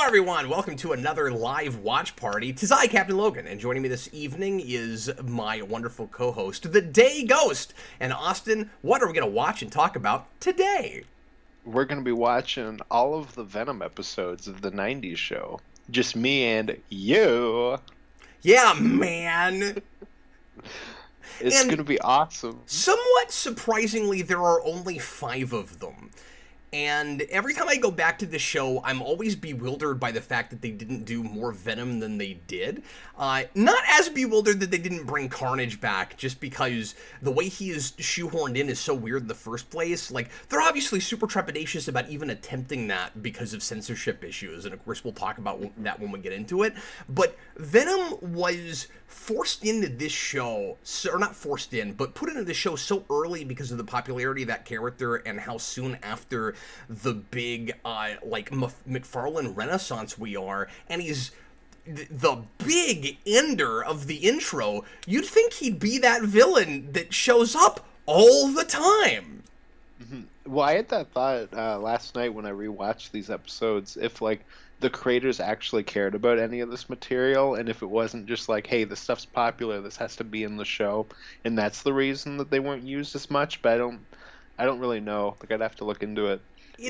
everyone, welcome to another live watch party. 'Tis I, Captain Logan, and joining me this evening is my wonderful co-host, the Day Ghost. And Austin, what are we going to watch and talk about today? We're going to be watching all of the Venom episodes of the 90s show. Just me and you. Yeah, man. It's going to be awesome. Somewhat surprisingly, there are only 5 of them. And every time I go back to the show, I'm always bewildered by the fact that they didn't do more Venom than they did. Not as bewildered that they didn't bring Carnage back, just because the way he is shoehorned in is so weird in the first place. Like, they're obviously super trepidatious about even attempting that because of censorship issues, and of course we'll talk about that when we get into it. But Venom was forced into this show, or not forced in, but put into the show so early because of the popularity of that character and how soon after the big, McFarlane Renaissance we are, and he's the big ender of the intro. You'd think he'd be that villain that shows up all the time. Mm-hmm. Well, I had that thought last night when I rewatched these episodes, if, the creators actually cared about any of this material, and if it wasn't just like, hey, this stuff's popular, this has to be in the show, and that's the reason that they weren't used as much, but I don't really know. I'd have to look into it.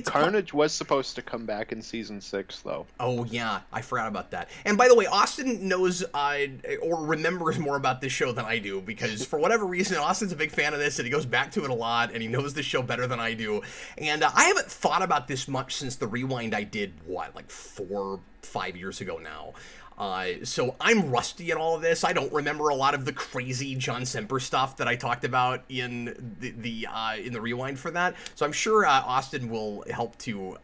Carnage was supposed to come back in season 6, though. Oh, yeah. I forgot about that. And by the way, Austin knows or remembers more about this show than I do, because for whatever reason, Austin's a big fan of this, and he goes back to it a lot, and he knows the show better than I do. And I haven't thought about this much since the rewind I did, 4-5 years ago now. So I'm rusty at all of this. I don't remember a lot of the crazy John Semper stuff that I talked about in the rewind for that. So I'm sure Austin will help to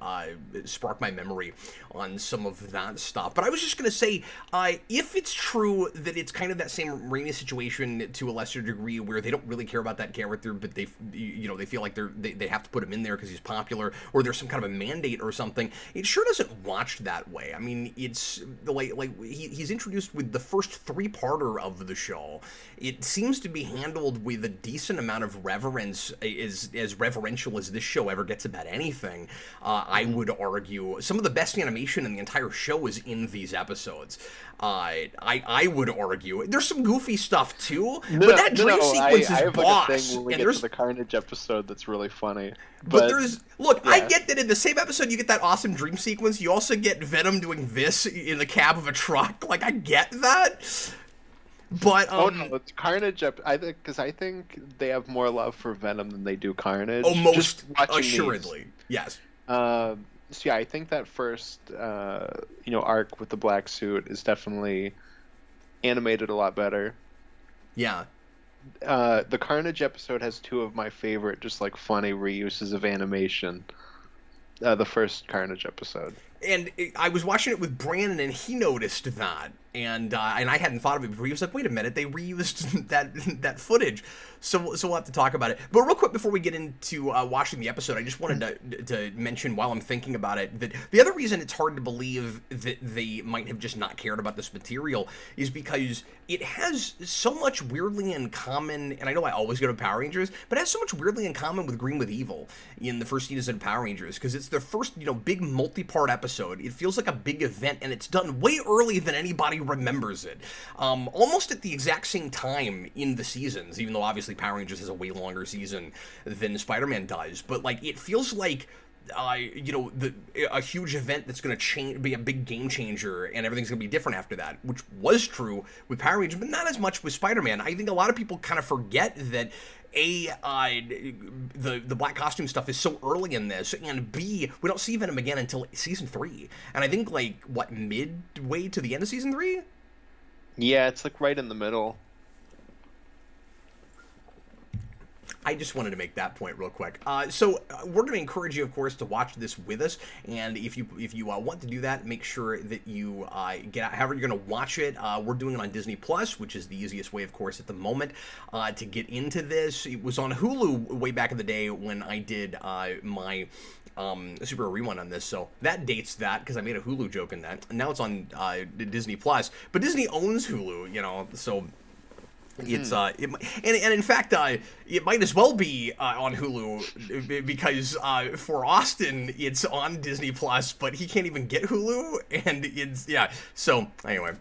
spark my memory on some of that stuff. But I was just gonna say, if it's true that it's kind of that same Raimi situation to a lesser degree, where they don't really care about that character, but they feel like they have to put him in there because he's popular, or there's some kind of a mandate or something. It sure doesn't watch that way. I mean, it's like. He's introduced with the first 3-parter of the show. It seems to be handled with a decent amount of reverence, as reverential as this show ever gets about anything. I would argue some of the best animation in the entire show is in these episodes. I would argue there's some goofy stuff too, but that dream sequence is boss. A thing when we get to the Carnage episode that's really funny. But there's yeah. I get that in the same episode you get that awesome dream sequence. You also get Venom doing this in the cab of a truck. Like, I get that. But oh no, it's Carnage. I think they have more love for Venom than they do Carnage. Oh, most assuredly, yes. So yeah, I think that first arc with the black suit is definitely animated a lot better. Yeah. The Carnage episode has 2 of my favorite, just funny reuses of animation. The first Carnage episode. And I was watching it with Brandon, and he noticed that, and I hadn't thought of it before. He was like, "Wait a minute, they reused that footage." So we'll have to talk about it. But real quick before we get into watching the episode, I just wanted to mention while I'm thinking about it that the other reason it's hard to believe that they might have just not cared about this material is because it has so much weirdly in common. And I know I always go to Power Rangers, but it has so much weirdly in common with Green with Evil in the first season of Power Rangers, because it's their first big multi-part episode. It feels like a big event, and it's done way early than anybody remembers it. Almost at the exact same time in the seasons, even though obviously Power Rangers has a way longer season than Spider-Man does. But it feels like a huge event that's going to be a big game changer, and everything's going to be different after that, which was true with Power Rangers, but not as much with Spider-Man. I think a lot of people kind of forget that the black costume stuff is so early in this, and B, we don't see Venom again until season 3, and I think midway to the end of season 3. Yeah, it's right in the middle. I just wanted to make that point real quick. So we're going to encourage you, of course, to watch this with us. And if you want to do that, make sure that you get out. However you're going to watch it, we're doing it on Disney Plus, which is the easiest way, of course, at the moment to get into this. It was on Hulu way back in the day when I did my Super Rewind on this, so that dates that because I made a Hulu joke in that. And now it's on Disney Plus, but Disney owns Hulu, so It's and in fact it might as well be on Hulu because for Austin it's on Disney Plus, but he can't even get Hulu, and it's So anyway,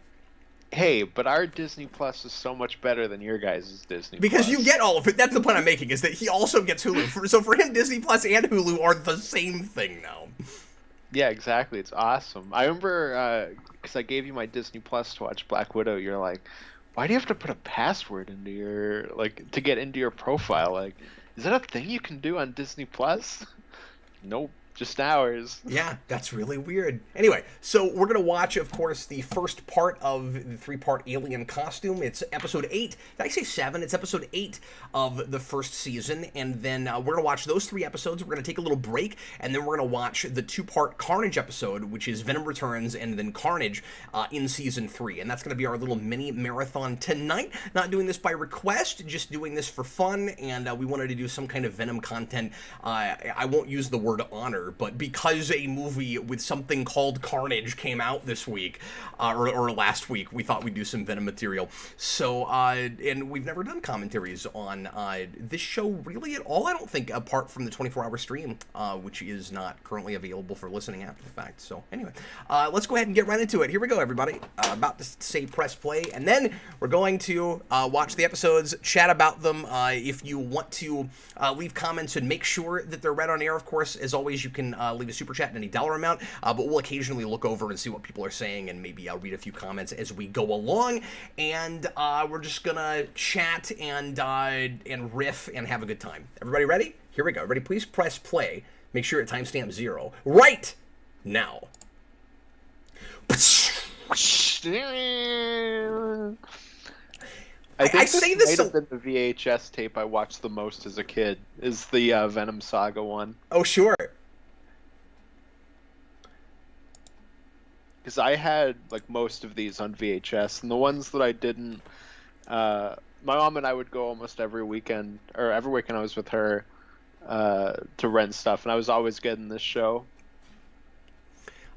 hey, but our Disney Plus is so much better than your guys' Disney because Plus. you get all of it. That's the point I'm making, is that he also gets Hulu. So for him, Disney Plus and Hulu are the same thing now. Yeah, exactly. It's awesome. I remember because I gave you my Disney Plus to watch Black Widow. You're like, why do you have to put a password into your to get into your profile? Like, is that a thing you can do on Disney Plus? Nope. Just ours. Yeah, that's really weird. Anyway, so we're going to watch, of course, the first part of the 3-part Alien costume. It's episode 8. Did I say 7? It's episode 8 of the first season. And then we're going to watch those 3 episodes. We're going to take a little break. And then we're going to watch the 2-part Carnage episode, which is Venom Returns and then Carnage in season 3. And that's going to be our little mini marathon tonight. Not doing this by request, just doing this for fun. And we wanted to do some kind of Venom content. I won't use the word honor, but because a movie with something called Carnage came out this week, or last week, we thought we'd do some Venom material. So, and we've never done commentaries on this show really at all, I don't think, apart from the 24-hour stream, which is not currently available for listening after the fact. So, anyway, let's go ahead and get right into it. Here we go, everybody. About to say press play, and then we're going to watch the episodes, chat about them. If you want to leave comments and make sure that they're read on air, of course, as always, you can leave a super chat in any dollar amount, but we'll occasionally look over and see what people are saying, and maybe I'll read a few comments as we go along, and we're just gonna chat and riff and have a good time. Everybody ready? Here we go. Everybody, please press play. Make sure at timestamp 0 right now. I think I say this might have been the VHS tape I watched the most as a kid. Is the Venom Saga one? Oh, sure. Because I had most of these on VHS, and the ones that I didn't, my mom and I would go almost every weekend, or every weekend I was with her to rent stuff, and I was always getting this show.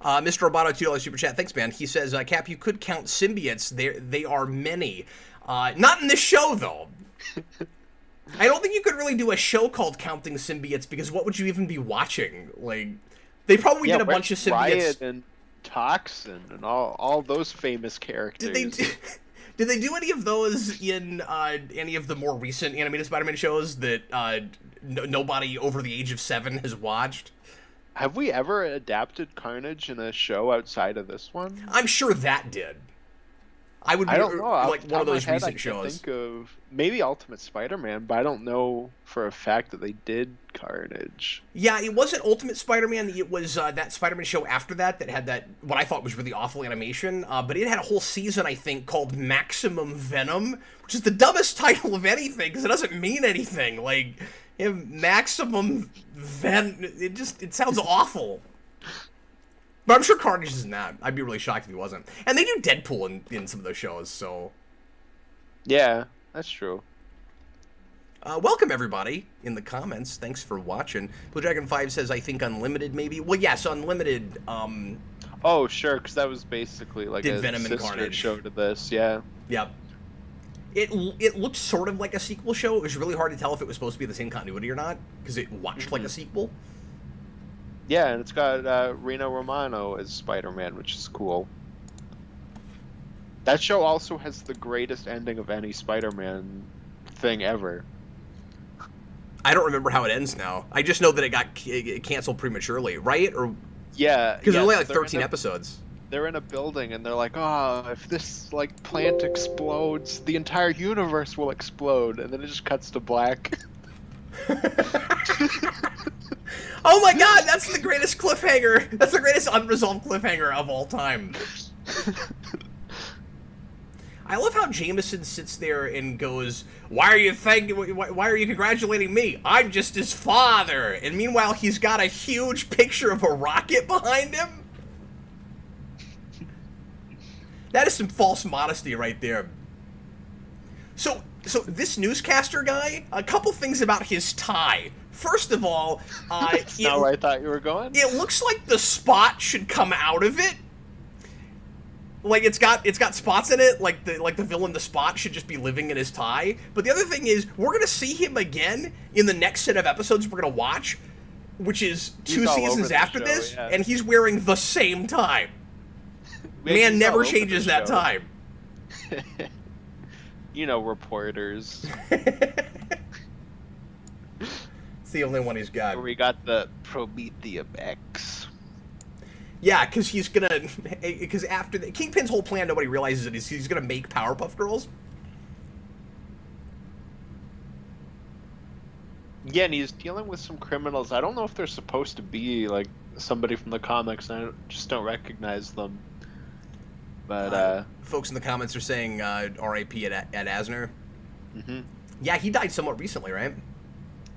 Mr. Roboto, $2 super chat. Thanks, man. He says, Cap, you could count symbiotes. They are many. Not in this show, though. I don't think you could really do a show called Counting Symbiotes, because what would you even be watching? They probably did a bunch of symbiotes. Riot and Toxin and all those famous characters. Did they do any of those in any of the more recent animated Spider-Man shows that nobody over the age of 7 has watched? Have we ever adapted Carnage in a show outside of this one? I'm sure that did. I don't know. One of those recent shows. I think of maybe Ultimate Spider-Man, but I don't know for a fact that they did Carnage. Yeah, it wasn't Ultimate Spider-Man. It was that Spider-Man show after that had that, what I thought was really awful animation. But it had a whole season, I think, called Maximum Venom, which is the dumbest title of anything because it doesn't mean anything. Maximum Venom, it sounds awful. But I'm sure Carnage isn't that. I'd be really shocked if he wasn't. And they do Deadpool in some of those shows, so... Yeah, that's true. Welcome, everybody, in the comments. Thanks for watching. Blue Dragon 5 says, I think Unlimited, maybe? Well, yes, Unlimited, Oh, sure, because that was basically did a Venom and sister Carnage show to this, yeah. Yep. It looked sort of like a sequel show. It was really hard to tell if it was supposed to be the same continuity or not, because it watched like a sequel. Yeah, and it's got Reno Romano as Spider-Man, which is cool. That show also has the greatest ending of any Spider-Man thing ever. I don't remember how it ends now. I just know that it got canceled prematurely, right? Or yeah, because there's only 13 episodes. They're in a building and they're like, oh, if this plant explodes, the entire universe will explode, and then it just cuts to black. Oh my god, that's the greatest cliffhanger! That's the greatest unresolved cliffhanger of all time. I love how Jameson sits there and goes, why are you congratulating me? I'm just his father! And meanwhile, he's got a huge picture of a rocket behind him? That is some false modesty right there. So this newscaster guy, a couple things about his tie. First of all, that's not where I thought you were going. It looks like the spot should come out of it. Like it's got spots in it, like the villain, the Spot, should just be living in his tie. But the other thing is, we're gonna see him again in the next set of episodes we're gonna watch, which is two seasons after this, and he's wearing the same tie. Man never changes that time. You know, reporters. It's the only one he's got. We got the Prometheum X. Yeah, because after the Kingpin's whole plan, nobody realizes it, is he's gonna make Powerpuff Girls. Yeah, and he's dealing with some criminals. I don't know if they're supposed to be like somebody from the comics, and I just don't recognize them. But folks in the comments are saying R.I.P. at Asner. Mm-hmm. Yeah, he died somewhat recently, right?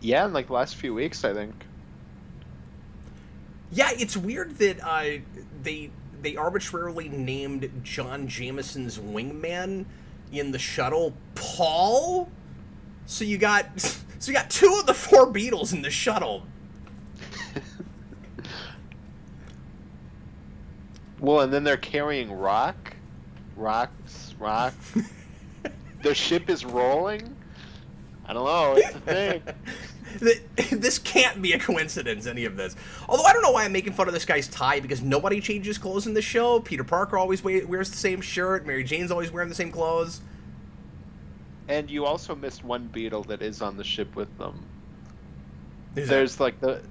Yeah, in like the last few weeks, I think. Yeah, it's weird that they arbitrarily named John Jameson's wingman in the shuttle Paul. So you got two of the four Beatles in the shuttle. Well, and then they're carrying rocks. Their ship is rolling. I don't know. It's a thing. This can't be a coincidence, any of this. Although I don't know why I'm making fun of this guy's tie, because nobody changes clothes in the show. Peter Parker always wears the same shirt. Mary Jane's always wearing the same clothes. And you also missed one Beetle that is on the ship with them. There's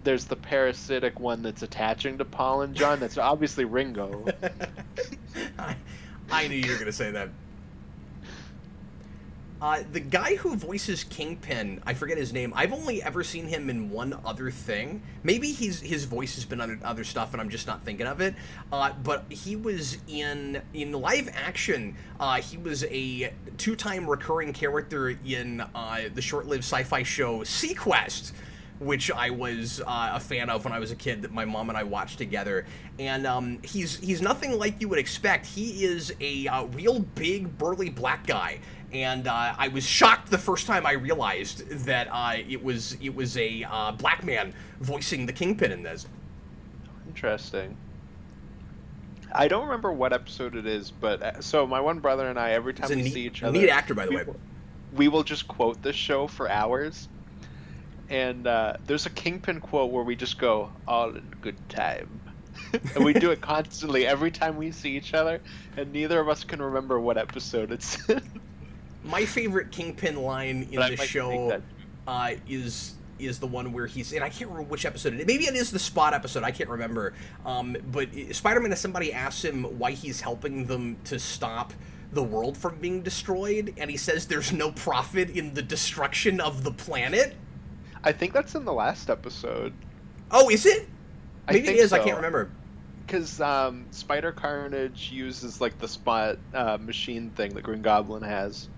there's the parasitic one that's attaching to Paul and John. That's obviously Ringo. I knew you were gonna say that. The guy who voices Kingpin, I forget his name. I've only ever seen him in one other thing. Maybe his voice has been on other stuff, and I'm just not thinking of it. But he was in live action. He was a 2-time recurring character in the short-lived sci-fi show Sequest, which I was a fan of when I was a kid, that my mom and I watched together. And he's nothing like you would expect. He is a real big, burly black guy. And I was shocked the first time I realized that it was a black man voicing the Kingpin in this. Interesting. I don't remember what episode it is, but so my one brother and I, every time we see each other, neat actor, by the way, we will just quote this show for hours. And there's a Kingpin quote where we just go, "All in good time." And we do it constantly every time we see each other, and neither of us can remember what episode it's in. My favorite Kingpin line in the show is the one where he's, and I can't remember which episode it is. Maybe it is the Spot episode, I can't remember. But Spider-Man, somebody asks him why he's helping them to stop the world from being destroyed, and he says there's no profit in the destruction of the planet. I think that's in the last episode. Oh, is it? Maybe it is, so. I can't remember. Because Spider Carnage uses like the Spot machine thing that Green Goblin has.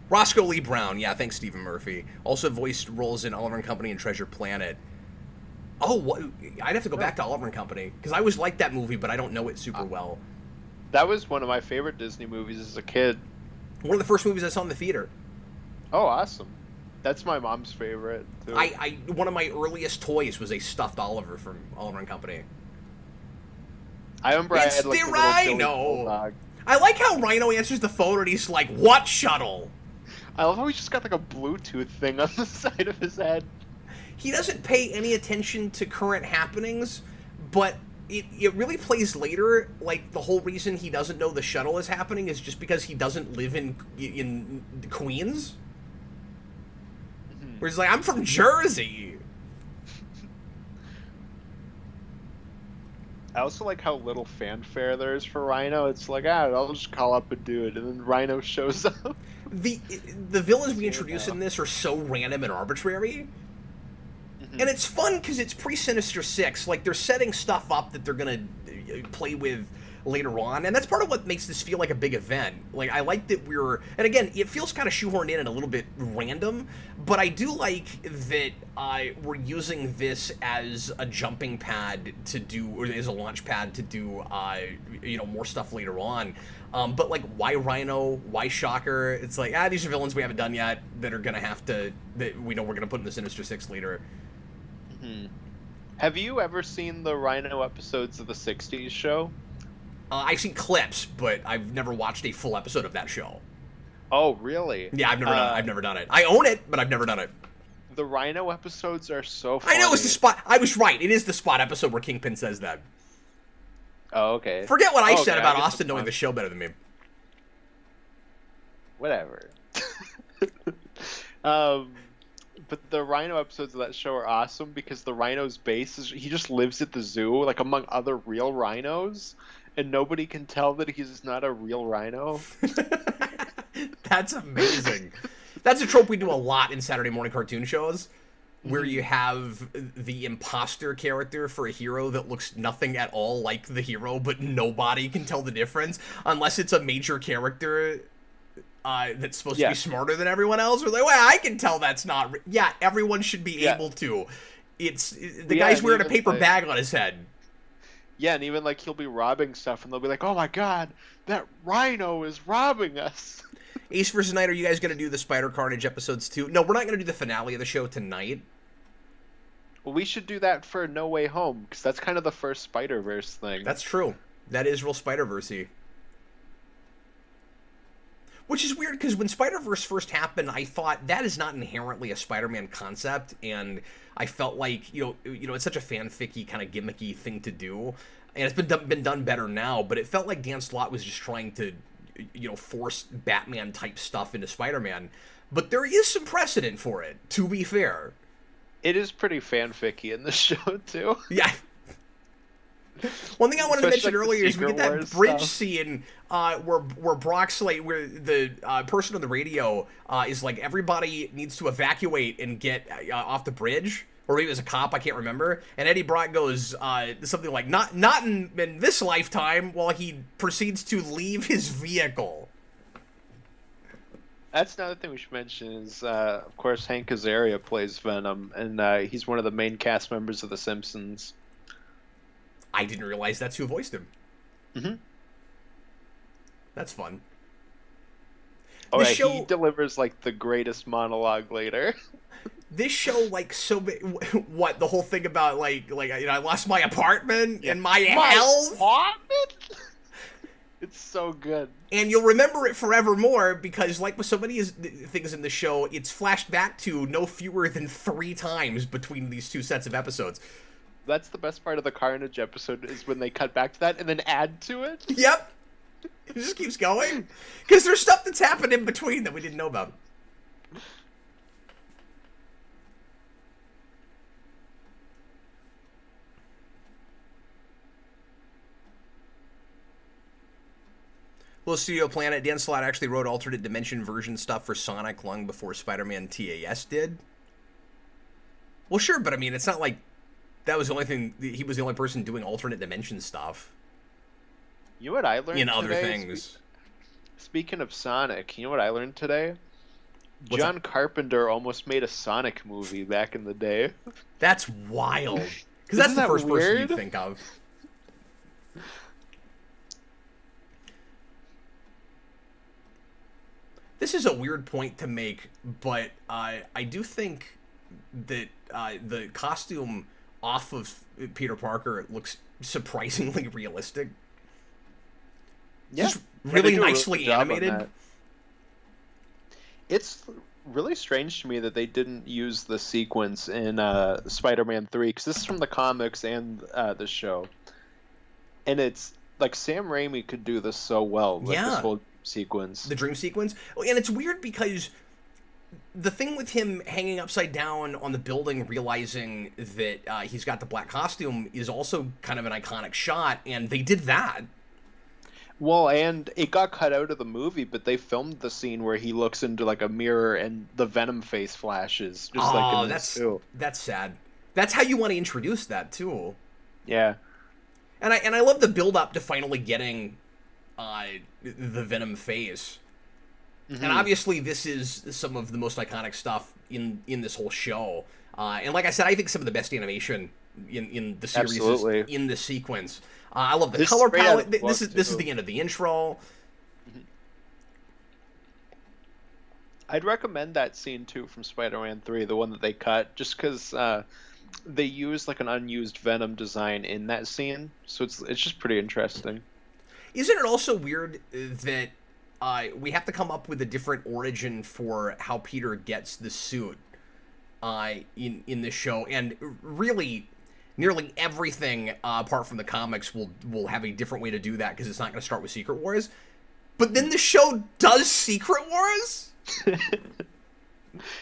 Roscoe Lee Brown, yeah, thanks Stephen Murphy. Also voiced roles in Oliver and Company and Treasure Planet. Oh, I'd have to go back to Oliver and Company, because I always liked that movie, but I don't know it super well. That was one of my favorite Disney movies as a kid. One of the first movies I saw in the theater. Oh, awesome. That's my mom's favorite, too. One of my earliest toys was a stuffed Oliver from Oliver and Company. I remember It's I had like the the little Rhino! bulldog. I like how Rhino answers the phone and he's like, "What shuttle?" I love how he's just got like a Bluetooth thing on the side of his head. He doesn't pay any attention to current happenings, but it really plays later. Like, the whole reason he doesn't know the shuttle is happening is just because he doesn't live in Queens. Where he's like, "I'm from Jersey." I also like how little fanfare there is for Rhino. It's like, I'll just call up and do it, and then Rhino shows up. The villains we introduce in this are so random and arbitrary. Mm-hmm. And it's fun because it's pre-Sinister Six. Like, they're setting stuff up that they're going to play with later on, and that's part of what makes this feel like a big event. Like, I like that and again, it feels kind of shoehorned in and a little bit random, but I do like that we're using this as a jumping pad to do, or as a launch pad to do, more stuff later on. But like, why Rhino? Why Shocker? It's like, these are villains we haven't done yet that are gonna have to, that we know we're gonna put in the Sinister Six later. Mm-hmm. Have you ever seen the Rhino episodes of the '60s show? I've seen clips, but I've never watched a full episode of that show. Oh, really? Yeah, I've never done it. I own it, but I've never done it. The Rhino episodes are so funny. I know, it's the spot. I was right. It is the spot episode where Kingpin says that. Oh, okay. Forget what I said Okay, about I guess Austin knowing the show better than me. Whatever. But the Rhino episodes of that show are awesome because the Rhino's base is he just lives at the zoo, like among other real rhinos, and nobody can tell that he's not a real rhino. That's amazing. That's a trope we do a lot in Saturday morning cartoon shows, where you have the imposter character for a hero that looks nothing at all like the hero, but nobody can tell the difference unless it's a major character that's supposed to be smarter than everyone else. We're like, well, I can tell that's not. Yeah, everyone should be able to. It's the guy's wearing a paper bag on his head. Yeah, and even like he'll be robbing stuff, and they'll be like, "Oh my god, that rhino is robbing us." Ace vs. Knight, are you guys going to do the Spider Carnage episodes too? No, we're not going to do the finale of the show tonight. Well, we should do that for No Way Home, because that's kind of the first Spider-Verse thing. That's true. That is real Spider-Verse-y. Which is weird, because when Spider-Verse first happened, I thought that is not inherently a Spider-Man concept, and I felt like, you know, it's such a fanficky, kind of gimmicky thing to do, and it's been done better now, but it felt like Dan Slott was just trying to, you know, force Batman-type stuff into Spider-Man. But there is some precedent for it, to be fair. It is pretty fanficky in the show, too. Yeah. One thing I wanted to mention earlier is we get that bridge scene where Brock's like, where the person on the radio is like, everybody needs to evacuate and get off the bridge. Or maybe it was a cop, I can't remember. And Eddie Brock goes something like, not in this lifetime, while he proceeds to leave his vehicle. That's another thing we should mention is, of course, Hank Azaria plays Venom, and he's one of the main cast members of The Simpsons. I didn't realize that's who voiced him. Mm-hmm. That's fun. Oh, yeah, he delivers, like, the greatest monologue later. This show, like, so big. What, the whole thing about, like you know, I lost my apartment and my health? Apartment? It's so good. And you'll remember it forevermore because, like with so many things in the show, it's flashed back to no fewer than 3 times between these 2 sets of episodes. That's the best part of the Carnage episode is when they cut back to that and then add to it. Yep. It just keeps going. Because there's stuff that's happened in between that we didn't know about. Little Studio Planet, Dan Slott actually wrote alternate dimension version stuff for Sonic long before Spider-Man TAS did. Well, sure, but I mean, it's not like that was the only thing. He was the only person doing alternate dimension stuff. You know what I learned in today? Other things. Speaking of Sonic, you know what I learned today? What's John that? Carpenter almost made a Sonic movie back in the day. That's wild. Because that's the first person you'd think of. This is a weird point to make, but I do think that the costume off of Peter Parker looks surprisingly realistic. Yeah, just really nicely animated. It's really strange to me that they didn't use the sequence in Spider-Man 3, because this is from the comics and the show. And it's like Sam Raimi could do this so well, like this whole sequence. The dream sequence. And it's weird because the thing with him hanging upside down on the building, realizing that he's got the black costume, is also kind of an iconic shot, and they did that. Well, and it got cut out of the movie, but they filmed the scene where he looks into like a mirror and the Venom face flashes. Just like in that's sad. That's how you want to introduce that too. Yeah. And I love the build up to finally getting the Venom face. Mm-hmm. And obviously this is some of the most iconic stuff in this whole show. And like I said, I think some of the best animation in the series is in this sequence. I love the color palette. This is the end of the intro. Mm-hmm. I'd recommend that scene too from Spider-Man 3, the one that they cut, just because they use like an unused Venom design in that scene, so it's just pretty interesting. Isn't it also weird that we have to come up with a different origin for how Peter gets the suit in the show, and really nearly everything apart from the comics will have a different way to do that because it's not going to start with Secret Wars. But then the show does Secret Wars?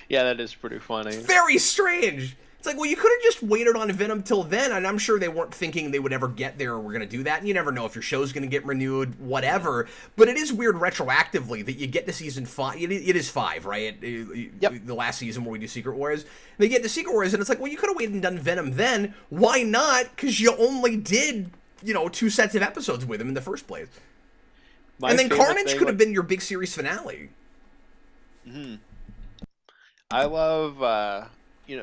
Yeah, that is pretty funny. Very strange. It's like, well, you could have just waited on Venom till then, and I'm sure they weren't thinking they would ever get there or were going to do that. And you never know if your show's going to get renewed, whatever. But it is weird retroactively that you get to season 5. It is 5, right? Yep. The last season where we do Secret Wars. They get to Secret Wars, and it's like, well, you could have waited and done Venom then. Why not? Because you only did, 2 sets of episodes with him in the first place. And then Carnage could have been your big series finale. Mm-hmm. I love...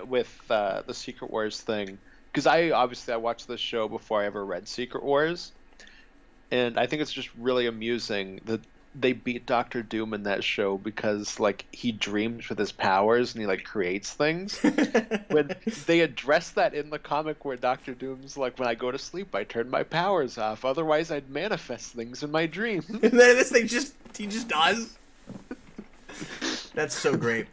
with the Secret Wars thing, because I watched this show before I ever read Secret Wars, and I think it's just really amusing that they beat Doctor Doom in that show because he dreams with his powers and he creates things. When they address that in the comic where Doctor Doom's when I go to sleep I turn my powers off, otherwise I'd manifest things in my dream. And then this thing he just does. That's so great.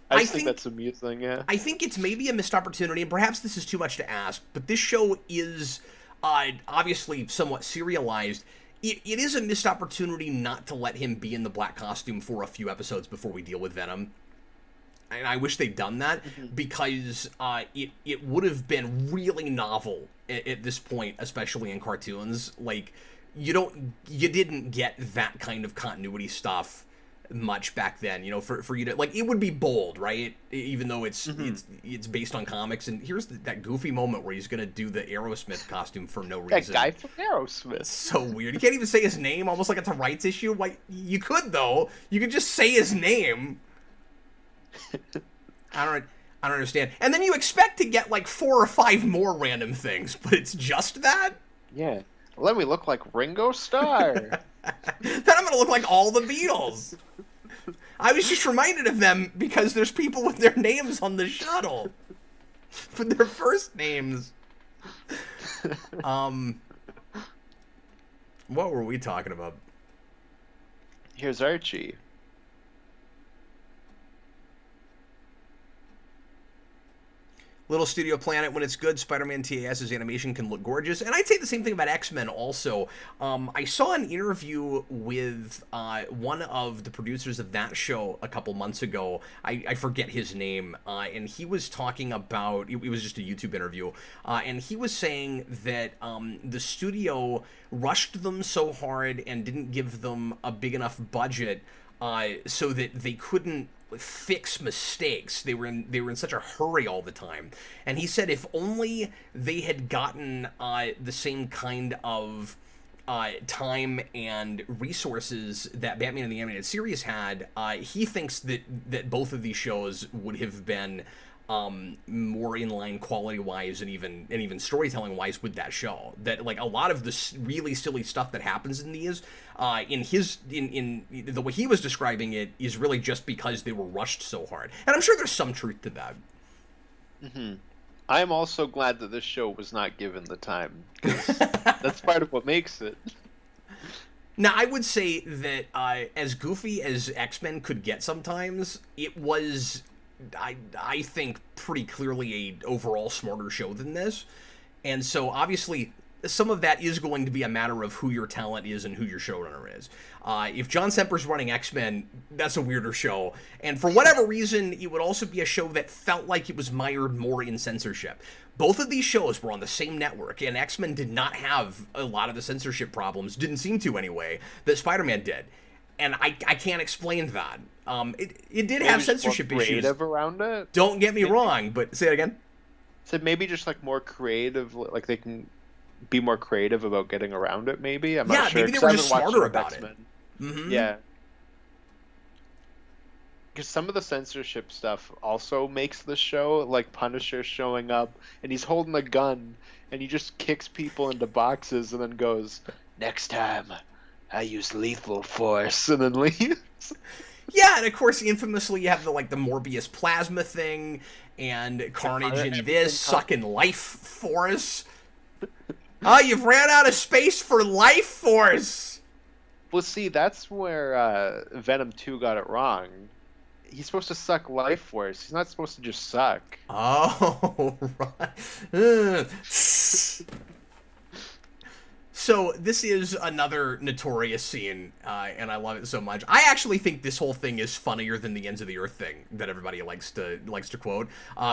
I think that's amusing, yeah. I think it's maybe a missed opportunity, and perhaps this is too much to ask, but this show is obviously somewhat serialized. It is a missed opportunity not to let him be in the black costume for a few episodes before we deal with Venom. And I wish they'd done that, because it would have been really novel at this point, especially in cartoons. You didn't get that kind of continuity stuff much back then, for you to it would be bold, right? Even though it's based on comics. And here's that goofy moment where he's gonna do the Aerosmith costume for no reason. That guy from Aerosmith. So weird. You can't even say his name, almost like it's a rights issue. Why you could though? You could just say his name. I don't understand. And then you expect to get 4 or 5 more random things, but it's just that. Yeah. Let me look like Ringo Starr. Then I'm gonna look like all the Beatles. I was just reminded of them because there's people with their names on the shuttle. With their first names. What were we talking about? Here's Archie. Little Studio Planet, when it's good, Spider-Man TAS's animation can look gorgeous. And I'd say the same thing about X-Men also. I saw an interview with one of the producers of that show a couple months ago. I forget his name. And he was talking about, it was just a YouTube interview, and he was saying that the studio rushed them so hard and didn't give them a big enough budget so that they couldn't fix mistakes. They were in such a hurry all the time. And he said if only they had gotten the same kind of time and resources that Batman and the Animated Series had, he thinks that both of these shows would have been more in line quality-wise and even storytelling-wise with that show. That a lot of the really silly stuff that happens in these, in the way he was describing it, is really just because they were rushed so hard. And I'm sure there's some truth to that. Mm-hmm. I am also glad that this show was not given the time, because that's part of what makes it. Now, I would say that as goofy as X-Men could get sometimes, it was, I think, pretty clearly a overall smarter show than this. And so, obviously, some of that is going to be a matter of who your talent is and who your showrunner is. If John Semper's running X-Men, that's a weirder show. And for whatever reason, it would also be a show that felt like it was mired more in censorship. Both of these shows were on the same network, and X-Men did not have a lot of the censorship problems, didn't seem to anyway, that Spider-Man did. And I can't explain that. It did have censorship issues. Creative around it? Don't get me wrong, but say it again. So maybe just more creative, they can be more creative about getting around it, maybe? I'm not sure. Maybe they were just smarter about it. Mm-hmm. Yeah. Because some of the censorship stuff also makes the show, like Punisher showing up, and he's holding a gun, and he just kicks people into boxes and then goes, "Next time, I use lethal force," and then leaves. Yeah, and of course, infamously, you have the Morbius plasma thing, and Carnage in this, sucking life force. Oh, you've ran out of space for life force! Well, see, that's where Venom 2 got it wrong. He's supposed to suck life force. He's not supposed to just suck. Oh, right. So this is another notorious scene, and I love it so much. I actually think this whole thing is funnier than the ends of the earth thing that everybody likes to quote,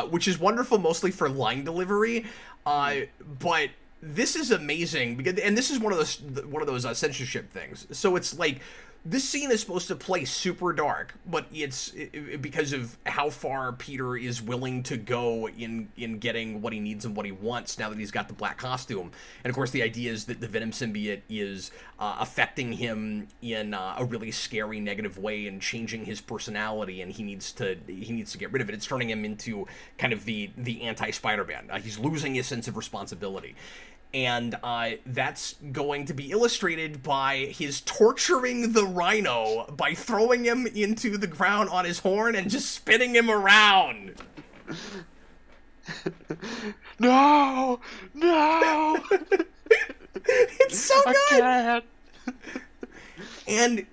which is wonderful mostly for line delivery, but this is amazing because, and this is one of those censorship things. So it's like, this scene is supposed to play super dark, but it's because of how far Peter is willing to go in getting what he needs and what he wants now that he's got the black costume. And of course, the idea is that the Venom symbiote is affecting him in a really scary, negative way and changing his personality, and he needs to get rid of it. It's turning him into kind of the anti-Spider-Man. He's losing his sense of responsibility. And that's going to be illustrated by his torturing the Rhino by throwing him into the ground on his horn and just spinning him around. No! No! It's so good! I can't. And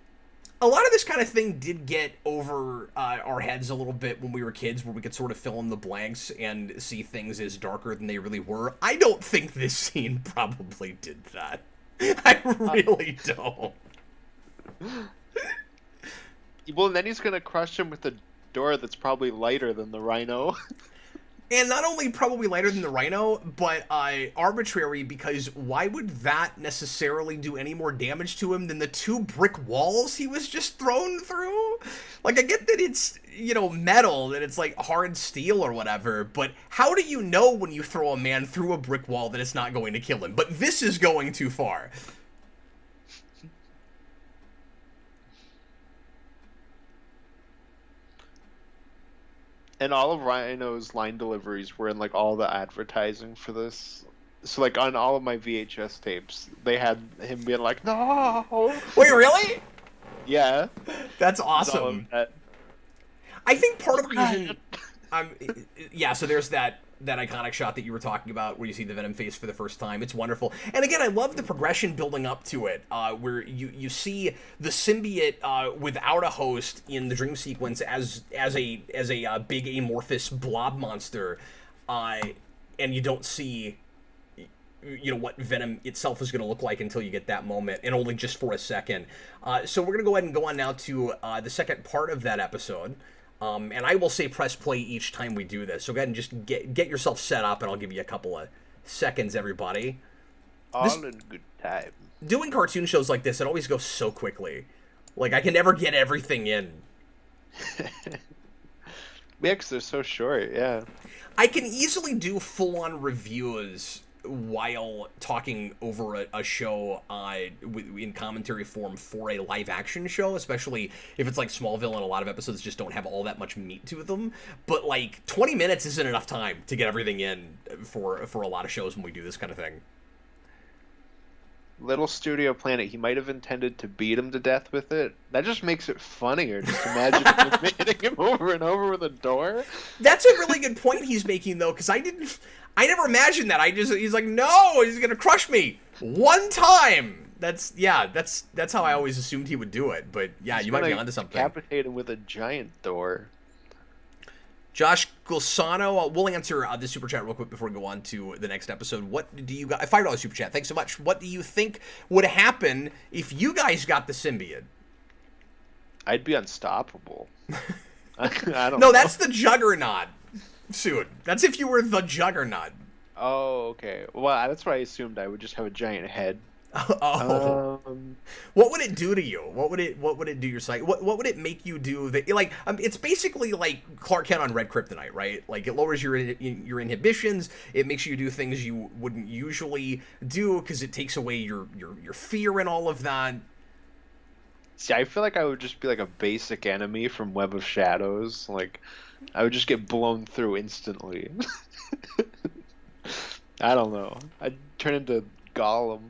a lot of this kind of thing did get over our heads a little bit when we were kids, where we could sort of fill in the blanks and see things as darker than they really were. I don't think this scene probably did that. I really don't. Well, and then he's gonna crush him with a door that's probably lighter than the Rhino. And not only probably lighter than the Rhino, but arbitrary, because why would that necessarily do any more damage to him than the 2 brick walls he was just thrown through? Like, I get that it's, metal, that it's like hard steel or whatever, but how do you know when you throw a man through a brick wall that it's not going to kill him? But this is going too far. And all of Rhino's line deliveries were in like all the advertising for this. So like on all of my VHS tapes, they had him being like, "No!" Wait, really? Yeah. That's awesome. I think part of the reason... yeah, so there's that iconic shot that you were talking about where you see the Venom face for the first time. It's wonderful. And again, I love the progression building up to it, where you see the symbiote without a host in the dream sequence as a big amorphous blob monster, and you don't see what Venom itself is going to look like until you get that moment, and only just for a second. So we're going to go ahead and go on now to the second part of that episode. And I will say press play each time we do this. So go ahead and just get yourself set up, and I'll give you a couple of seconds, everybody. All in good time. Doing cartoon shows like this, it always goes so quickly. Like, I can never get everything in. Yeah, because they're so short, yeah. I can easily do full-on reviews while talking over a show in commentary form for a live-action show, especially if it's like Smallville and a lot of episodes just don't have all that much meat to them. But, like, 20 minutes isn't enough time to get everything in for a lot of shows when we do this kind of thing. Little Studio Planet, he might have intended to beat him to death with it. That just makes it funnier. Just imagine him hitting him over and over with a door. That's a really good point he's making, though, because I never imagined that. He's like, no, he's gonna crush me one time. That's how I always assumed he would do it. But yeah, you might be onto something. Decapitate him with a giant door. Josh Gulsano, we'll answer the super chat real quick before we go on to the next episode. What do you got? $5 super chat. Thanks so much. What do you think would happen if you guys got the symbiote? I'd be unstoppable. I don't know. No, that's the Juggernaut suit. That's if you were the Juggernaut. Oh, okay. Well, that's what I assumed. I would just have a giant head. Oh. What would it do to you? What would it do your psyche? What would it make you do? That it's basically like Clark Kent on Red Kryptonite, right? Like, it lowers your inhibitions. It makes you do things you wouldn't usually do because it takes away your fear and all of that. See, I feel like I would just be like a basic enemy from Web of Shadows. Like, I would just get blown through instantly. I don't know. I'd turn into Gollum.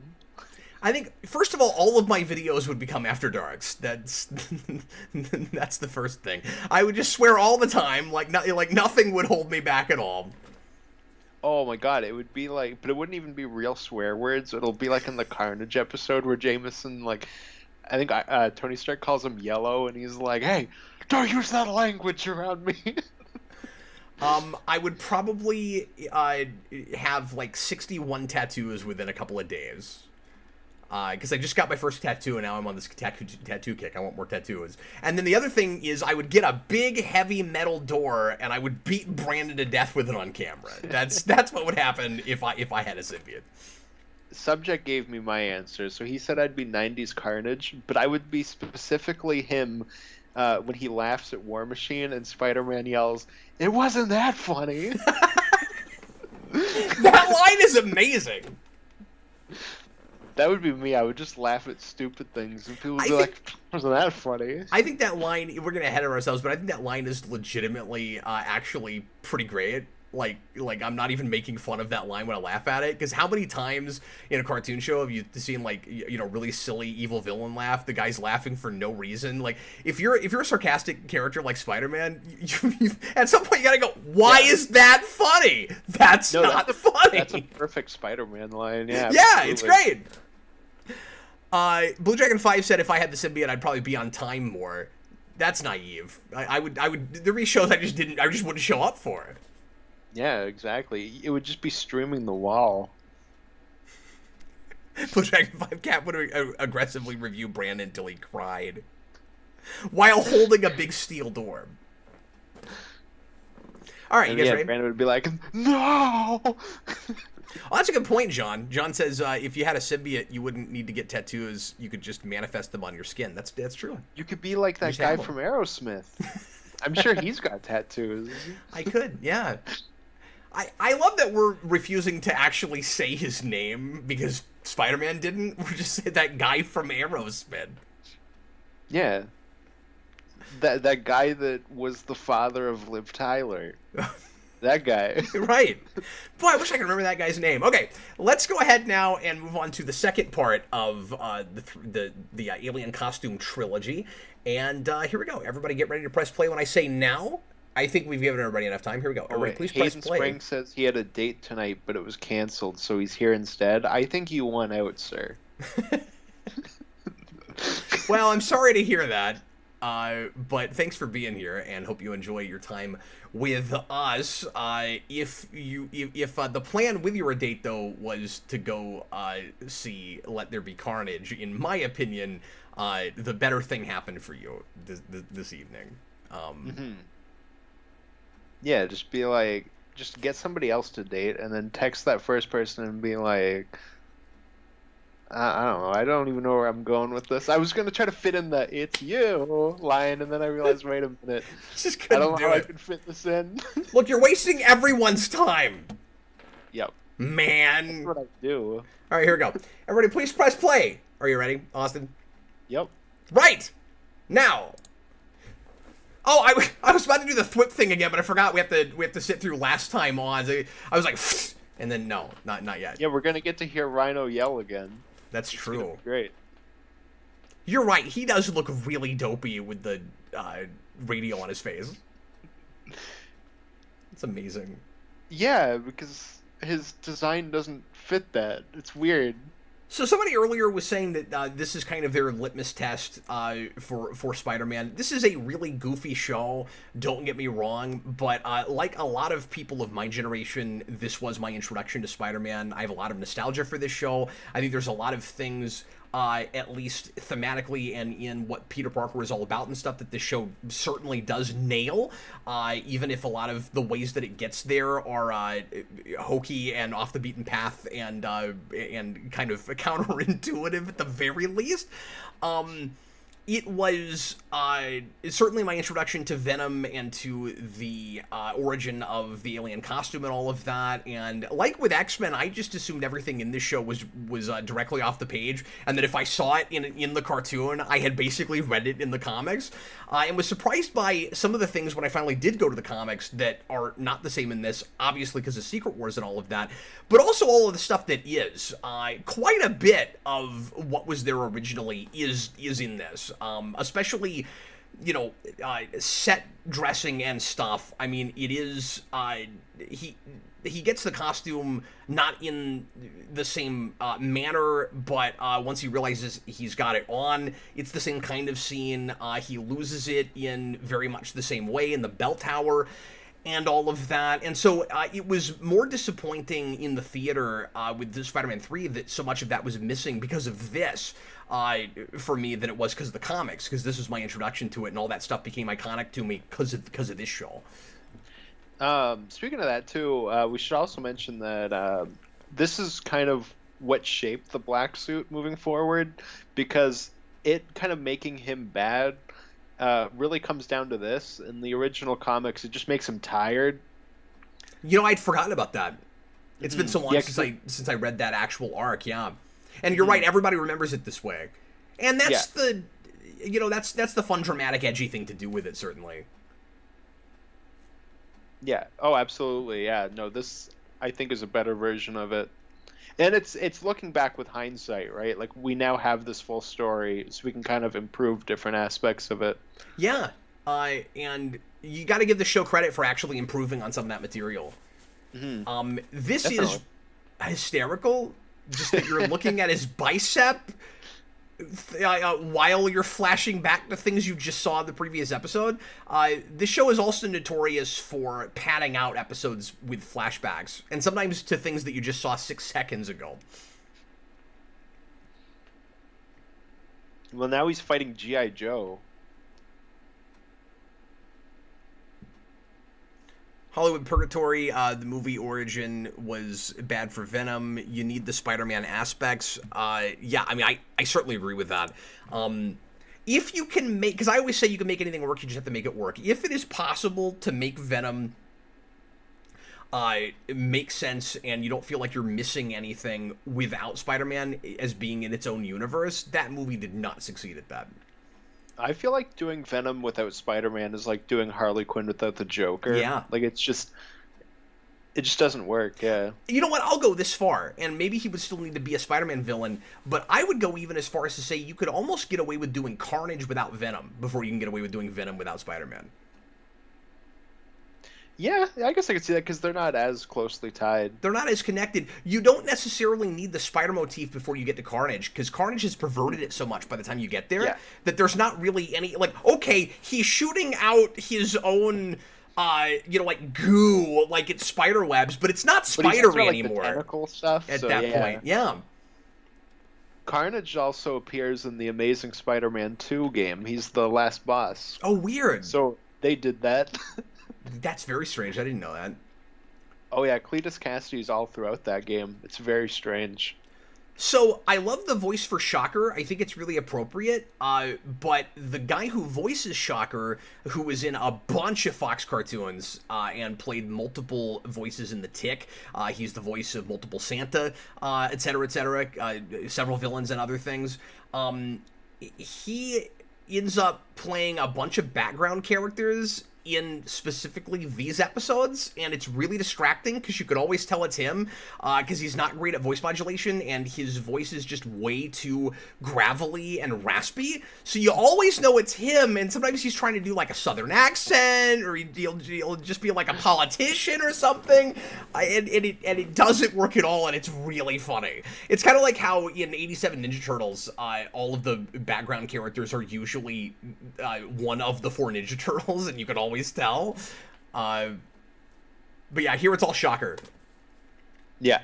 I think, first of all of my videos would become After Darks. That's the first thing. I would just swear all the time, like nothing would hold me back at all. Oh my god, it would be like, but it wouldn't even be real swear words. It'll be like in the Carnage episode where Jameson like I think Tony Stark calls him yellow, and he's like, "Hey, don't use that language around me." I would probably have like 61 tattoos within a couple of days. Because I just got my first tattoo, and now I'm on this tattoo kick. I want more tattoos. And then the other thing is I would get a big, heavy metal door, and I would beat Brandon to death with it on camera. That's what would happen if I had a symbiote. Subject gave me my answer, so he said I'd be 90s Carnage, but I would be specifically him when he laughs at War Machine and Spider-Man yells, "It wasn't that funny." That line is amazing. That would be me. I would just laugh at stupid things, and people would be like, "Wasn't that funny?" I think that line, we're going to head of ourselves, but I think that line is legitimately actually pretty great. Like I'm not even making fun of that line when I laugh at it, because how many times in a cartoon show have you seen like really silly evil villain laugh? The guy's laughing for no reason. Like if you're a sarcastic character like Spider-Man, you at some point you gotta go, why is that funny? That's not funny. That's a perfect Spider-Man line. Yeah. Yeah, absolutely. it's great. Blue Dragon 5 said if I had the symbiote, I'd probably be on time more. That's naive. I would. There be shows I just wouldn't show up for it. Yeah, exactly. It would just be streaming the wall. Blue Dragon 5 Cat would aggressively review Brandon until he cried, while holding a big steel door. All right, you guys ready? Brandon would be like, "No." Oh, that's a good point, John. John says if you had a symbiote, you wouldn't need to get tattoos. You could just manifest them on your skin. That's true. You could be like that guy from Aerosmith. I'm sure he's got tattoos. I could, yeah. I love that we're refusing to actually say his name because Spider-Man didn't. We're just saying that guy from Aerosmith. Yeah. That guy that was the father of Liv Tyler. That guy. Right. Boy, I wish I could remember that guy's name. Okay, let's go ahead now and move on to the second part of the Alien Costume trilogy. And here we go. Everybody get ready to press play when I say now. I think we've given everybody enough time. Here we go. Everybody, please press play. Hayden Spring says he had a date tonight, but it was canceled, so he's here instead. I think you won out, sir. Well, I'm sorry to hear that. But thanks for being here, and hope you enjoy your time with us. If the plan with your date though was to go see Let There Be Carnage, in my opinion, the better thing happened for you this evening. Yeah, just get somebody else to date, and then text that first person and be like, I don't know. I don't even know where I'm going with this. I was going to try to fit in the "it's you" line, and then I realized, wait a minute. I don't know how I can fit this in. Look, you're wasting everyone's time. Yep. Man. That's what I do. All right, here we go. Everybody, please press play. Are you ready, Austin? Yep. Right. Now. Oh, I was about to do the thwip thing again, but I forgot we have to sit through last time on. I was like, and then no, not yet. Yeah, we're going to get to hear Rhino yell again. That's true. Great. You're right. He does look really dopey with the radio on his face. It's amazing. Yeah, because his design doesn't fit that. It's weird. So somebody earlier was saying that this is kind of their litmus test for Spider-Man. This is a really goofy show, don't get me wrong, but like a lot of people of my generation, this was my introduction to Spider-Man. I have a lot of nostalgia for this show. I think there's a lot of things, at least thematically and in what Peter Parker is all about and stuff, that this show certainly does nail, even if a lot of the ways that it gets there are hokey and off the beaten path and kind of counterintuitive at the very least. It was certainly my introduction to Venom and to the origin of the alien costume and all of that. And like with X-Men, I just assumed everything in this show was directly off the page, and that if I saw it in the cartoon, I had basically read it in the comics. And was surprised by some of the things when I finally did go to the comics that are not the same in this, obviously because of Secret Wars and all of that, but also all of the stuff that is. Quite a bit of what was there originally is in this. Especially set dressing and stuff, I mean, it is, he gets the costume not in the same manner, but once he realizes he's got it on, it's the same kind of scene. He loses it in very much the same way in the bell tower and all of that. And so it was more disappointing in the theater with the Spider-Man 3 that so much of that was missing because of this for me than it was because of the comics, because this was my introduction to it, and all that stuff became iconic to me because of this show. Speaking of that too, we should also mention that this is kind of what shaped the black suit moving forward, because it kind of making him bad really comes down to this. In the original comics, it just makes him tired. I'd forgotten about that. It's been so long since I read that actual arc, yeah. And you're right, everybody remembers it this way. And that's that's the fun, dramatic, edgy thing to do with it, certainly. Yeah. Oh, absolutely. Yeah. No, this I think is a better version of it. And it's looking back with hindsight, right? Like, we now have this full story, so we can kind of improve different aspects of it. Yeah. And you got to give the show credit for actually improving on some of that material. Mm-hmm. This Definitely. is hysterical. Just that you're looking at his bicep while you're flashing back to things you just saw in the previous episode. This show is also notorious for padding out episodes with flashbacks, and sometimes to things that you just saw 6 seconds ago. Well, now he's fighting G.I. Joe. Hollywood Purgatory, the movie origin was bad for Venom. You need the Spider-Man aspects. Yeah, I mean, I certainly agree with that. If you can make, because I always say you can make anything work, you just have to make it work. If it is possible to make Venom make sense and you don't feel like you're missing anything without Spider-Man as being in its own universe, that movie did not succeed at that. I feel like doing Venom without Spider-Man is like doing Harley Quinn without the Joker. Yeah. Like, it just doesn't work, yeah. You know what? I'll go this far, and maybe he would still need to be a Spider-Man villain, but I would go even as far as to say you could almost get away with doing Carnage without Venom before you can get away with doing Venom without Spider-Man. Yeah, I guess I could see that because they're not as closely tied. They're not as connected. You don't necessarily need the Spider motif before you get to Carnage, because Carnage has perverted it so much by the time you get there that there's not really any, like, okay, he's shooting out his own, like goo, like it's spider webs, but it's not spidery anymore. The tentacle stuff at that point, yeah. Carnage also appears in the Amazing Spider-Man 2 game. He's the last boss. Oh, weird. So they did that. That's very strange. I didn't know that. Oh yeah, Cletus Cassidy's all throughout that game. It's very strange. So I love the voice for Shocker. I think it's really appropriate. But the guy who voices Shocker, who was in a bunch of Fox cartoons and played multiple voices in The Tick, he's the voice of multiple Santa, etc., several villains and other things. He ends up playing a bunch of background characters in specifically these episodes, and it's really distracting because you could always tell it's him because he's not great at voice modulation and his voice is just way too gravelly and raspy, so you always know it's him, and sometimes he's trying to do like a southern accent, or he'll just be like a politician or something, and it doesn't work at all, and it's really funny. It's kind of like how in 87 Ninja Turtles all of the background characters are usually one of the 4 Ninja Turtles, and you can always tell. But yeah, here it's all Shocker. Yeah,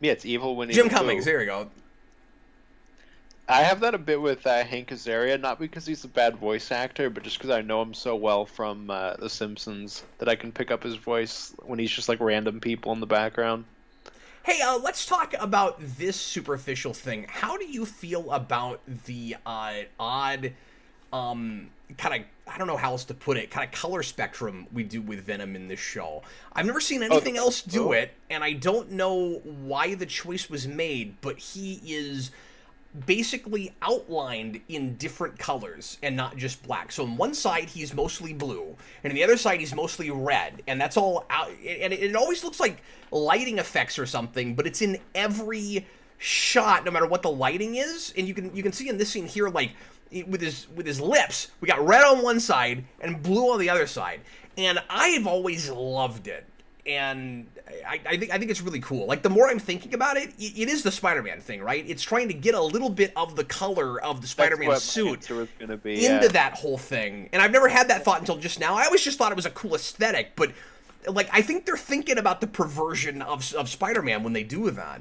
it's evil when Jim Cummings. There you go. I have that a bit with Hank Azaria, not because he's a bad voice actor, but just because I know him so well from The Simpsons that I can pick up his voice when he's just like random people in the background. Hey, let's talk about this superficial thing. How do you feel about the odd kind of, I don't know how else to put it, kind of color spectrum we do with Venom in this show? I've never seen anything else do it, and I don't know why the choice was made, but he is basically outlined in different colors and not just black. So on one side he's mostly blue, and on the other side he's mostly red, and that's all out, and it always looks like lighting effects or something, but it's in every shot no matter what the lighting is. And you can see in this scene here, like, with his lips. We got red on one side and blue on the other side, and I've always loved it. And I think it's really cool. Like, the more I'm thinking about it, it is the Spider-Man thing, right? It's trying to get a little bit of the color of the Spider-Man suit into that whole thing. And I've never had that thought until just now. I always just thought it was a cool aesthetic, but like, I think they're thinking about the perversion of Spider-Man when they do that.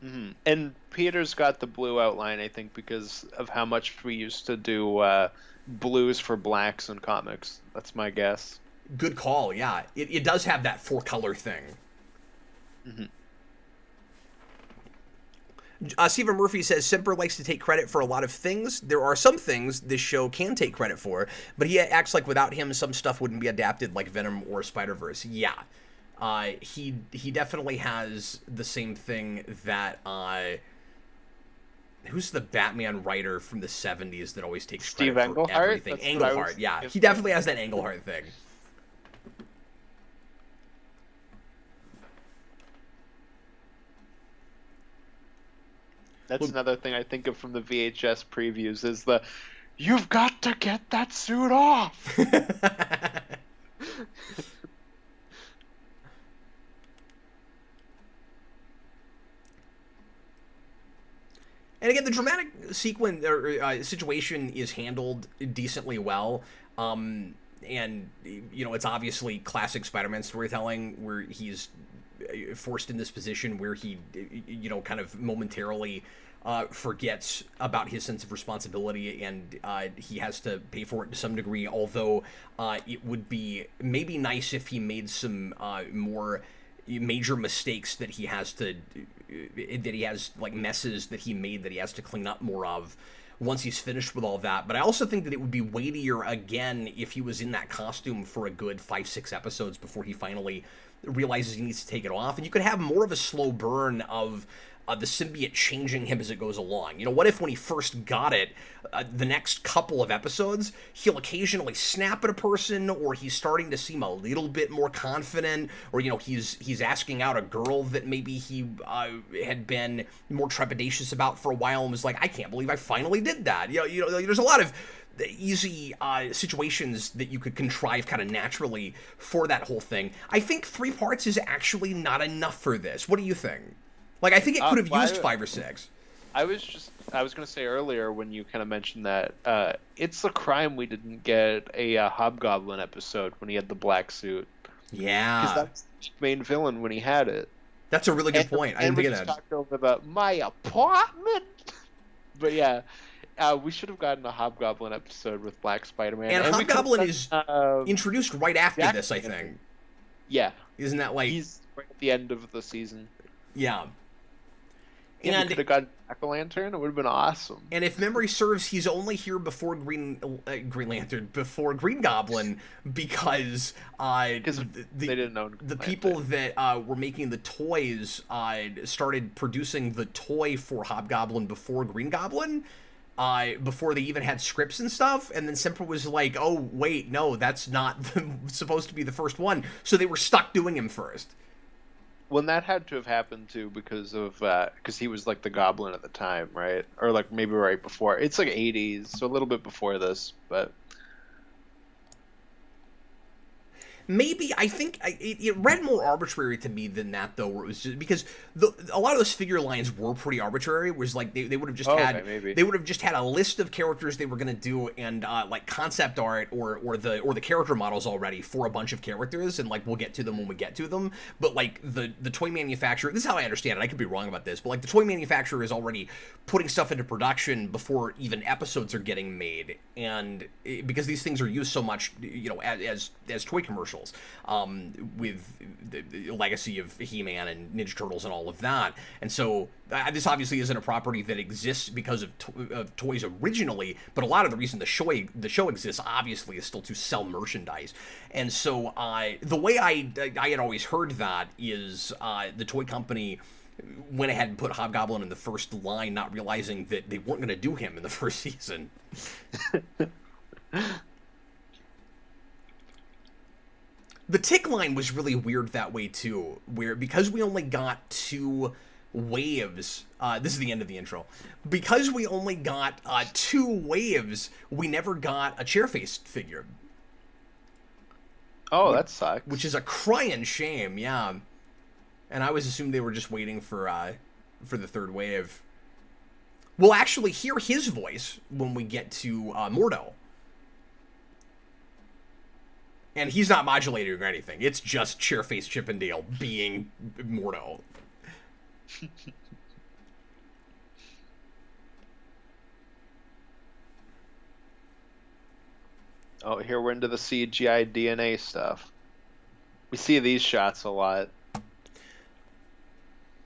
Mm-hmm. And Peter's got the blue outline, I think, because of how much we used to do blues for blacks in comics. That's my guess. Good call, yeah. It does have that four-color thing. Mm-hmm. Stephen Murphy says, Semper likes to take credit for a lot of things. There are some things this show can take credit for, but he acts like without him, some stuff wouldn't be adapted, like Venom or Spider-Verse. Yeah. He definitely has the same thing that... who's the Batman writer from the 70s that always takes credit for everything? Englehart, yeah. He definitely has that Englehart thing. That's another thing I think of from the VHS previews is the, you've got to get that suit off! And again, the dramatic sequence or situation is handled decently well. And, you know, it's obviously classic Spider-Man storytelling where he's forced in this position where he, you know, kind of momentarily forgets about his sense of responsibility, and he has to pay for it to some degree, although it would be maybe nice if he made some more major mistakes that he has like messes that he made that he has to clean up more of once he's finished with all that. But I also think that it would be weightier again if he was in that costume for a good 5-6 episodes before he finally realizes he needs to take it off, and you could have more of a slow burn of the symbiote changing him as it goes along. You know, what if when he first got it, the next couple of episodes, he'll occasionally snap at a person, or he's starting to seem a little bit more confident, or, you know, he's asking out a girl that maybe he had been more trepidatious about for a while and was like, I can't believe I finally did that. You know, there's a lot of easy situations that you could contrive kind of naturally for that whole thing. I think 3 parts is actually not enough for this. What do you think? Like, I think it could have used 5 or 6. I was going to say earlier when you kind of mentioned that, it's a crime we didn't get a Hobgoblin episode when he had the black suit. Yeah. Because that's the main villain when he had it. That's a really good point. I didn't think of that. And we just talked over my apartment. But yeah, we should have gotten a Hobgoblin episode with Black Spider-Man. And Hobgoblin is introduced right after this, I think. Yeah. Isn't that like... He's right at the end of the season. Yeah. And we could have gotten Jack-o'-lantern. It would have been awesome. And if memory serves, he's only here before Green Lantern, before Green Goblin, because they didn't know the people that were making the toys started producing the toy for Hobgoblin before Green Goblin, before they even had scripts and stuff. And then Semper was like, "Oh wait, no, that's not supposed to be the first one." So they were stuck doing him first. When that had to have happened too, because he was like the Goblin at the time, right? Or like maybe right before. It's like 80s, so a little bit before this, but maybe, I think it read more arbitrary to me than that, though, where it was just because a lot of those figure lines were pretty arbitrary. It was like they would have just they would have just had a list of characters they were going to do, and like concept art or the character models already for a bunch of characters, and like we'll get to them when we get to them. But like the toy manufacturer, this is how I understand it, I could be wrong about this, but like the toy manufacturer is already putting stuff into production before even episodes are getting made, and because these things are used so much, you know, as toy commercials. With the legacy of He-Man and Ninja Turtles and all of that. And so this obviously isn't a property that exists because of toys originally, but a lot of the reason the show exists obviously is still to sell merchandise. And so the way I had always heard that is the toy company went ahead and put Hobgoblin in the first line, not realizing that they weren't going to do him in the first season. The Tick line was really weird that way too, where because we only got 2 waves. This is the end of the intro. Because we only got 2 waves, we never got a chair-faced figure. Oh, that sucks. Which is a crying shame, yeah. And I always assumed they were just waiting for the 3rd wave. We'll actually hear his voice when we get to Mordo. And he's not modulating or anything. It's just Chairface Chippendale being Mordo. Oh, here we're into the CGI DNA stuff. We see these shots a lot.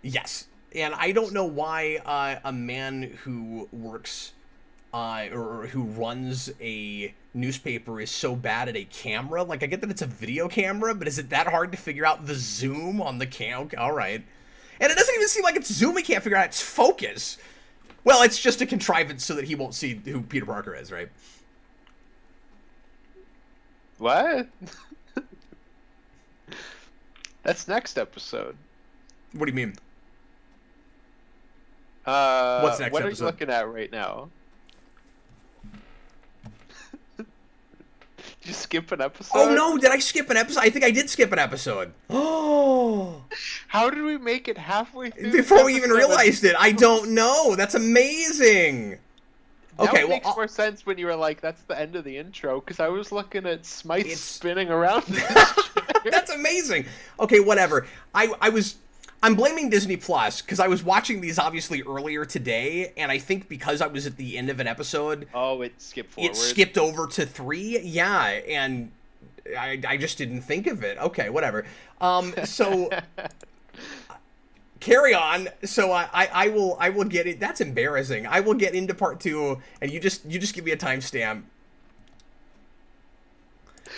Yes. And I don't know why a man who works or who runs a newspaper is so bad at a camera. Like, I get that it's a video camera, but is it that hard to figure out the zoom on the cam? All right. And it doesn't even seem like it's zoom. He can't figure out its focus. Well, it's just a contrivance so that he won't see who Peter Parker is, right? What? That's next episode. What do you mean? What's next what episode? Are you looking at right now? Did you skip an episode? Oh no, did I skip an episode? I think I did skip an episode. Oh. How did we make it halfway through? Before we even realized it. I don't know. That's amazing. Okay, it makes more sense when you were like, that's the end of the intro, because I was looking at Smythe spinning around. That's amazing. Okay, whatever. I'm blaming Disney Plus because I was watching these obviously earlier today, and I think because I was at the end of an episode, it skipped forward. It skipped over to 3. Yeah, and I just didn't think of it. Okay, whatever. So carry on. So I will get it. That's embarrassing. I will get into part 2, and you just give me a timestamp.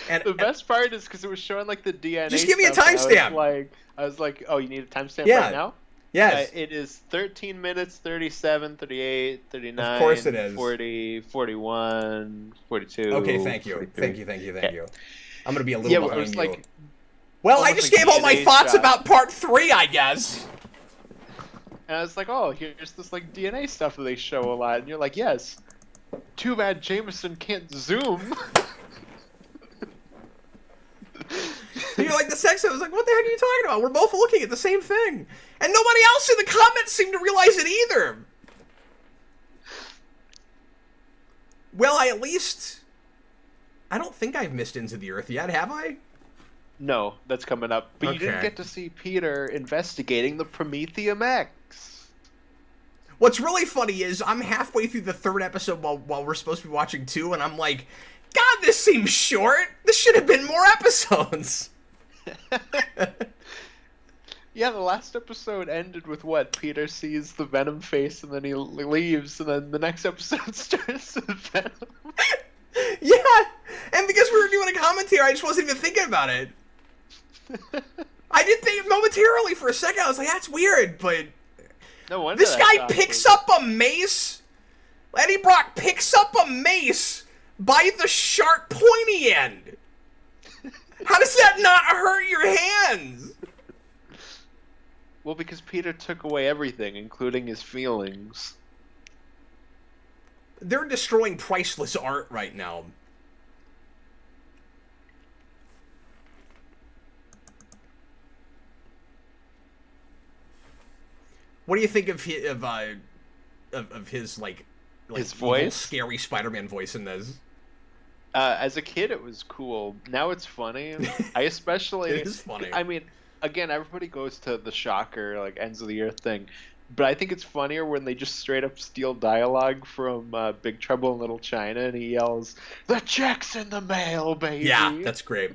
And the best part is because it was showing like the DNA. Just give me a timestamp. I was like, oh, you need a timestamp right now? Yes. It is 13 minutes, 37, 38, 39, of course it is. 40, 41, 42. Okay, thank you. 43. Thank you. I'm going to be a little behind you. Like, well, I just gave all my thoughts about part 3, I guess. And I was like, oh, here's this like DNA stuff that they show a lot. And you're like, yes. Too bad Jameson can't zoom. You're like, the sex, I was like, what the heck are you talking about? We're both looking at the same thing. And nobody else in the comments seemed to realize it either. Well, I don't think I've missed Into the Earth yet, have I? No, that's coming up. But okay. You didn't get to see Peter investigating the Prometheum X. What's really funny is I'm halfway through the 3rd episode while we're supposed to be watching 2, and I'm like, God, this seems short. This should have been more episodes. Yeah, the last episode ended with what? Peter sees the Venom face and then he leaves, and then the next episode starts with Venom. Yeah, and because we were doing a commentary, I just wasn't even thinking about it. I did think momentarily for a second. I was like, that's weird, but no wonder this guy picks up a mace. Eddie Brock picks up a mace by the sharp pointy end. How does that not hurt your hands? Well, because Peter took away everything, including his feelings. They're destroying priceless art right now. What do you think of his like his voice, scary Spider-Man voice in this? As a kid, it was cool. Now it's funny. I especially. It is funny. I mean, again, everybody goes to the Shocker, like ends of the earth thing, but I think it's funnier when they just straight up steal dialogue from Big Trouble in Little China, and he yells, "The check's in the mail, baby!" Yeah, that's great.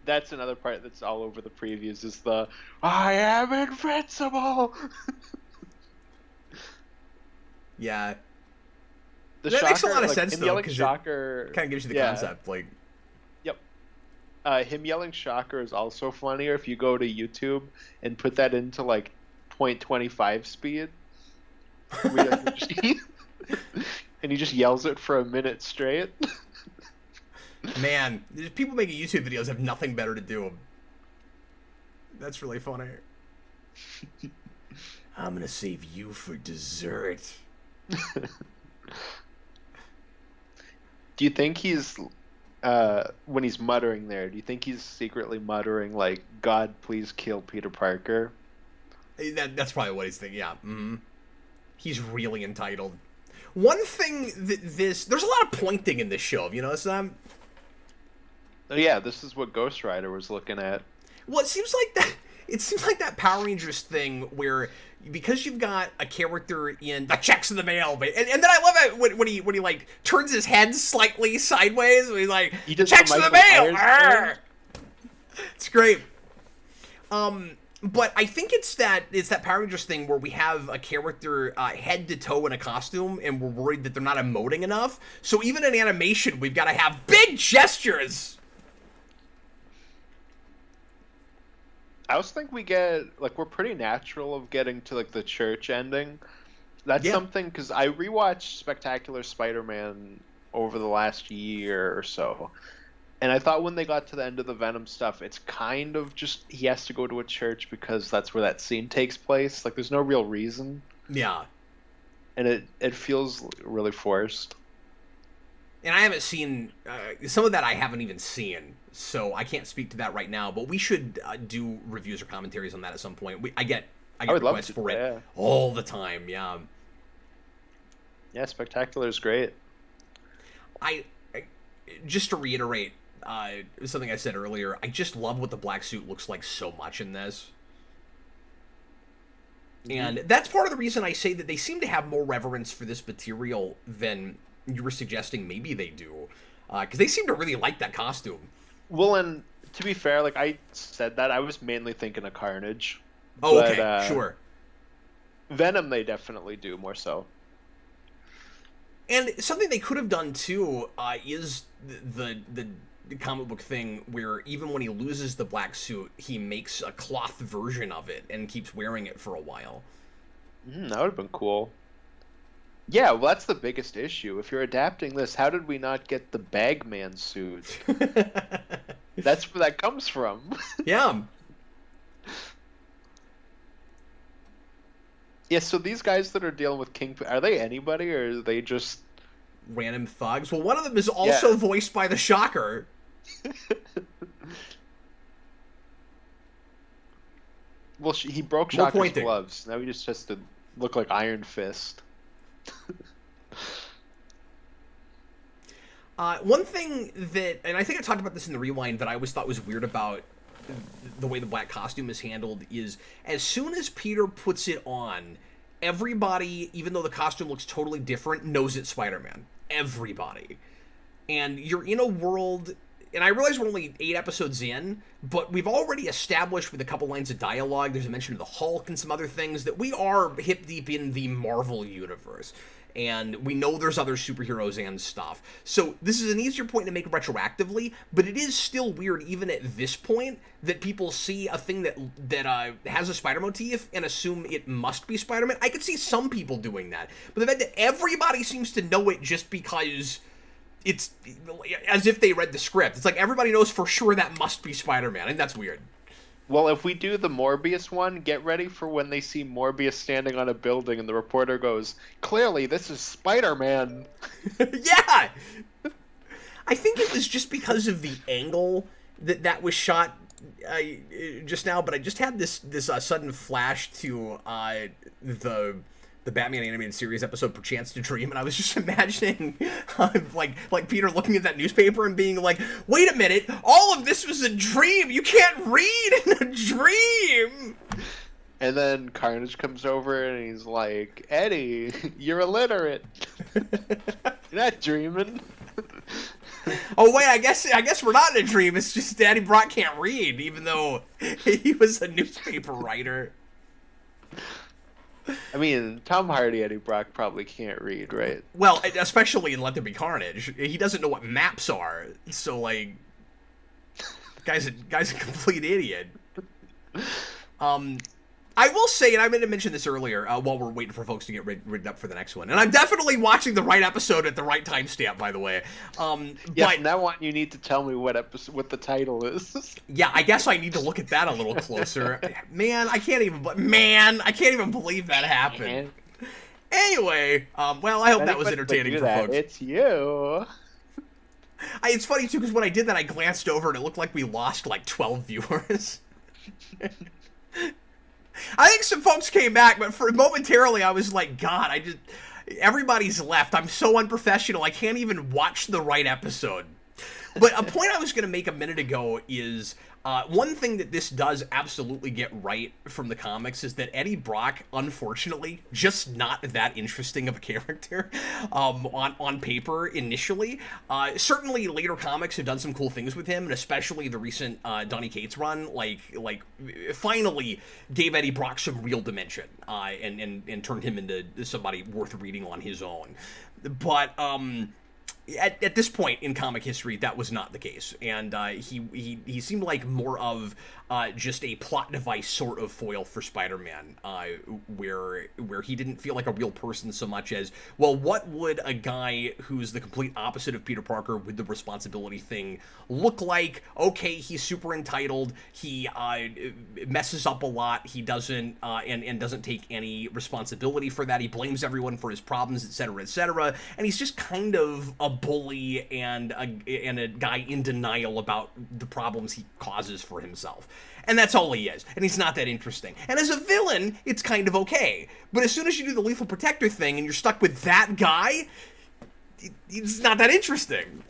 That's another part that's all over the previews. Is the "I am invincible." Yeah. The that Shocker, makes a lot of sense, though, because Shocker kind of gives you the concept. Like, yep. Him yelling Shocker is also funnier if you go to YouTube and put that into like 0.25 speed. And he just yells it for a minute straight. Man, people making YouTube videos have nothing better to do. That's really funny. I'm gonna save you for dessert. Do you think he's when he's muttering there? Do you think he's secretly muttering like, "God, please kill Peter Parker"? That's probably what he's thinking. Yeah. Mm-hmm. He's really entitled. One thing that there's a lot of pointing in this show. Have you noticed that? Oh, yeah, this is what Ghost Rider was looking at. Well, it seems like that. It seems like that Power Rangers thing where, because you've got a character in the checks in the mail, and then I love it when he like turns his head slightly sideways. And he's like, he does checks in the mail. It's great. But I think it's that Power Rangers thing where we have a character head to toe in a costume, and we're worried that they're not emoting enough. So even in animation, we've got to have big gestures. I also think we're pretty natural of getting to like the church ending. That's something, because I rewatched Spectacular Spider-Man over the last year or so, and I thought when they got to the end of the Venom stuff, it's kind of just he has to go to a church because that's where that scene takes place. Like, there's no real reason. Yeah. And it feels really forced. And I haven't seen some of that. I haven't even seen, so I can't speak to that right now. But we should do reviews or commentaries on that at some point. I get requests for it all the time. Yeah. Yeah, Spectacular is great. I just to reiterate something I said earlier. I just love what the black suit looks like so much in this. Mm-hmm. And that's part of the reason I say that they seem to have more reverence for this material than you were suggesting maybe they do, because they seem to really like that costume. Well, and to be fair, like I said that, I was mainly thinking of Carnage. Oh, but, okay, sure. Venom, they definitely do more so. And something they could have done too is the comic book thing where even when he loses the black suit, he makes a cloth version of it and keeps wearing it for a while. That would have been cool. Yeah, well, that's the biggest issue. If you're adapting this, how did we not get the Bagman suit? That's where that comes from. Yeah. Yeah, so these guys that are dealing with Kingpin, are they anybody, or are they just random thugs? Well, one of them is also voiced by the Shocker. Well, he broke Shocker's gloves. Now he just has to look like Iron Fist. One thing that, and I think I talked about this in the rewind, that I always thought was weird about the way the black costume is handled is as soon as Peter puts it on, everybody, even though the costume looks totally different, knows it's Spider-Man. Everybody. And you're in a world, and I realize we're only 8 episodes in, but we've already established with a couple lines of dialogue, there's a mention of the Hulk and some other things, that we are hip deep in the Marvel universe. And we know there's other superheroes and stuff. So this is an easier point to make retroactively, but it is still weird even at this point that people see a thing that has a Spider motif and assume it must be Spider-Man. I could see some people doing that. But the fact that everybody seems to know it just because it's as if they read the script. It's like everybody knows for sure that must be Spider-Man, and that's weird. Well, if we do the Morbius one, get ready for when they see Morbius standing on a building and the reporter goes, "Clearly, this is Spider-Man." Yeah! I think it was just because of the angle that was shot just now, but I just had this sudden flash to the Batman animated series episode "Perchance to Dream," and I was just imagining like Peter looking at that newspaper and being like, "Wait a minute, all of this was a dream. You can't read in a dream." And then Carnage comes over and he's like, "Eddie, you're illiterate. You're not dreaming." Oh wait, I guess we're not in a dream. It's just Daddy Brock can't read, even though he was a newspaper writer. I mean, Tom Hardy, Eddie Brock probably can't read, right? Well, especially in Let There Be Carnage. He doesn't know what maps are, so, like, guy's a complete idiot. I I will say, and I meant to mention this earlier while we're waiting for folks to get written up for the next one. And I'm definitely watching the right episode at the right timestamp, by the way. But from now on, you need to tell me what the title is. Yeah, I guess I need to look at that a little closer. Man, I can't even believe that happened. Man. Anyway, well, I hope that was entertaining for folks. It's you. It's funny, too, because when I did that, I glanced over and it looked like we lost like 12 viewers. I think some folks came back, but for momentarily I was like, God, everybody's left. I'm so unprofessional. I can't even watch the right episode. But a point I was going to make a minute ago is one thing that this does absolutely get right from the comics is that Eddie Brock, unfortunately, just not that interesting of a character on paper initially. Certainly later comics have done some cool things with him, and especially the recent Donny Cates run, like finally gave Eddie Brock some real dimension and turned him into somebody worth reading on his own. But at this point in comic history, that was not the case, and he seemed like more of just a plot device sort of foil for Spider-Man, where he didn't feel like a real person so much as, well, what would a guy who's the complete opposite of Peter Parker with the responsibility thing look like? Okay, he's super entitled, he messes up a lot, he doesn't and doesn't take any responsibility for that, he blames everyone for his problems, etc., and he's just kind of a bully and a guy in denial about the problems he causes for himself. And that's all he is. And he's not that interesting. And as a villain, it's kind of okay. But as soon as you do the Lethal Protector thing and you're stuck with that guy, it's not that interesting.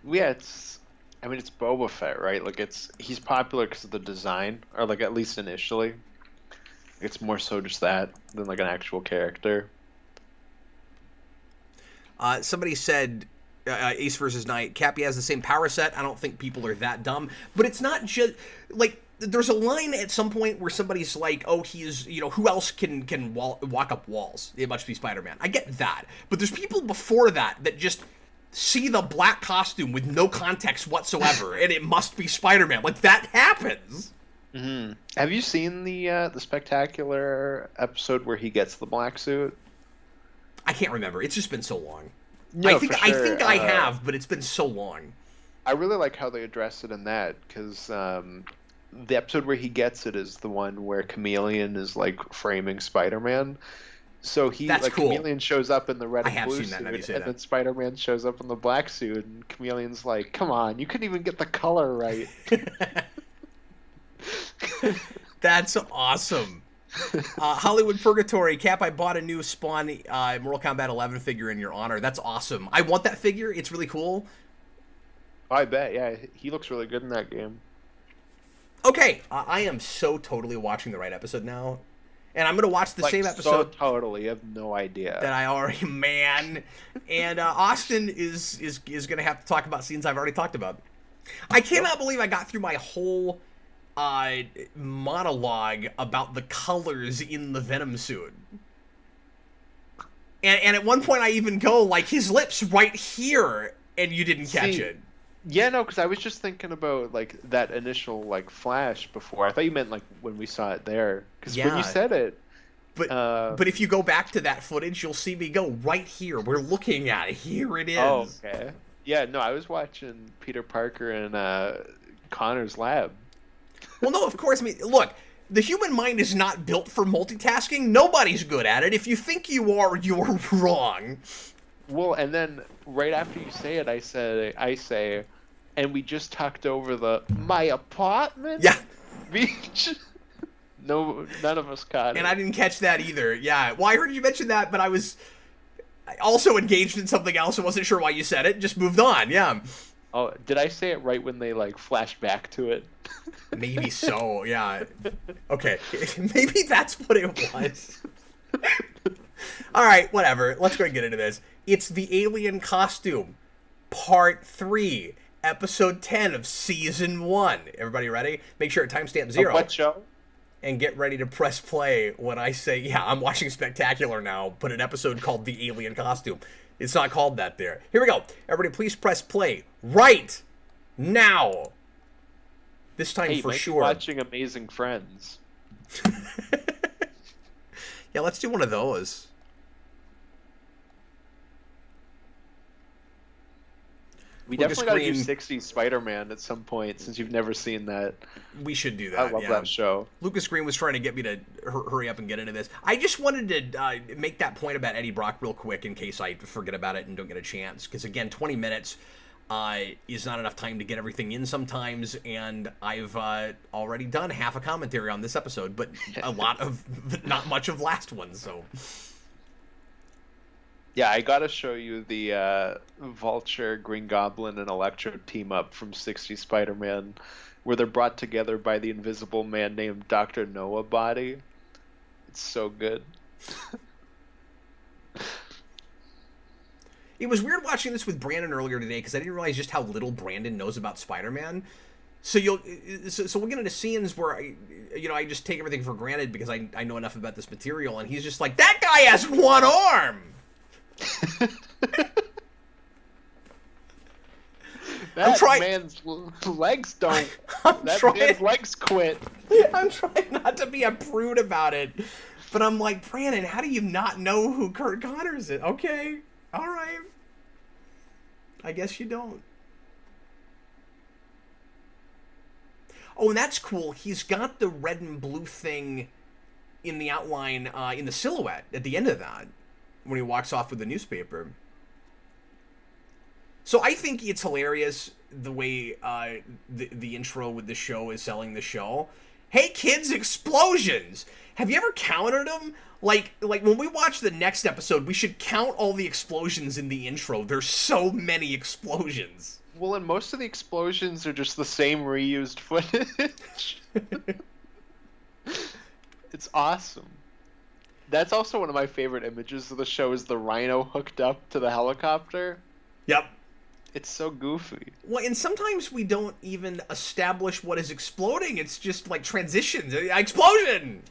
Yeah, it's Boba Fett, right? Like, he's popular because of the design, or like at least initially. It's more so just that than like an actual character. Somebody said, Ace versus Knight, Cappy has the same power set. I don't think people are that dumb. But it's not just, like, there's a line at some point where somebody's like, oh, he's, who else can walk up walls? It must be Spider-Man. I get that. But there's people before that just see the black costume with no context whatsoever, and it must be Spider-Man. Like, that happens. Mm-hmm. Have you seen the Spectacular episode where he gets the black suit? I can't remember. It's just been so long. No, I think I have, but it's been so long. I really like how they address it in that, because the episode where he gets it is the one where Chameleon is like framing Spider-Man. So That's cool. Chameleon shows up in the red and blue suit, and then Spider-Man shows up in the black suit, and Chameleon's like, "Come on, you couldn't even get the color right." That's awesome. Hollywood Purgatory, Cap, I bought a new Spawn Mortal Kombat 11 figure in your honor. That's awesome. I want that figure. It's really cool. I bet, yeah. He looks really good in that game. Okay, I am so totally watching the right episode now. And I'm going to watch the same episode. So totally, you have no idea. That I already, man. And Austin is going to have to talk about scenes I've already talked about. I cannot believe I got through my whole monologue about the colors in the Venom suit. And at one point I even go, like, his lips right here, and you didn't catch it. Yeah, no, because I was just thinking about, like, that initial, like, flash before. I thought you meant, like, when we saw it there. Because when you said it... But if you go back to that footage, you'll see me go right here. We're looking at it. Here it is. Oh, okay. Yeah, no, I was watching Peter Parker in Connor's lab. Well, no, of course. I mean, look, the human mind is not built for multitasking. Nobody's good at it. If you think you are, you're wrong. Well, and then right after you say it, I say, and we just talked over my apartment? Yeah. No, none of us caught it. And I didn't catch that either. Yeah. Well, I heard you mention that, but I was also engaged in something else and wasn't sure why you said it. Just moved on. Yeah. Oh, did I say it right when they, like, flash back to it? Maybe so, yeah. Okay, maybe that's what it was. All right, whatever. Let's go and get into this. It's the Alien Costume, Part 3, Episode 10 of Season 1. Everybody ready? Make sure at timestamp 0. What show? And get ready to press play when I say, yeah, I'm watching Spectacular now, but an episode called The Alien Costume. It's not called that there. Here we go. Everybody, please press play right now. This time for sure. Watching Amazing Friends. Yeah, let's do one of those. We Lucas definitely got to Green. do 60s Spider-Man at some point, since you've never seen that. We should do that. I love that show. Lucas Green was trying to get me to hurry up and get into this. I just wanted to make that point about Eddie Brock real quick in case I forget about it and don't get a chance. Because, again, 20 minutes is not enough time to get everything in sometimes. And I've already done half a commentary on this episode, but not much of last one, so... Yeah, I gotta show you the Vulture, Green Goblin, and Electro team up from 60 Spider-Man, where they're brought together by the invisible man named Dr. Noah Body. It's so good. It was weird watching this with Brandon earlier today because I didn't realize just how little Brandon knows about Spider-Man. So we'll get into scenes where I just take everything for granted because I know enough about this material, and he's just like, that guy has one arm. Man's legs don't. Man's legs quit. I'm trying not to be a prude about it, but I'm like, Brandon, how do you not know who Kurt Connors is? Okay, all right. I guess you don't. Oh, and that's cool. He's got the red and blue thing in the outline, in the silhouette at the end of that, when he walks off with the newspaper. So I think it's hilarious the way the intro with the show is selling the show. Hey kids, explosions! Have you ever counted them? Like when we watch the next episode, we should count all the explosions in the intro. There's so many explosions. Well, and most of the explosions are just the same reused footage. It's awesome. That's also one of my favorite images of the show is the Rhino hooked up to the helicopter. Yep. It's so goofy. Well, and sometimes we don't even establish what is exploding. It's just like transitions. Explosion!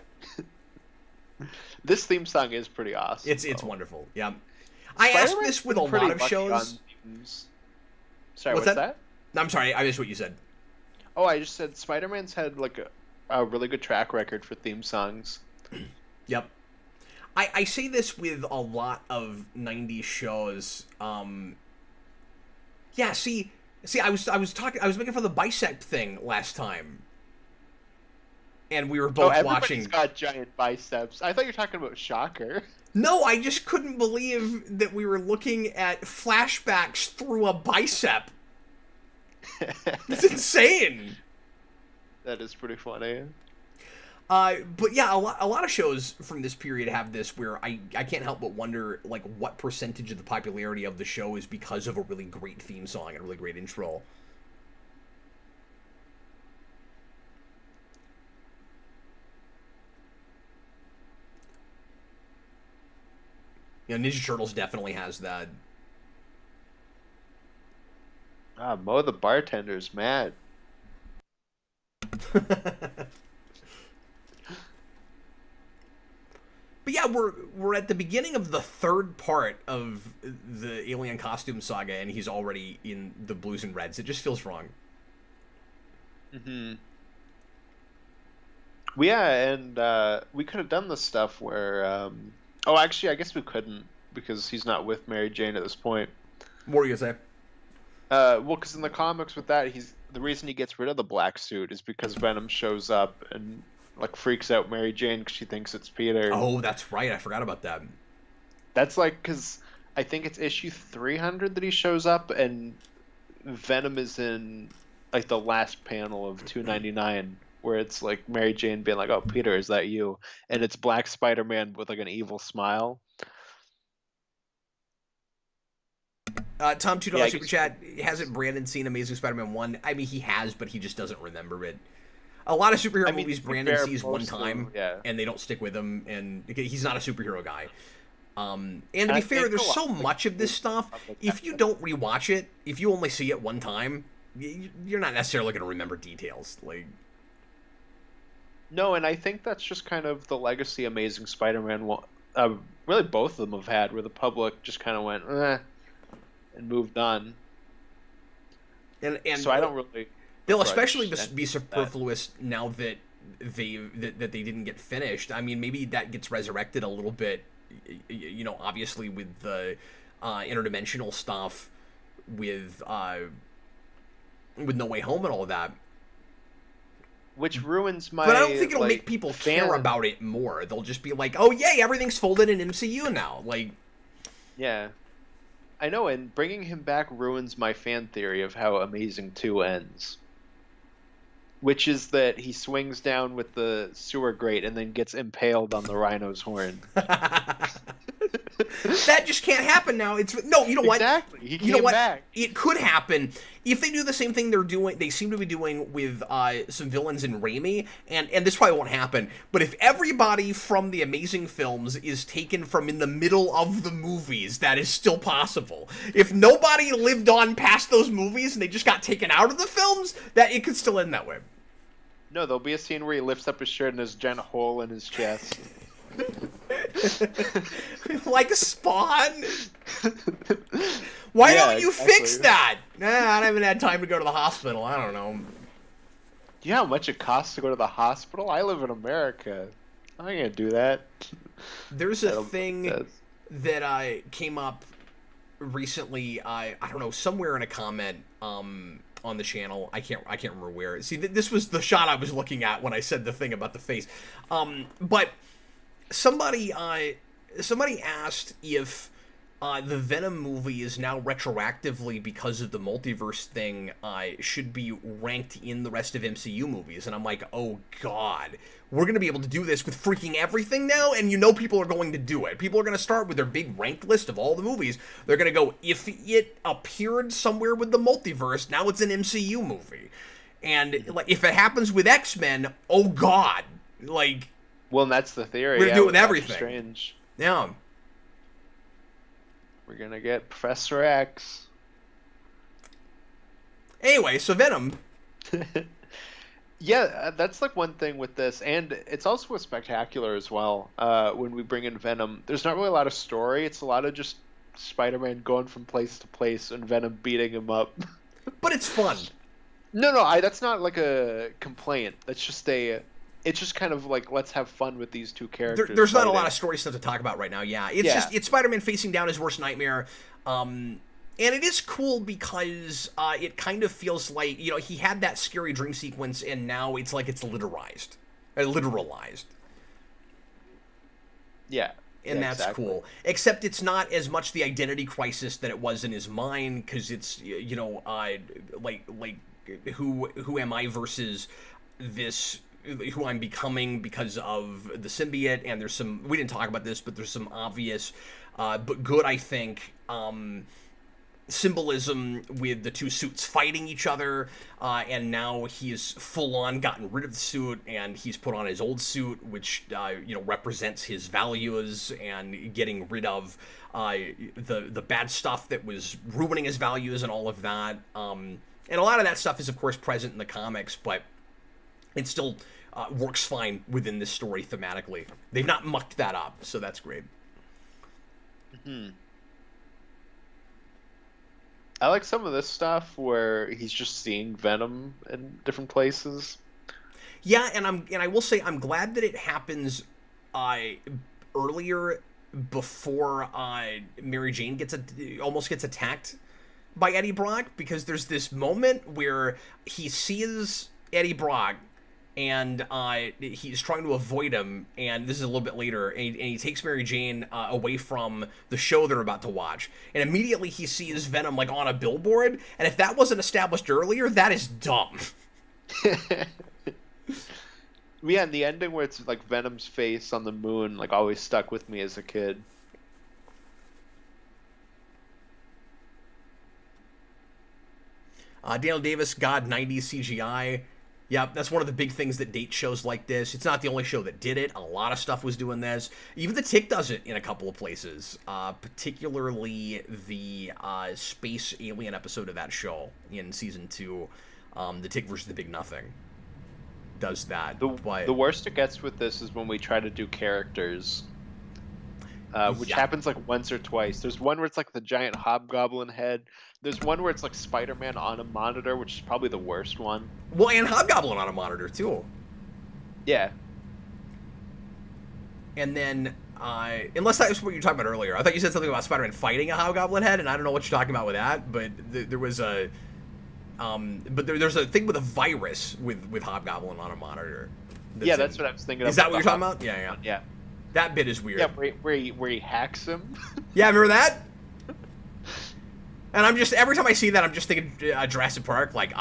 This theme song is pretty awesome. It's wonderful. Yeah. I asked this with a lot of shows. Sorry, what's that? I'm sorry, I missed what you said. Oh, I just said Spider-Man's had like a really good track record for theme songs. Yep. I say this with a lot of 90s shows. Yeah, see, I was making for the bicep thing last time. And we were both watching. Everybody's got giant biceps. I thought you were talking about Shocker. No, I just couldn't believe that we were looking at flashbacks through a bicep. It's insane. That is pretty funny. But yeah, a lot of shows from this period have this where I can't help but wonder like what percentage of the popularity of the show is because of a really great theme song and a really great intro. You know, Ninja Turtles definitely has that. Mo the bartender's mad. But yeah, we're at the beginning of the third part of the Alien Costume Saga, and he's already in the blues and reds. It just feels wrong. Mm-hmm. Yeah, and we could have done the stuff where... Oh, actually, I guess we couldn't, because he's not with Mary Jane at this point. What were you gonna say? Well, because in the comics with that, the reason he gets rid of the black suit is because Venom shows up and like freaks out Mary Jane because she thinks it's Peter. Oh, that's right. I forgot about that. That's like because I think it's issue 300 that he shows up, and Venom is in like the last panel of 299. Where it's like Mary Jane being like, "Oh, Peter, is that you?" And it's Black Spider-Man with like an evil smile. Tom, $2 super chat. Hasn't Brandon seen Amazing Spider-Man 1? I mean, he has, but he just doesn't remember it. A lot of superhero movies Brandon sees one time, and they don't stick with him, and he's not a superhero guy. And to be fair, there's so much of this stuff. If you don't rewatch it, if you only see it one time, you're not necessarily going to remember details. Like. No, and I think that's just kind of the legacy Amazing Spider-Man, really both of them have had, where the public just kind of went, and moved on. And so I don't really... They'll especially be superfluous now that that they didn't get finished. I mean, maybe that gets resurrected a little bit, obviously with the interdimensional stuff with No Way Home and all of that. Which ruins my. But I don't think it'll make people care about it more. They'll just be like, "Oh yay, everything's folded in MCU now." Like, yeah, I know. And bringing him back ruins my fan theory of how Amazing 2 ends, which is that he swings down with the sewer grate and then gets impaled on the rhino's horn. That just can't happen now. No, you know what? Exactly. He came back. It could happen if they do the same thing they seem to be doing with some villains in Raimi, and this probably won't happen, but if everybody from the Amazing films is taken from in the middle of the movies, that is still possible. If nobody lived on past those movies and they just got taken out of the films, that it could still end that way. No, there'll be a scene where he lifts up his shirt and there's a giant hole in his chest. Like Spawn? Why don't you fix that? I haven't had time to go to the hospital. I don't know. Do you know how much it costs to go to the hospital? I live in America. I'm not gonna do that. There's a thing that came up recently. I don't know, somewhere in a comment on the channel. I can't remember where. See, this was the shot I was looking at when I said the thing about the face. But somebody asked if the Venom movie is now retroactively, because of the multiverse thing, should be ranked in the rest of MCU movies. And I'm like, oh god, we're going to be able to do this with freaking everything now, and people are going to do it. People are going to start with their big ranked list of all the movies. They're going to go, if it appeared somewhere with the multiverse, now it's an MCU movie. And like, if it happens with X-Men, oh god, like... Well, and that's the theory. We're doing everything. Strange. Yeah. We're gonna get Professor X. Anyway, so Venom. Yeah, that's like one thing with this, and it's also a spectacular as well. When we bring in Venom, there's not really a lot of story. It's a lot of just Spider-Man going from place to place and Venom beating him up. But it's fun. No, that's not like a complaint. That's just it's just kind of like, let's have fun with these two characters. There's not a lot of story stuff to talk about right now. Yeah, it's Spider-Man facing down his worst nightmare, and it is cool because it kind of feels like, he had that scary dream sequence, and now it's like it's literalized. Yeah. And that's exactly cool. Except it's not as much the identity crisis that it was in his mind, because it's like who am I versus this. Who I'm becoming because of the symbiote, and there's some, we didn't talk about this, but there's some obvious but good, I think, symbolism with the two suits fighting each other, and now he's full-on gotten rid of the suit, and he's put on his old suit, which represents his values, and getting rid of the bad stuff that was ruining his values and all of that. And a lot of that stuff is, of course, present in the comics, but it still works fine within this story thematically. They've not mucked that up, so that's great. Mm-hmm. I like some of this stuff where he's just seeing Venom in different places. Yeah, and I will say I'm glad that it happens earlier, before Mary Jane almost gets attacked by Eddie Brock, because there's this moment where he sees Eddie Brock, and he's trying to avoid him, and this is a little bit later, and he takes Mary Jane away from the show they're about to watch, and immediately he sees Venom like on a billboard, and if that wasn't established earlier, that is dumb. Yeah, and the ending where it's like Venom's face on the moon, like, always stuck with me as a kid. Daniel Davis, God, 90s CGI. Yeah, that's one of the big things that date shows like this. It's not the only show that did it. A lot of stuff was doing this. Even The Tick does it in a couple of places, particularly the space alien episode of that show in season 2, The Tick versus the Big Nothing, does that. The worst it gets with this is when we try to do characters, which happens like once or twice. There's one where it's like the giant hobgoblin head. There's one where it's like Spider-Man on a monitor, which is probably the worst one. Well, and Hobgoblin on a monitor, too. Yeah. And then, unless that was what you were talking about earlier, I thought you said something about Spider-Man fighting a Hobgoblin head, and I don't know what you're talking about with that, but there was a, there's a thing with a virus with Hobgoblin on a monitor. That's what I was thinking of. Is that what you're talking about? Yeah. Yeah. That bit is weird. Yeah, where he hacks him. Yeah, remember that? And I'm just, every time I see that, I'm just thinking Jurassic Park, like,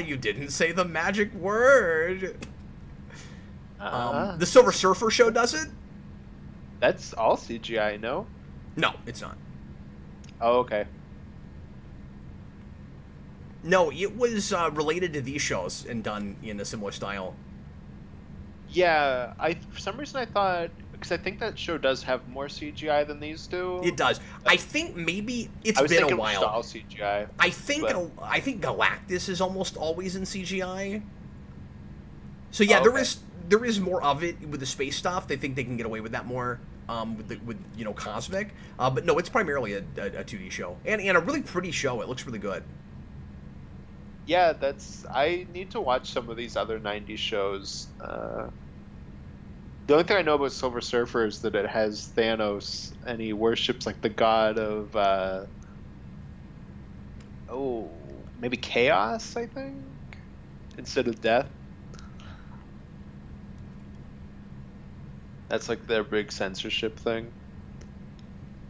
you didn't say the magic word. The Silver Surfer show does it? That's all CGI, no? No, it's not. Oh, okay. No, it was related to these shows and done in a similar style. Yeah, for some reason I thought, because I think that show does have more CGI than these do. It does. I think maybe it's I was been thinking a while. All CGI. I think Galactus is almost always in CGI. So yeah, there is more of it with the space stuff. They think they can get away with that more with Cosmic. But no, it's primarily a 2D show and a really pretty show. It looks really good. Yeah, I need to watch some of these other 90s shows. The only thing I know about Silver Surfer is that it has Thanos, and he worships like the god of maybe chaos, I think, instead of death. That's like their big censorship thing.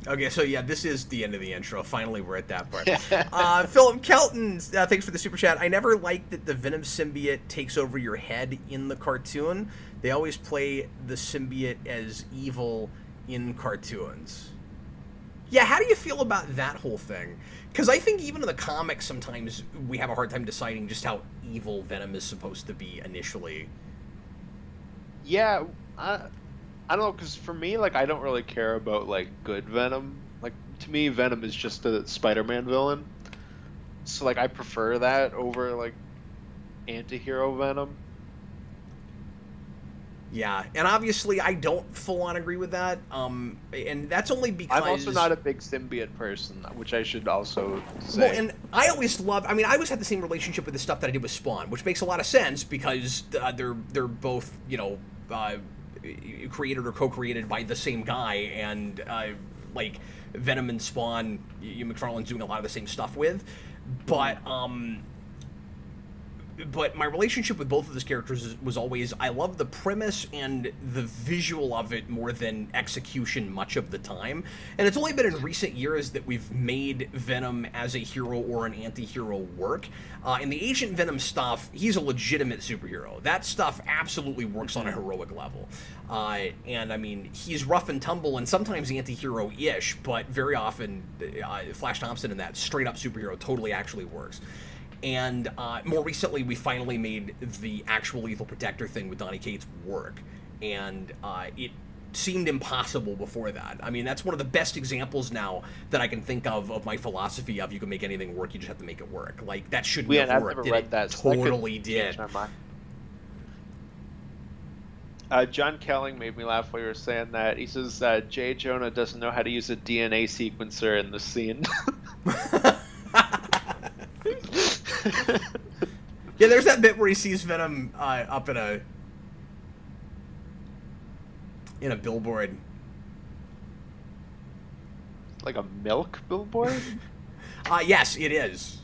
Okay, so yeah, this is the end of the intro. Finally, we're at that part. Philip Kelton, thanks for the super chat. I never liked that the Venom symbiote takes over your head in the cartoon. They always play the symbiote as evil in cartoons. Yeah, how do you feel about that whole thing? Because I think even in the comics, sometimes we have a hard time deciding just how evil Venom is supposed to be initially. Yeah, I don't know, because for me, like, I don't really care about, like, good Venom. Like, to me, Venom is just a Spider-Man villain. So, like, I prefer that over, like, anti-hero Venom. Yeah, and obviously I don't full-on agree with that, and that's only because... I'm also not a big symbiote person, which I should also say. Well, and I always I always had the same relationship with the stuff that I did with Spawn, which makes a lot of sense, because they're both, created or co-created by the same guy, and like Venom and Spawn, McFarlane's doing a lot of the same stuff with, but my relationship with both of those characters was always, I love the premise and the visual of it more than execution much of the time. And it's only been in recent years that we've made Venom as a hero or an anti-hero work. In the Agent Venom stuff, he's a legitimate superhero. That stuff absolutely works on a heroic level. And I mean, he's rough and tumble and sometimes anti-hero-ish, but very often Flash Thompson in that straight-up superhero totally actually works. And more recently, we finally made the actual Lethal Protector thing with Donny Cates work. And it seemed impossible before that. I mean, that's one of the best examples now that I can think of my philosophy of you can make anything work, you just have to make it work. Like, that shouldn't have worked. It totally did. John Kelling made me laugh while you were saying that. He says J. Jonah doesn't know how to use a DNA sequencer in the scene. Yeah, there's that bit where he sees Venom up in a billboard. Like a milk billboard? Yes, it is.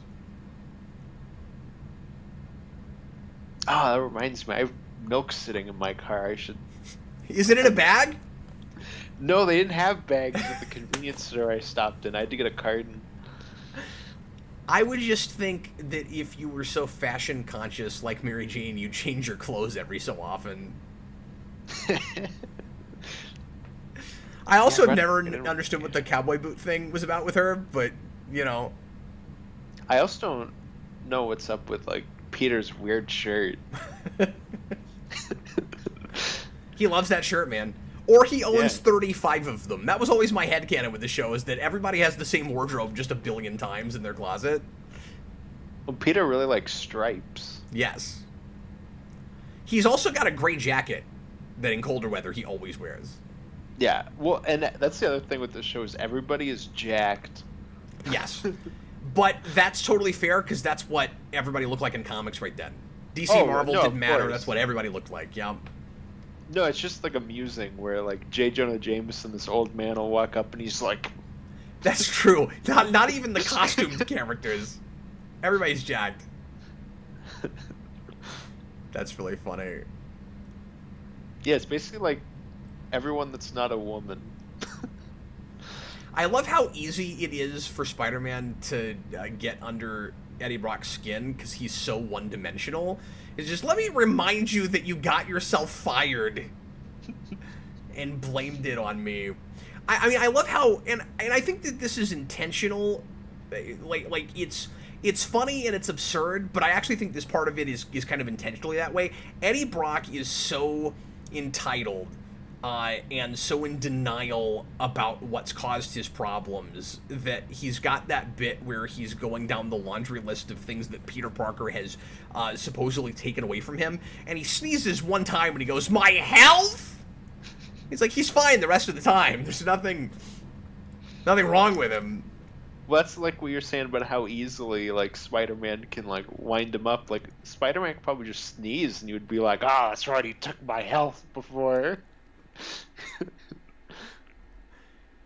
That reminds me. I have milk sitting in my car. I should... Is it in a bag? No, they didn't have bags at the convenience store I stopped in. I had to get a carton. I would just think that if you were so fashion conscious like Mary Jane, you'd change your clothes every so often. I also have never understood what the cowboy boot thing was about with her, but, I also don't know what's up with, like, Peter's weird shirt. He loves that shirt, man. Or he owns 35 of them. That was always my headcanon with the show, is that everybody has the same wardrobe just a billion times in their closet. Well, Peter really likes stripes. Yes. He's also got a gray jacket that in colder weather he always wears. Yeah, well, and that's the other thing with this show is everybody is jacked. Yes. But that's totally fair, because that's what everybody looked like in comics right then. DC Marvel no, didn't of matter. course. That's what everybody looked like. Yeah. No, it's just like amusing where like J. Jonah Jameson, this old man, will walk up and he's like, That's true. Not even the costumed characters. Everybody's jacked. That's really funny. yeah, it's basically like everyone that's not a woman. I love how easy it is for Spider-Man to get under Eddie Brock's skin because he's so one-dimensional. It's just, let me remind you that you got yourself fired and blamed it on me. I mean, I love how, and I think that this is intentional. Like it's funny and it's absurd, but I actually think this part of it is kind of intentionally that way. Eddie Brock is so entitled and so in denial about what's caused his problems that he's got that bit where he's going down the laundry list of things that Peter Parker has supposedly taken away from him, and he sneezes one time and he goes, "My health?" He's like, he's fine the rest of the time. There's nothing wrong with him. Well, that's like what you're saying about how easily like Spider-Man can like wind him up. Like Spider-Man could probably just sneeze and you would be like, "Ah, that's right, he took my health before."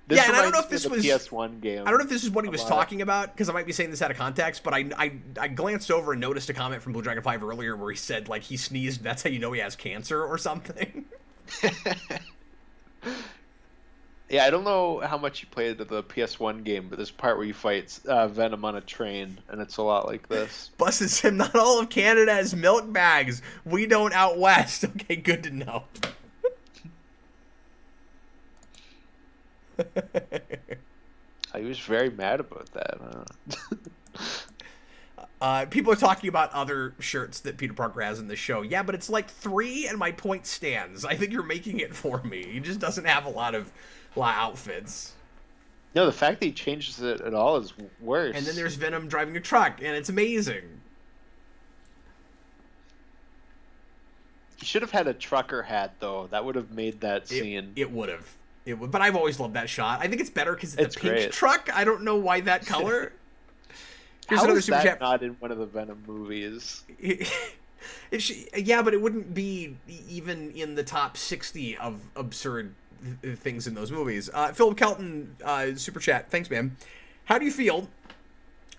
Yeah, and I don't know if this was PS1 game. I don't know if this is what he was talking about, because I might be saying this out of context, but I glanced over and noticed a comment from Blue Dragon 5 earlier where he said, like, he sneezed, that's how you know he has cancer or something. Yeah, I don't know how much you played the PS1 game, but there's a part where you fight Venom on a train, and it's a lot like this. Busts him, not all of Canada has milk bags. We don't out west. Okay, good to know. I was very mad about that. People are talking about other shirts that Peter Parker has in the show. Yeah, but it's like 3 and my point stands. I think you're making it for me. He just doesn't have a lot of outfits. No, the fact that he changes it at all is worse. And then there's Venom driving a truck, and it's amazing. He should have had a trucker hat, though. That would have made that scene. It would have. It would, but I've always loved that shot. I think it's better because it's a pink great. truck. I don't know why that color. Here's How another is super that chat. not in one of the Venom movies? Yeah, but it wouldn't be even in the top 60 of absurd things in those movies. Philip Kelton, super chat. Thanks, man. How do you feel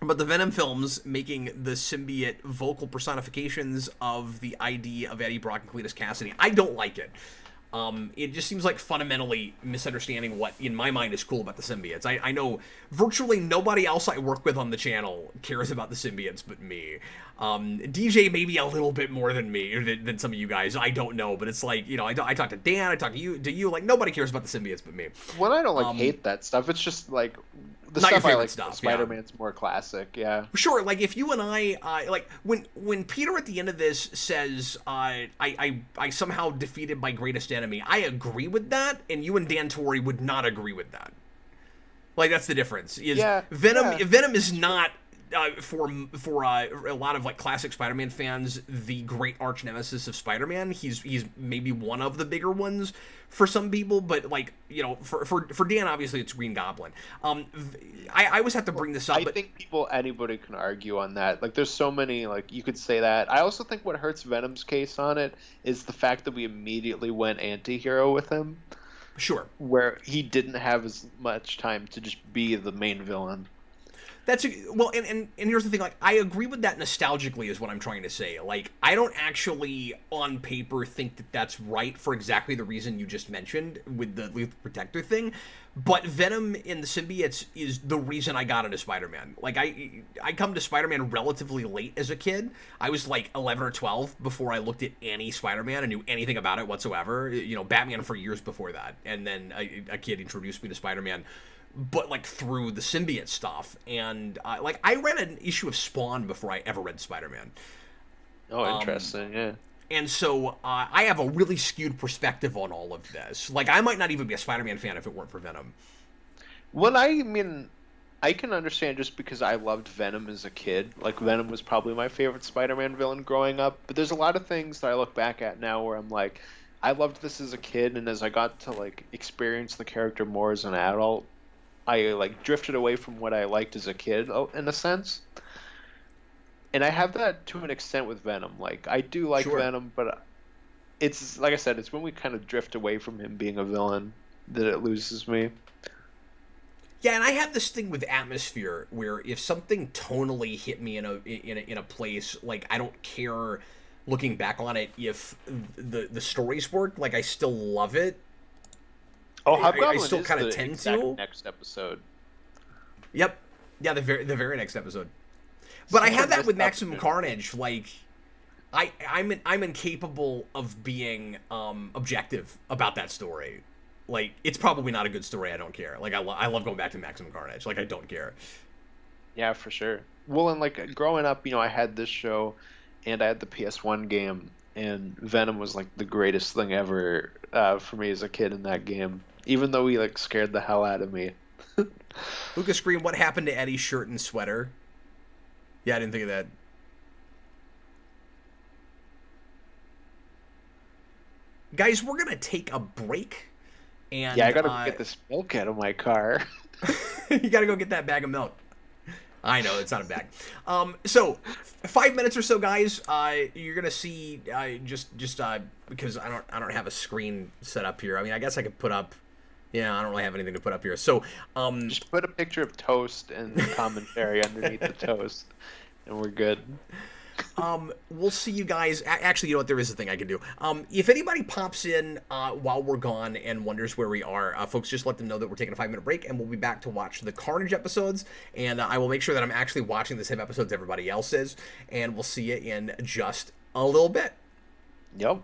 about the Venom films making the symbiote vocal personifications of the ID of Eddie Brock and Cletus Cassidy? I don't like it. It just seems like fundamentally misunderstanding what, in my mind, is cool about the symbiotes. I know virtually nobody else I work with on the channel cares about the symbiotes but me. DJ maybe a little bit more than me, than some of you guys. I don't know, but it's like, you know, I talk to Dan, I talk to you, like, nobody cares about the symbiotes but me. Well, I don't, hate that stuff. It's just, like, the not stuff your I like, stuff, Spider-Man's more classic, yeah. Sure, like, if you and I, like, when Peter at the end of this says, I somehow defeated my greatest enemy, I agree with that, and you and Dan Torrey would not agree with that. Like, that's the difference. Venom is not, for a lot of, like, classic Spider-Man fans, the great arch nemesis of Spider-Man. He's maybe one of the bigger ones for some people, but, like, you know, for Dan, obviously, it's Green Goblin. I always have to bring this up. I think anybody can argue on that. Like, there's so many, like, you could say that. I also think what hurts Venom's case on it is the fact that we immediately went anti-hero with him. Sure. Where he didn't have as much time to just be the main villain. That's well, and here's the thing. Like, I agree with that nostalgically, is what I'm trying to say. Like, I don't actually, on paper, think that that's right for exactly the reason you just mentioned with the Lethal Protector thing. But Venom in the symbiotes is the reason I got into Spider-Man. Like, I come to Spider-Man relatively late as a kid. I was like 11 or 12 before I looked at any Spider-Man and knew anything about it whatsoever. You know, Batman for years before that, and then a kid introduced me to Spider-Man. But, like, through the symbiote stuff. And, like, I read an issue of Spawn before I ever read Spider-Man. Oh, interesting, yeah. And so, I have a really skewed perspective on all of this. Like, I might not even be a Spider-Man fan if it weren't for Venom. Well, I mean, I can understand just because I loved Venom as a kid. Like, Venom was probably my favorite Spider-Man villain growing up. But there's a lot of things that I look back at now where I'm like, I loved this as a kid, and as I got to, like, experience the character more as an adult, I, like, drifted away from what I liked as a kid, in a sense. And I have that to an extent with Venom. Like I do like Sure. Venom, but it's like I said, it's when we kind of drift away from him being a villain that it loses me. Yeah, and I have this thing with atmosphere where if something tonally hit me in a place, like I don't care looking back on it if the stories work, like I still love it. Oh, I Hobgoblin still is kind of the tend exact to. next episode. Yep. Yeah, the very next episode. But I Such a have that missed with Maximum opportunity. Carnage. Like I'm incapable of being objective about that story. Like it's probably not a good story. I don't care. Like I love going back to Maximum Carnage. Like I don't care. Yeah, for sure. Well, and like growing up, I had this show and I had the PS1 game, and Venom was like the greatest thing ever for me as a kid in that game, even though he like scared the hell out of me. Lucas Green, what happened to Eddie's shirt and sweater? Yeah, I didn't think of that. Guys, we're gonna take a break, Yeah, I and gotta go get this milk out of my car. you gotta go get that bag of milk. I know it's not a bag. So 5 minutes or so, guys. You're gonna see. Just because I don't have a screen set up here. I mean, I guess I could put up. Yeah, I don't really have anything to put up here. So Just put a picture of toast and commentary underneath the toast, and we're good. we'll see you guys. Actually, you know what? There is a thing I can do. If anybody pops in while we're gone and wonders where we are, folks, just let them know that we're taking a 5 minute break and we'll be back to watch the Carnage episodes. And I will make sure that I'm actually watching the same episodes everybody else is. And we'll see you in just a little bit. Yep.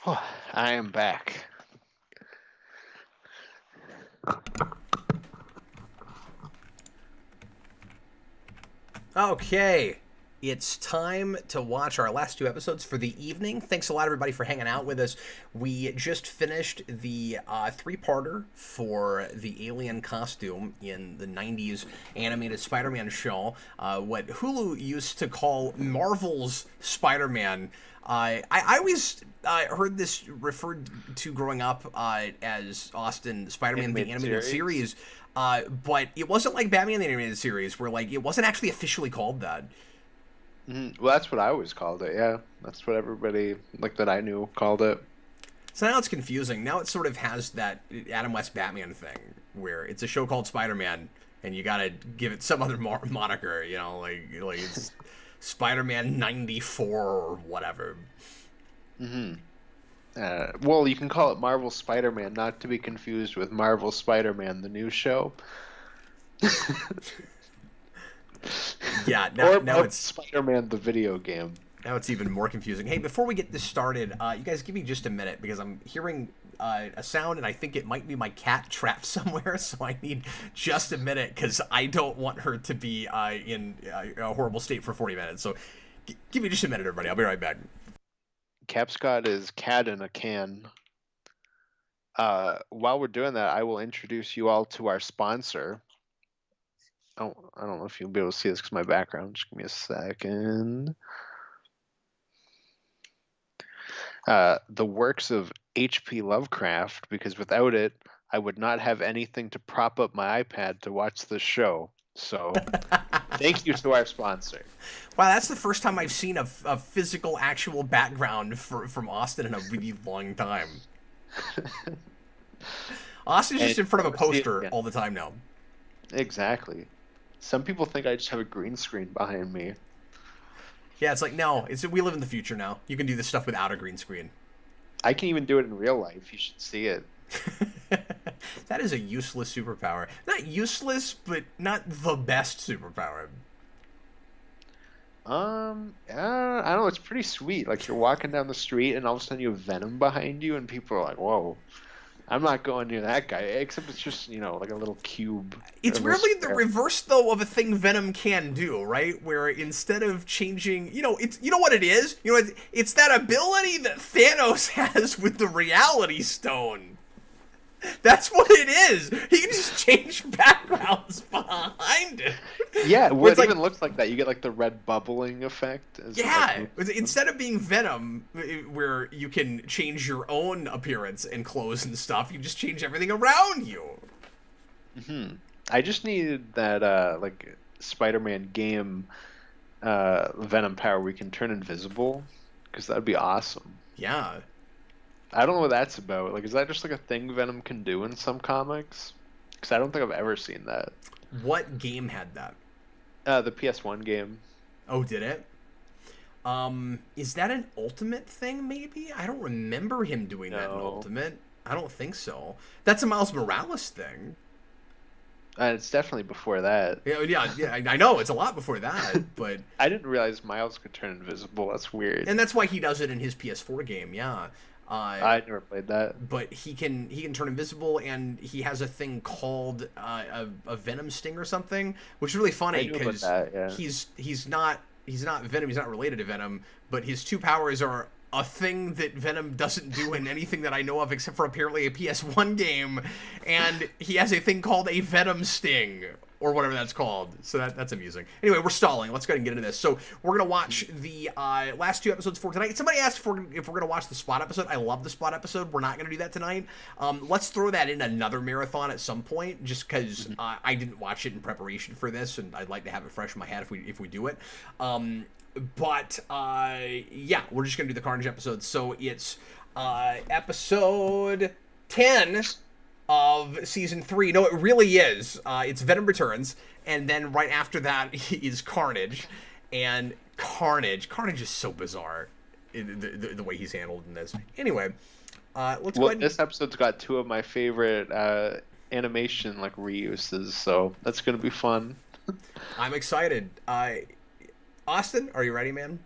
I am back. Okay, it's time to watch our last two episodes for the evening. Thanks a lot, everybody, for hanging out with us. We just finished the three-parter for the alien costume in the 90s animated Spider-Man show, what Hulu used to call Marvel's Spider-Man. I always heard this referred to growing up as Austin Spider-Man the animated series. But it wasn't like Batman the Animated Series, where like it wasn't actually officially called that. Well, that's what I always called it. Yeah, that's what everybody like that I knew called it. So now it's confusing. Now it sort of has that Adam West Batman thing, where it's a show called Spider-Man, and you gotta give it some other moniker. You know, like it's Spider-Man '94 or whatever. Well, you can call it Marvel Spider-Man, not to be confused with Marvel Spider-Man, the new show. Yeah, or now it's Spider-Man, the video game. Now it's even more confusing. Hey, before we get this started, you guys give me just a minute because I'm hearing a sound and I think it might be my cat trapped somewhere, so I need just a minute because I don't want her to be in a horrible state for 40 minutes. So give me just a minute, everybody. I'll be right back. Capscott is cat in a can. While we're doing that, I will introduce you all to our sponsor. Oh, I don't know if you'll be able to see this because my background. Just give me a second. The works of H.P. Lovecraft, because without it, I would not have anything to prop up my iPad to watch this show. So, thank you to our sponsor. Wow, that's the first time I've seen a physical, actual background from Austin in a really long time. Austin's just in front of a poster all the time now. Exactly. Some people think I just have a green screen behind me. Yeah, it's like, no, we live in the future now. You can do this stuff without a green screen. I can even do it in real life. You should see it. That is a useless superpower. Not useless, but not the best superpower. I don't know. It's pretty sweet. Like you're walking down the street and all of a sudden you have Venom behind you and people are like, whoa. I'm not going near that guy, except it's just, like a little cube. It's weirdly the reverse, though, of a thing Venom can do, right? Where instead of changing, it's what it is? It's that ability that Thanos has with the Reality Stone. That's what it is. He can just change backgrounds behind it. Yeah, well, it even looks like that. You get like the red bubbling effect. Yeah, instead of being Venom, where you can change your own appearance and clothes and stuff, you just change everything around you. I just needed that like Spider-Man game Venom power where we can turn invisible, because that'd be awesome. Yeah. I don't know what that's about. Like, is that just like a thing Venom can do in some comics? Because I don't think I've ever seen that. What game had that? The PS1 game. Oh, did it? Is that an Ultimate thing, maybe? I don't remember him doing that in Ultimate. I don't think so. That's a Miles Morales thing. It's definitely before that. Yeah, I know. It's a lot before that, but... I didn't realize Miles could turn invisible. That's weird. And that's why he does it in his PS4 game, yeah. I never played that. But he can turn invisible, and he has a thing called a Venom sting or something, which is really funny because he's not Venom. He's not related to Venom, but his two powers are a thing that Venom doesn't do in anything that I know of except for apparently a PS1 game, and he has a thing called a Venom sting, or whatever that's called. So that's amusing. Anyway, we're stalling. Let's go ahead and get into this. So we're going to watch the last two episodes for tonight. Somebody asked if we're going to watch the Spot episode. I love the Spot episode. We're not going to do that tonight. Let's throw that in another marathon at some point, just because I didn't watch it in preparation for this, and I'd like to have it fresh in my head if we do it. But yeah, we're just going to do the Carnage episode. So it's episode 10 of season 3. No, it really is. It's Venom Returns, and then right after that is Carnage. And Carnage is so bizarre, the way he's handled in this. Anyway, let's go ahead. This episode's got two of my favorite animation reuses, so that's gonna be fun. I'm excited. Austin, are you ready, man?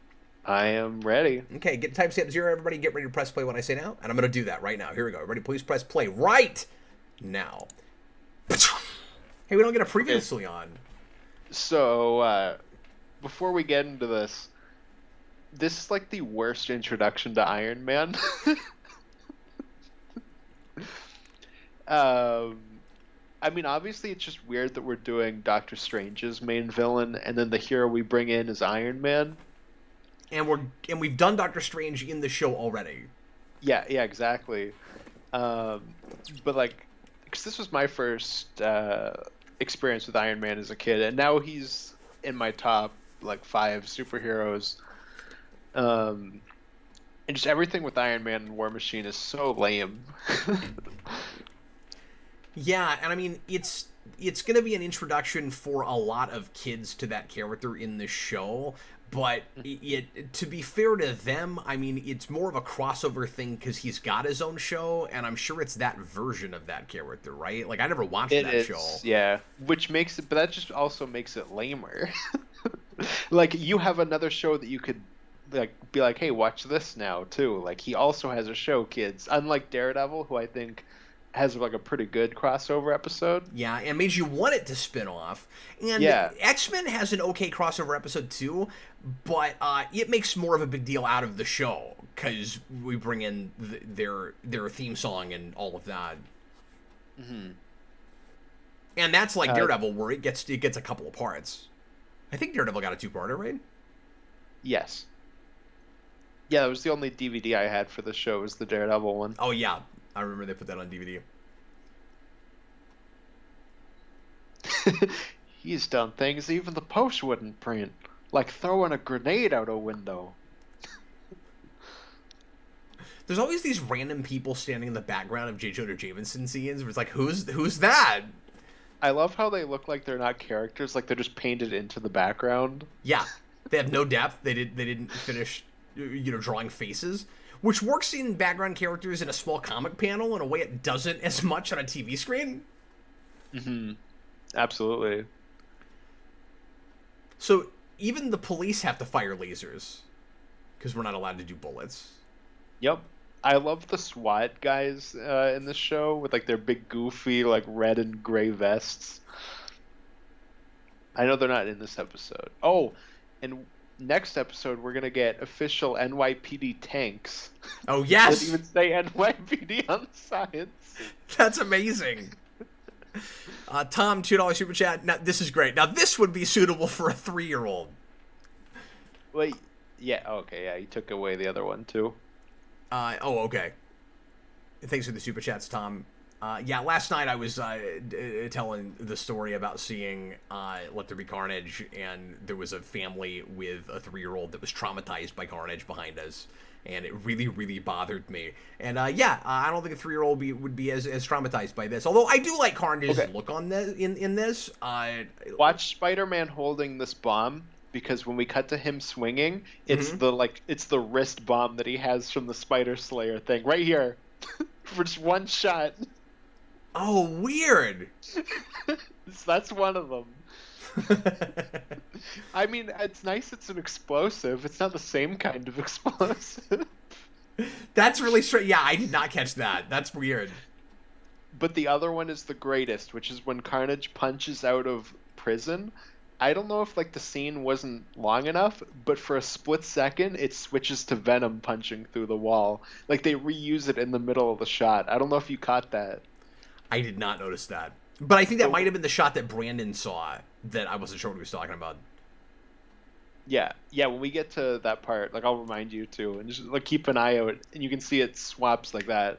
I am ready. Okay, get timestamp 0, everybody. Get ready to press play when I say now. And I'm going to do that right now. Here we go. Everybody, please press play right now. Hey, we don't get a previously on. So, before we get into this is like the worst introduction to Iron Man. I mean, obviously, it's just weird that we're doing Doctor Strange's main villain, and then the hero we bring in is Iron Man. And we've done Doctor Strange in the show already. Yeah, exactly. But like, because this was my first experience with Iron Man as a kid, and now he's in my top like 5 superheroes. And just everything with Iron Man and War Machine is so lame. Yeah, and I mean, it's going to be an introduction for a lot of kids to that character in the show, but to be fair to them, I mean, it's more of a crossover thing because he's got his own show, and I'm sure it's that version of that character, right? Like, I never watched that show. Yeah, which makes it, but that just also makes it lamer. Like, you have another show that you could like be like, hey, watch this now too. Like, he also has a show, kids. Unlike Daredevil, who I think has like a pretty good crossover episode. Yeah, and made you want it to spin off. And X-Men has an okay crossover episode too, but it makes more of a big deal out of the show because we bring in their theme song and all of that. Mm-hmm. And that's like Daredevil, where it gets a couple of parts. I think Daredevil got a 2-parter, right? Yes. Yeah, that was the only DVD I had for the show, was the Daredevil one. Oh yeah, I remember they put that on DVD. He's done things even the Post wouldn't print, like throwing a grenade out a window. There's always these random people standing in the background of J. Jonah Jameson scenes where it's like, who's that? I love how they look like they're not characters, like they're just painted into the background. Yeah, they have no depth. They didn't finish, drawing faces, which works in background characters in a small comic panel in a way it doesn't as much on a TV screen. Mm-hmm. Absolutely. So even the police have to fire lasers because we're not allowed to do bullets. Yep. I love the SWAT guys in this show with like their big goofy like red and gray vests. I know they're not in this episode. Oh, and next episode we're gonna get official NYPD tanks. Oh yes. Doesn't even say NYPD on the signs. That's amazing. Tom, $2 super chat. Now this is great. Now this would be suitable for a 3-year-old. Wait, yeah, okay, yeah, you took away the other one too. Okay. Thanks for the super chats, Tom. Yeah, last night I was telling the story about seeing Let There Be Carnage, and there was a family with a 3-year-old that was traumatized by Carnage behind us, and it really, really bothered me. And I don't think a 3-year-old would be as traumatized by this. Although I do like Carnage's look on this in this. Watch Spider-Man holding this bomb. Because when we cut to him swinging, it's it's the wrist bomb that he has from the Spider Slayer thing right here, for just one shot. Oh, weird. That's one of them. I mean, it's nice. It's an explosive. It's not the same kind of explosive. That's really strange. Yeah, I did not catch that. That's weird. But the other one is the greatest, which is when Carnage punches out of prison. I don't know if like the scene wasn't long enough, but for a split second it switches to Venom punching through the wall. Like they reuse it in the middle of the shot. I don't know if you caught that. I did not notice that. But I think that might have been the shot that Brandon saw that I wasn't sure what he was talking about. Yeah, when we get to that part, like I'll remind you too, and just like keep an eye out, and you can see it swaps like that.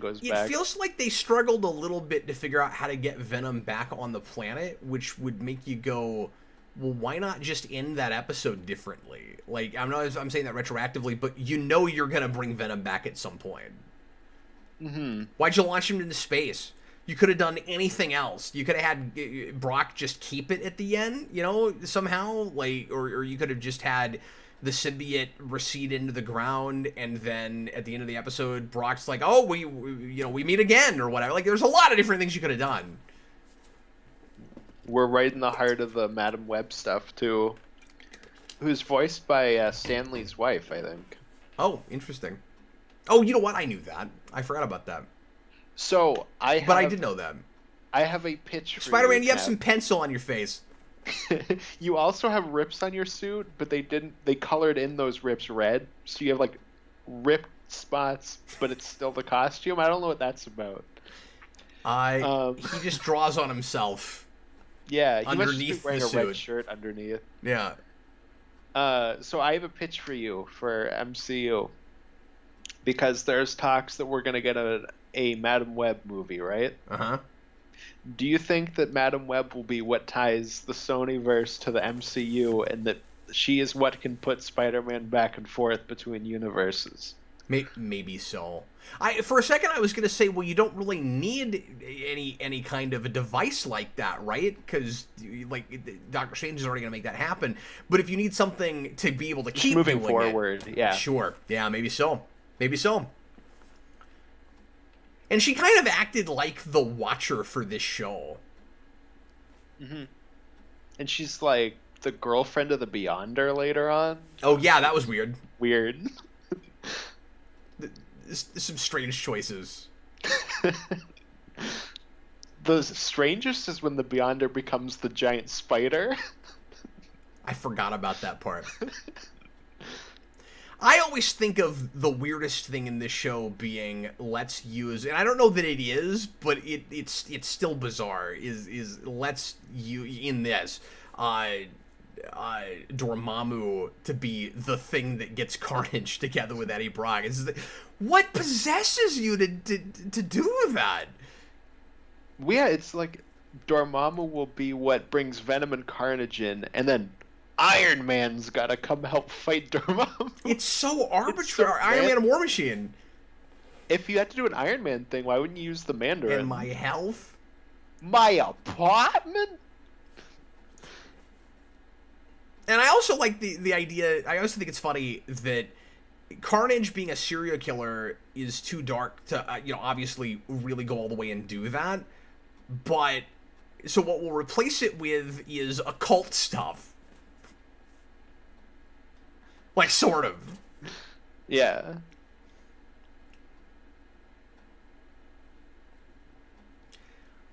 It feels like they struggled a little bit to figure out how to get Venom back on the planet, which would make you go, well, why not just end that episode differently? Like, I'm saying that retroactively, but you're gonna bring Venom back at some point. Mm-hmm. Why'd you launch him into space? You could have done anything else. You could have had Brock just keep it at the end, somehow, like, or you could have just had the symbiote recede into the ground, and then at the end of the episode, Brock's like, "Oh, we meet again," or whatever. Like, there's a lot of different things you could have done. We're right in the heart of the Madam Web stuff too. who's voiced by Stanley's wife, I think. Oh, interesting. Oh, you know what? I knew that. I forgot about that. So But I did know that. I have a pitch for Spider-Man, you have Kev. some pencil on your face. You also have rips on your suit, but they colored in those rips red, so you have like ripped spots, but it's still the costume. I don't know what that's about. He just draws on himself. Yeah, he must just Underneath be wearing the a red suit. shirt underneath. Yeah. So I have a pitch for you for MCU, because there's talks that we're gonna get a Madam Web movie, right? Uh-huh. Do you think that Madam Web will be what ties the Sonyverse to the MCU, and that she is what can put Spider-Man back and forth between universes? Maybe so. For a second I was going to say, well, you don't really need any kind of a device like that, right? Because like Doctor Strange is already going to make that happen. But if you need something to be able to keep moving doing forward, yeah, sure, yeah, maybe so, maybe so. And she kind of acted like the Watcher for this show. Mm-hmm. And she's like the girlfriend of the Beyonder later on. Oh yeah, that was weird. Weird. Some strange choices. The strangest is when the Beyonder becomes the giant spider. I forgot about that part. I always think of the weirdest thing in this show being let's use, and I don't know that it is, but it's still bizarre. Is let's use in this Dormammu to be the thing that gets Carnage together with Eddie Brock. What possesses you to do that? Yeah, it's like Dormammu will be what brings Venom and Carnage in, and then Iron Man's gotta come help fight Dormammu. It's so arbitrary. It's so Iron Man and War Machine. If you had to do an Iron Man thing, why wouldn't you use the Mandarin? And my health? My apartment? And I also like the idea, I also think it's funny that Carnage being a serial killer is too dark to, obviously really go all the way and do that. But, so what we'll replace it with is occult stuff. Like, sort of. Yeah.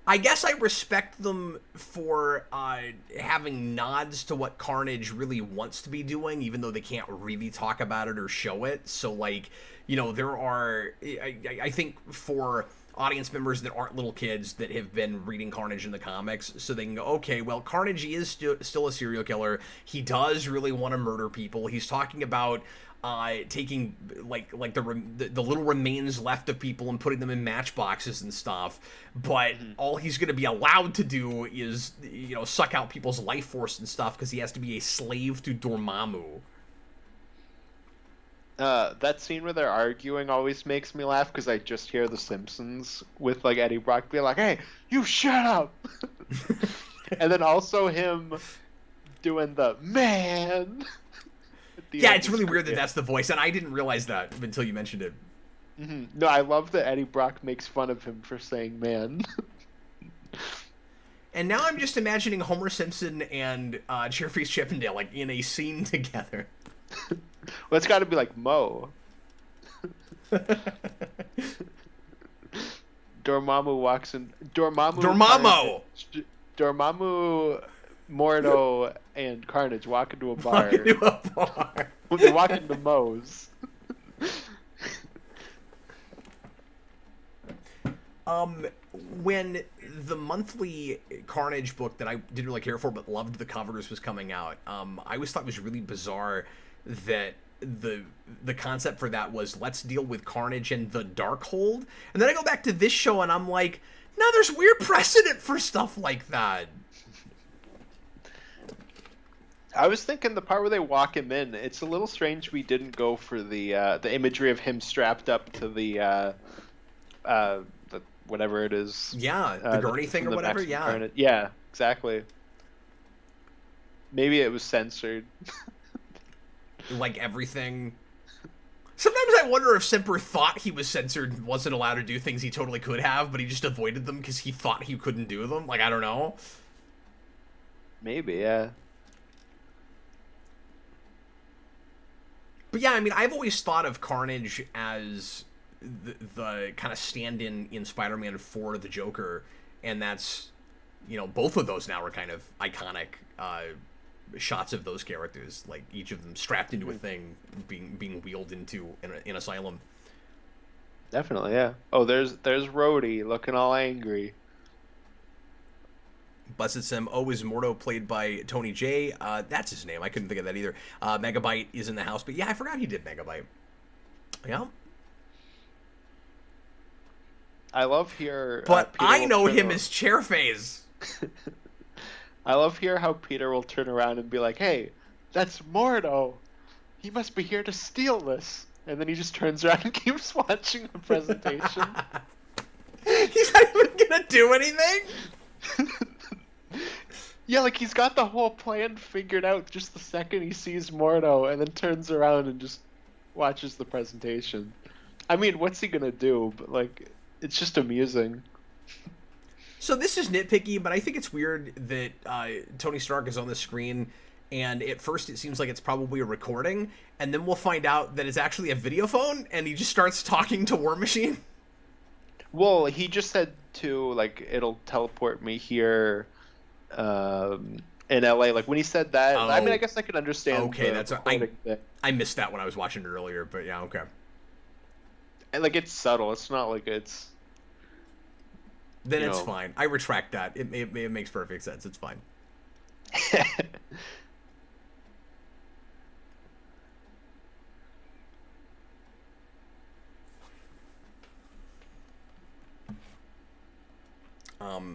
I guess I respect them for having nods to what Carnage really wants to be doing, even though they can't really talk about it or show it. So, like, there are... I think for audience members that aren't little kids that have been reading Carnage in the comics, so they can go, okay, well, Carnage is still a serial killer. He does really want to murder people. He's talking about taking like the little remains left of people and putting them in matchboxes and stuff, but all he's going to be allowed to do is suck out people's life force and stuff because he has to be a slave to Dormammu. That scene where they're arguing always makes me laugh because I just hear The Simpsons with like Eddie Brock being like, "Hey, you shut up," and then also him doing the man. Yeah, it's really weird that that's the voice, and I didn't realize that until you mentioned it. No, I love that Eddie Brock makes fun of him for saying man. And now I'm just imagining Homer Simpson and Chairface Chippendale like in a scene together. Well, it's got to be like Mo. Dormammu walks in. Dormammu, Mordo, and Carnage walk into a bar. They walk into Mo's. When the monthly Carnage book that I didn't really care for but loved the covers was coming out, I always thought it was really bizarre that the concept for that was let's deal with Carnage and the Darkhold. And then I go back to this show and I'm like, no, there's weird precedent for stuff like that. I was thinking the part where they walk him in, it's a little strange we didn't go for the imagery of him strapped up to the whatever it is. Yeah, the gurney thing or whatever, yeah. Carnage. Yeah, exactly. Maybe it was censored. Like everything. Sometimes I wonder if Semper thought he was censored, wasn't allowed to do things he totally could have, but he just avoided them because he thought he couldn't do them. Like, I don't know. Maybe, yeah. But yeah, I mean, I've always thought of Carnage as the kind of stand-in in Spider-Man for the Joker, and that's, both of those now are kind of iconic shots of those characters, like each of them strapped into a thing, being wheeled into an asylum. Definitely, yeah. Oh, there's Rhodey looking all angry. Busted Sim. Oh, is Mordo played by Tony J? That's his name. I couldn't think of that either. Megabyte is in the house, but yeah, I forgot he did Megabyte. Yeah. I love here. But I know him as Chairface. I love here how Peter will turn around and be like, "Hey, that's Mordo. He must be here to steal this." And then he just turns around and keeps watching the presentation. He's not even gonna do anything. Yeah, like he's got the whole plan figured out just the second he sees Mordo, and then turns around and just watches the presentation. I mean, what's he gonna do? But like, it's just amusing. So this is nitpicky, but I think it's weird that Tony Stark is on the screen, and at first it seems like it's probably a recording, and then we'll find out that it's actually a video phone, and he just starts talking to War Machine. Well, he just said like, it'll teleport me here in LA. Like, when he said that, I mean, I guess I could understand. Okay, I missed that when I was watching it earlier, but yeah, okay. And like, it's subtle. It's not like it's. Then it's fine. I retract that. It makes perfect sense. It's fine.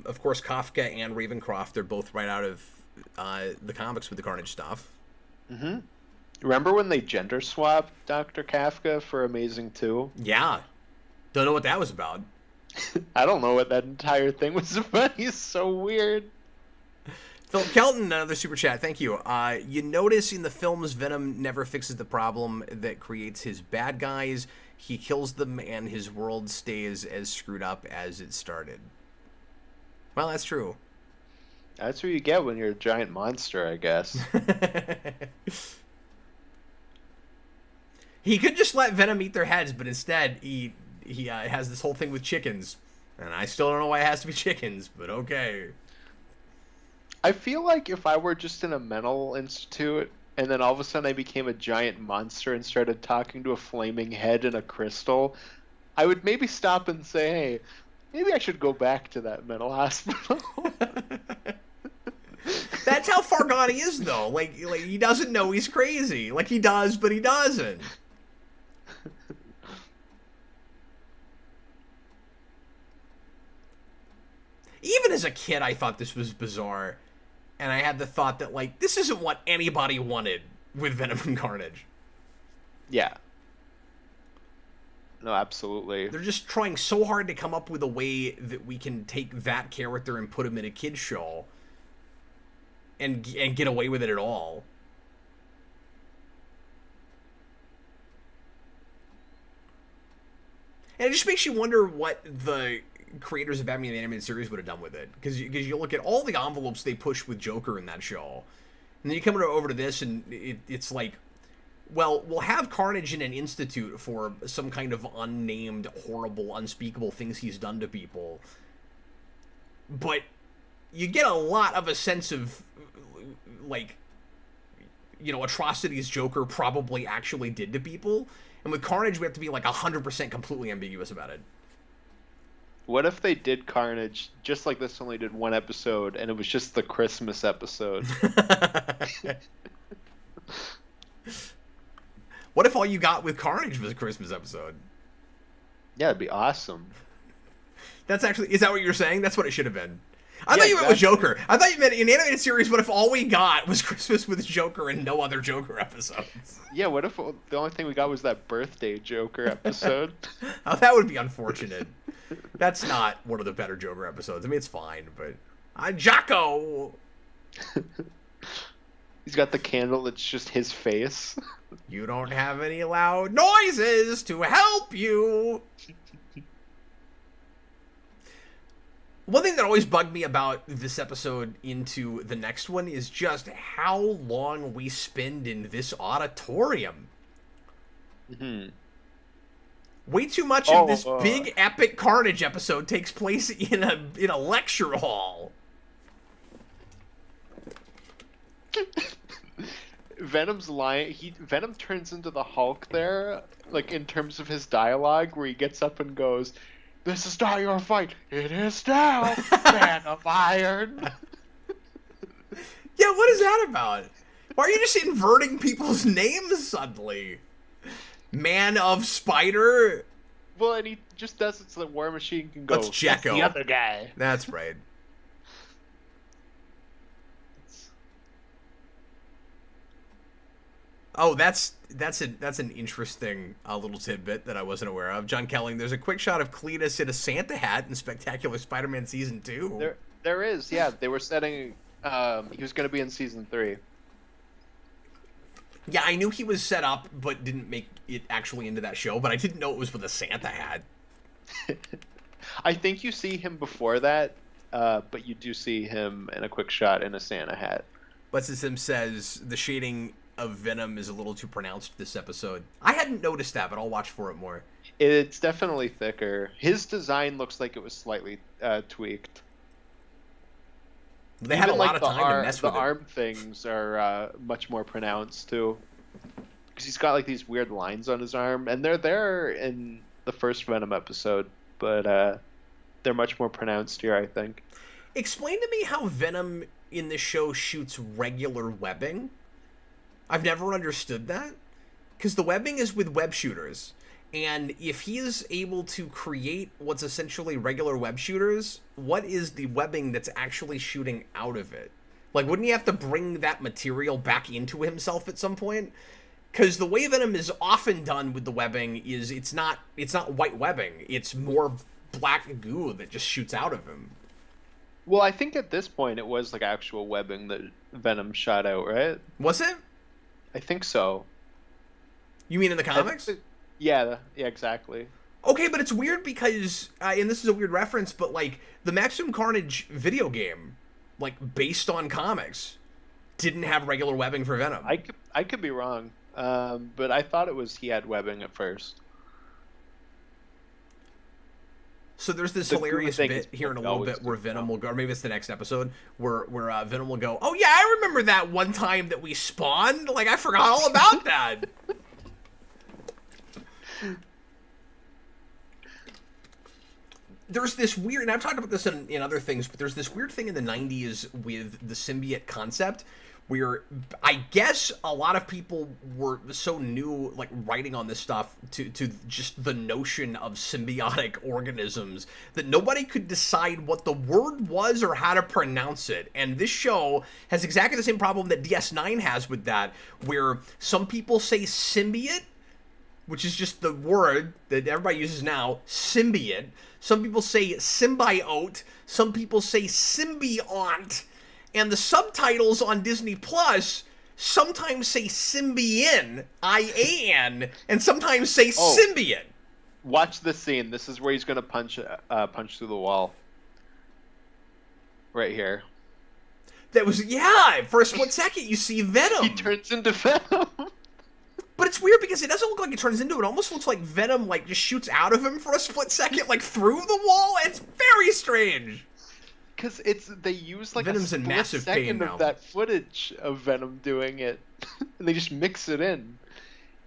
Of course, Kafka and Ravencroft, they're both right out of the comics with the Carnage stuff. Mm-hmm. Remember when they gender swapped Dr. Kafka for Amazing 2? Yeah. Don't know what that was about. I don't know what that entire thing was about. He's so weird. Philip Kelton, another super chat. Thank you. You notice in the films, Venom never fixes the problem that creates his bad guys. He kills them and his world stays as screwed up as it started. Well, that's true. That's what you get when you're a giant monster, I guess. He could just let Venom eat their heads, but instead he has this whole thing with chickens. And I still don't know why it has to be chickens, but okay. I feel like if I were just in a mental institute and then all of a sudden I became a giant monster and started talking to a flaming head and a crystal, I would maybe stop and say, hey, maybe I should go back to that mental hospital. That's how far gone he is, though. Like he doesn't know he's crazy. Like, he does, but he doesn't. Even as a kid, I thought this was bizarre. And I had the thought that, like, this isn't what anybody wanted with Venom and Carnage. Yeah. No, absolutely. They're just trying so hard to come up with a way that we can take that character and put him in a kid's show and get away with it at all. And it just makes you wonder what the creators of Batman the Animated Series would have done with it. Because you look at all the envelopes they push with Joker in that show, and then you come over to this, and it's like, well, we'll have Carnage in an institute for some kind of unnamed, horrible, unspeakable things he's done to people. But you get a lot of a sense of, like, atrocities Joker probably actually did to people. And with Carnage, we have to be, like, 100% completely ambiguous about it. What if they did Carnage just like this, only did one episode, and it was just the Christmas episode? What if all you got with Carnage was a Christmas episode? Yeah, it'd be awesome. Is that what you're saying? That's what it should have been. I thought you meant with Joker. I thought you meant an animated series, what if all we got was Christmas with Joker and no other Joker episodes? Yeah, what if the only thing we got was that birthday Joker episode? Oh, that would be unfortunate. That's not one of the better Joker episodes. I mean, it's fine, but... Jocko! He's got the candle that's just his face. You don't have any loud noises to help you! One thing that always bugged me about this episode into the next one is just how long we spend in this auditorium. Hmm. Way too much of Oh, this big epic Carnage episode takes place in a lecture hall. Venom's line. Venom turns into the Hulk there, like in terms of his dialogue, where he gets up and goes, "This is not your fight. It is now, Man of Iron." Yeah, what is that about? Why are you just inverting people's names suddenly? Man of Spider? Well, and he just does it so that War Machine can go. That's Jekko. The other guy. That's right. Oh, that's an interesting little tidbit that I wasn't aware of. John Kelling, there's a quick shot of Cletus in a Santa hat in Spectacular Spider-Man Season 2. There is, yeah. They were setting. He was going to be in Season 3. Yeah, I knew he was set up, but didn't make it actually into that show. But I didn't know it was with a Santa hat. I think you see him before that, but you do see him in a quick shot in a Santa hat. What's His Sim says the shading of Venom is a little too pronounced this episode. I hadn't noticed that, but I'll watch for it more. It's definitely thicker. His design looks like it was slightly tweaked. They had a lot of time to mess with it. The arm things are much more pronounced too, because he's got like these weird lines on his arm, and they're there in the first Venom episode, but they're much more pronounced here, I think. Explain to me how Venom in this show shoots regular webbing. I've never understood that, because the webbing is with web shooters. And if he is able to create what's essentially regular web shooters, what is the webbing that's actually shooting out of it? Like, wouldn't he have to bring that material back into himself at some point? Because the way Venom is often done with the webbing is it's not white webbing. It's more black goo that just shoots out of him. Well, I think at this point it was like actual webbing that Venom shot out, right? Was it? I think so. You mean in the comics? Yeah, exactly. Okay, but it's weird because, and this is a weird reference, but like the Maximum Carnage video game, like based on comics, didn't have regular webbing for Venom. I could be wrong, but I thought it was he had webbing at first. So there's this hilarious bit here in a little bit where Venom will go, or maybe it's the next episode, where Venom will go, "Oh yeah, I remember that one time that we spawned. Like I forgot all about that." There's this weird, and I've talked about this in other things, but there's this weird thing in the 90s with the symbiote concept where I guess a lot of people were so new, like, writing on this stuff to just the notion of symbiotic organisms that nobody could decide what the word was or how to pronounce it. And this show has exactly the same problem that DS9 has with that, where some people say symbiote, which is just the word that everybody uses now, symbiote. Some people say symbiote. Some people say symbiont. And the subtitles on Disney Plus sometimes say symbian, I-A-N, and sometimes say symbiote. Watch this scene. This is where he's going to punch through the wall. Right here. That was, yeah, for a split second you see Venom. He turns into Venom. But it's weird because it doesn't look like it turns into it. It almost looks like Venom, like, just shoots out of him for a split second, like, through the wall. It's very strange. Because they use, like, Venom's a in split massive second pain now. of that footage of Venom doing it. And they just mix it in.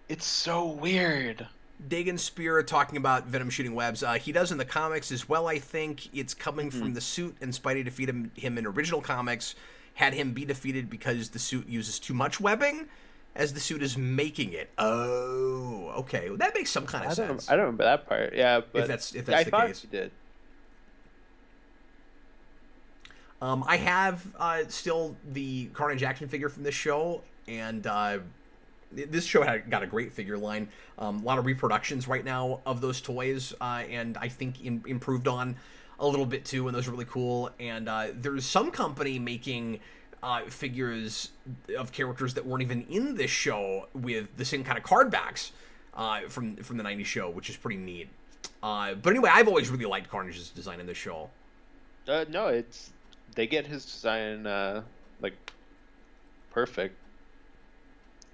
It's so weird. Dagon Spear talking about Venom shooting webs. He does in the comics as well, I think. It's coming from the suit, and Spidey defeated him in original comics. Had him be defeated because the suit uses too much webbing as the suit is making it. Oh, okay. Well, that makes some kind of sense. I don't remember that part. Yeah, but if that's I the thought case. he did. I have still the Carnage action figure from this show, and this show got a great figure line. A lot of reproductions right now of those toys, and I think improved on a little bit too, and those are really cool. And there's some company making figures of characters that weren't even in this show with the same kind of card backs from the 90s show, which is pretty neat. But anyway, I've always really liked Carnage's design in this show. No, they get his design like perfect.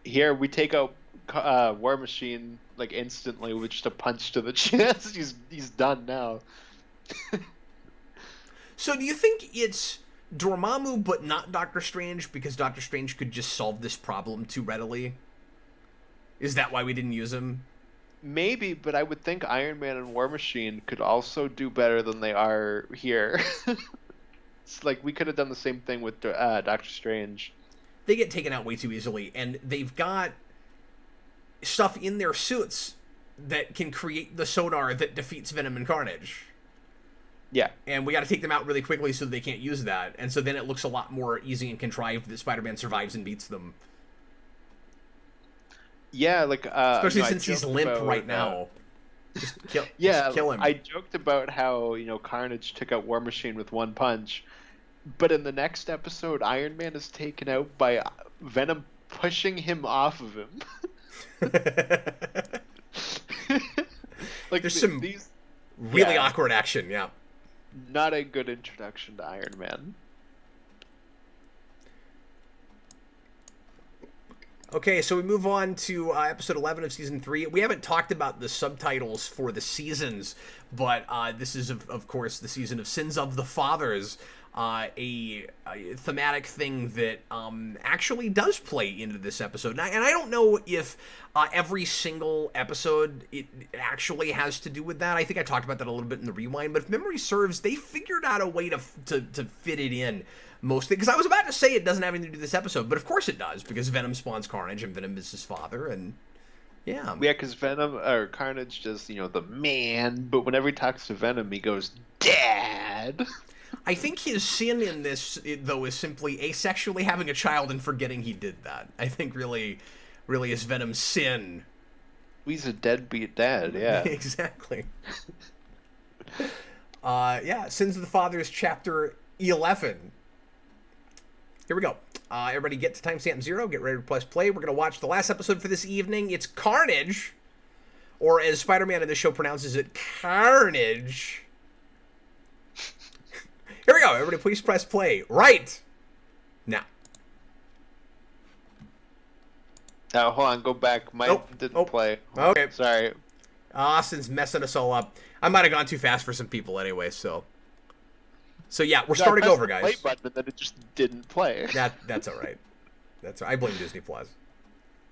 Here we take out War Machine like instantly with just a punch to the chest. He's done now. So do you think it's Dormammu but not Doctor Strange because Doctor Strange could just solve this problem too readily? Is that why we didn't use him? Maybe, but I would think Iron Man and War Machine could also do better than they are here. It's like we could have done the same thing with Doctor Strange. They get taken out way too easily, and they've got stuff in their suits that can create the sonar that defeats Venom and Carnage. Yeah. And we got to take them out really quickly so they can't use that. And so then it looks a lot more easy and contrived that Spider-Man survives and beats them. Yeah, like especially since he's limp right now. Just kill him. I joked about how, Carnage took out War Machine with one punch, but in the next episode, Iron Man is taken out by Venom pushing him off of him. Like there's some really awkward action, yeah. Not a good introduction to Iron Man. Okay, so we move on to episode 11 of season 3. We haven't talked about the subtitles for the seasons, but this is, of course, the season of Sins of the Fathers, a thematic thing that actually does play into this episode. And I don't know if every single episode it actually has to do with that. I think I talked about that a little bit in the rewind, but if memory serves, they figured out a way to fit it in. Mostly, because I was about to say it doesn't have anything to do with this episode, but of course it does, because Venom spawns Carnage, and Venom is his father, and yeah. Yeah, because Carnage does, the man, but whenever he talks to Venom, he goes, Dad! I think his sin in this, though, is simply asexually having a child and forgetting he did that. I think really is Venom's sin. He's a deadbeat dad, yeah. Exactly. Yeah, Sins of the Fathers, chapter 11. Here we go. Everybody get to timestamp 0. Get ready to press play. We're going to watch the last episode for this evening. It's Carnage, or as Spider-Man in the show pronounces it, Carnage. Here we go. Everybody please press play right now. Now, hold on. Go back. Mine didn't play. Okay. Sorry. Austin's messing us all up. I might have gone too fast for some people anyway, so yeah, we're starting over, guys. Play button, and then it just didn't play. That's all right. I blame Disney Plus.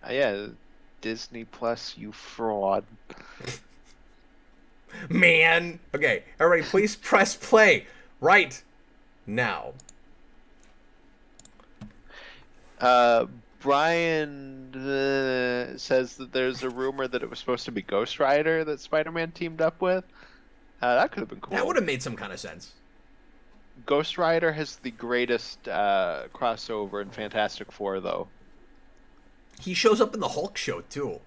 Yeah, Disney Plus, you fraud. Man. Okay, everybody, please press play right now. Brian says that there's a rumor that it was supposed to be Ghost Rider that Spider-Man teamed up with. That could have been cool. That would have made some kind of sense. Ghost Rider has the greatest crossover in Fantastic Four, though. He shows up in the Hulk show, too.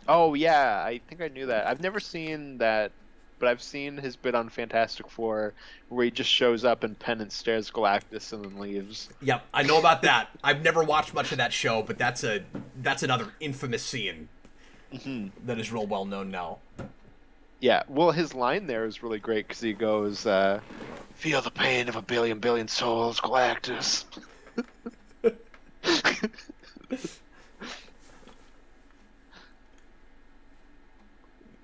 Oh, yeah, I think I knew that. I've never seen that, but I've seen his bit on Fantastic Four where he just shows up and Penance stares Galactus and then leaves. Yep, I know about that. I've never watched much of that show, but that's another infamous scene that is real well known now. Yeah, well, his line there is really great because he goes, feel the pain of a billion souls, Galactus.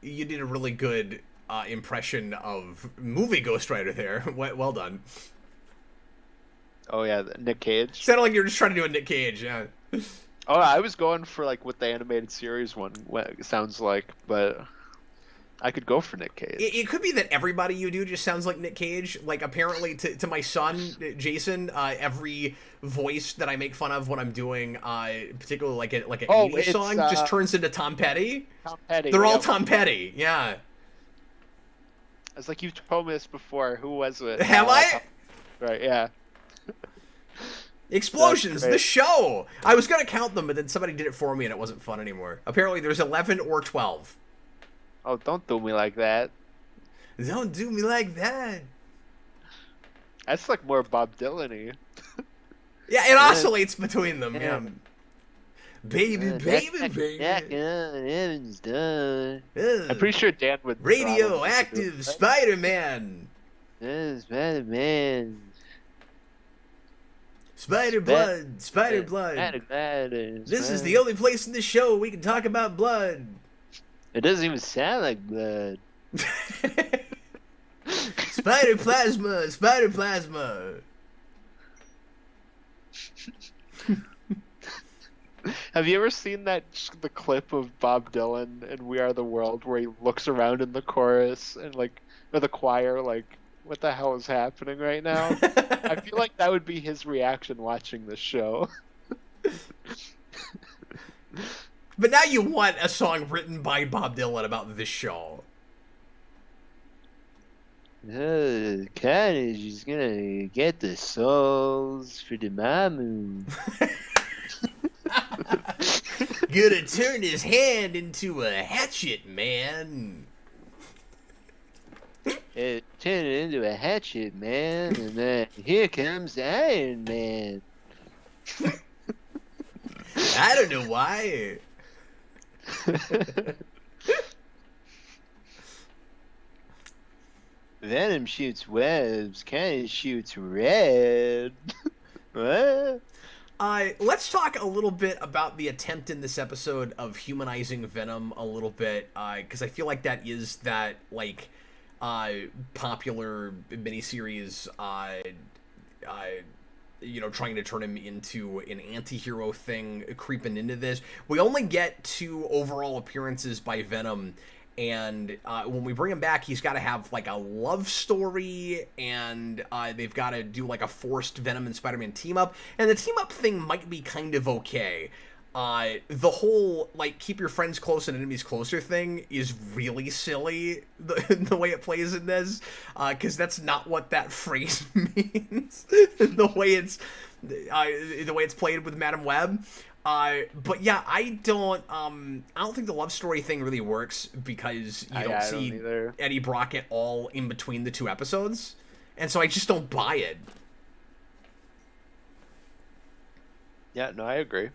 You did a really good impression of movie Ghost Rider there. Well done. Oh, yeah, Nick Cage. Sounded like you were just trying to do a Nick Cage, yeah. Oh, I was going for, like, what the animated series one sounds like, but I could go for Nick Cage. It could be that everybody you do just sounds like Nick Cage. Like, apparently, to my son, Jason, every voice that I make fun of when I'm doing, particularly like an 80s song, just turns into Tom Petty. Tom Petty. They're all Tom Petty, yeah. I was like, you've told me this before. Who was it? Have I? Right, yeah. Explosions, the show! I was going to count them, but then somebody did it for me and it wasn't fun anymore. Apparently, there's 11 or 12. Oh, don't do me like that. Don't do me like that. That's like more Bob Dylan-y. Yeah, it oscillates between them, yeah. Baby. Heaven's done. I'm pretty sure Dan would... Radioactive Spider-Man. Spider-Man. Spider blood, spider blood. This is the only place in the show we can talk about blood. It doesn't even sound like blood. Spider plasma, spider plasma. Have you ever seen the clip of Bob Dylan in We Are the World where he looks around in the chorus and or the choir what the hell is happening right now? I feel like that would be his reaction watching this show. But now you want a song written by Bob Dylan about this show. Carnage is gonna get the souls for the Mamu. Gonna turn his hand into a hatchet, man. Turn it into a hatchet, man, and then here comes Iron Man. I don't know why. Venom shoots webs, Carnage shoots red. What? Let's talk a little bit about the attempt in this episode of humanizing Venom a little bit, because I feel like that is that, popular miniseries, trying to turn him into an anti-hero thing creeping into this. We only get 2 overall appearances by Venom, and when we bring him back, he's got to have a love story, and they've got to do a forced Venom and Spider-Man team up, and the team up thing might be kind of okay. The whole keep your friends close and enemies closer thing is really silly, the way it plays in this, because that's not what that phrase means. the way it's played with Madam Web. But yeah, I don't think the love story thing really works because you don't see Eddie Brock at all in between the 2 episodes, and so I just don't buy it. Yeah, no, I agree.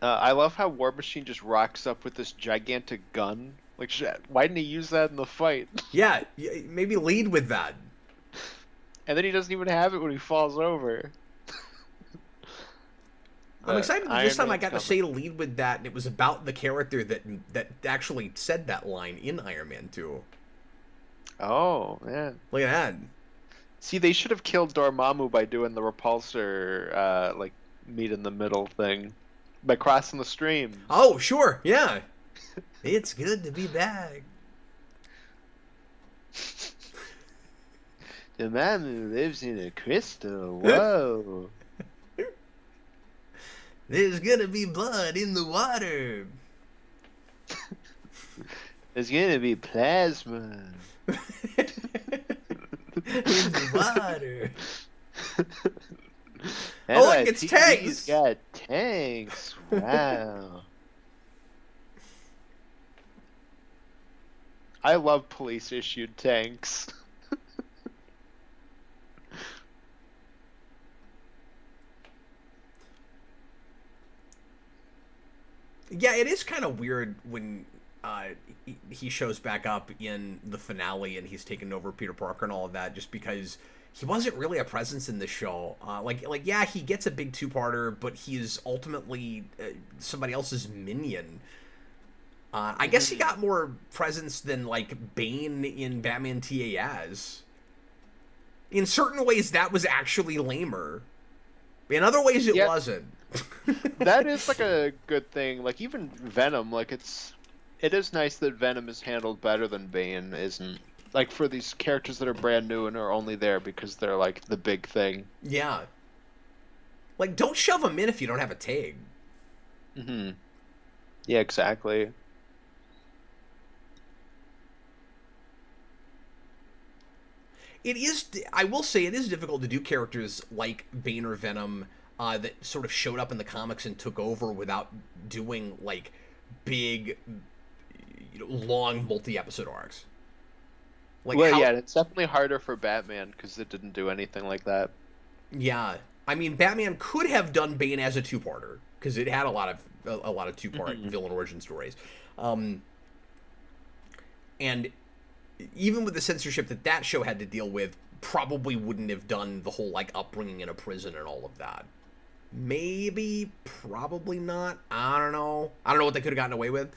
I love how War Machine just rocks up with this gigantic gun. Why didn't he use that in the fight? Yeah, maybe lead with that. And then he doesn't even have it when he falls over. I'm excited that this time I got to say lead with that, and it was about the character that actually said that line in Iron Man 2. Oh, yeah. Look at that. See, they should have killed Dormammu by doing the repulsor, meet in the middle thing. By crossing the stream. Oh, sure, yeah. It's good to be back. Dormammu lives in a crystal. Whoa. There's gonna be blood in the water. There's gonna be plasma. In the water. Oh, look, it's tanks! He's got tanks. Wow. I love police-issued tanks. Yeah, it is kind of weird when he shows back up in the finale and he's taken over Peter Parker and all of that, just because he wasn't really a presence in the show. Yeah, he gets a big 2-parter, but he's ultimately somebody else's minion. I guess he got more presence than Bane in Batman TAS. In certain ways, that was actually lamer. In other ways, it wasn't. That is a good thing. Even Venom, it is nice that Venom is handled better than Bane isn't. For these characters that are brand new and are only there because they're the big thing. Yeah. Don't shove them in if you don't have a tag. Mm-hmm. Yeah, exactly. It is, I will say, it is difficult to do characters like Bane or Venom that sort of showed up in the comics and took over without doing big, long multi-episode arcs. Yeah, it's definitely harder for Batman because it didn't do anything like that. Yeah, I mean, Batman could have done Bane as a 2-parter because it had a lot of 2-part villain origin stories, and even with the censorship that show had to deal with, probably wouldn't have done the whole, like, upbringing in a prison and all of that. Maybe, probably not. I don't know. I don't know what they could have gotten away with.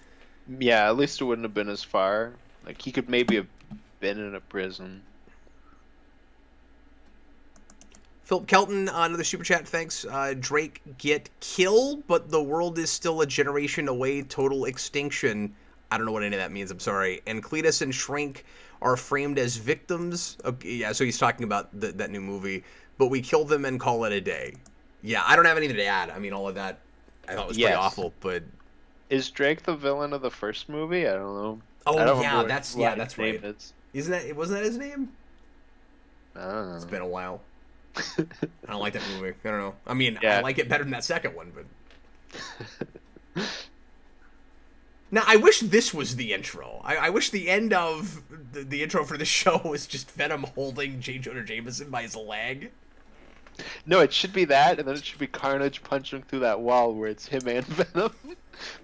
Yeah, at least it wouldn't have been as far. Like, he could maybe have been in a prison. Philip Kelton, another super chat, thanks. Drake get killed, but the world is still a generation away, total extinction. I don't know what any of that means, I'm sorry. And Cletus and Shrink are framed as victims. Okay, yeah, so he's talking about that new movie. But we kill them and call it a day. Yeah, I don't have anything to add. I mean, all of that I thought was pretty awful, but... Is Drake the villain of the first movie? I don't know. Oh, I don't yeah, that's right. Is. Wasn't that his name? I don't know. It's been a while. I don't like that movie. I don't know. I mean, Yeah. I like it better than that second one, but... Now, I wish this was the intro. I wish the end of the intro for the show was just Venom holding J. Jonah Jameson by his leg. No, it should be that, and then it should be Carnage punching through that wall where it's him and Venom,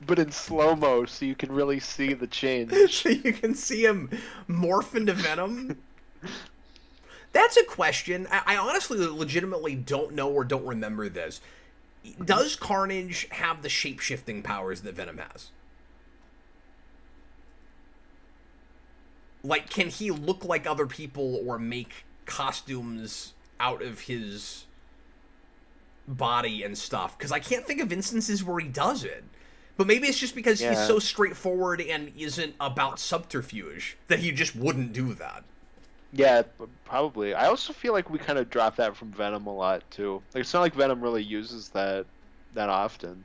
but in slow-mo, so you can really see the change. So you can see him morph into Venom. That's a question. I honestly legitimately don't know or don't remember this. Does Carnage have the shape-shifting powers that Venom has? Like, can he look like other people or make costumes out of his body and stuff? Because I can't think of instances where he does it. But maybe it's just because he's so straightforward and isn't about subterfuge that he just wouldn't do that. Yeah, probably. I also feel like we kind of drop that from Venom a lot, too. Like, it's not like Venom really uses that often.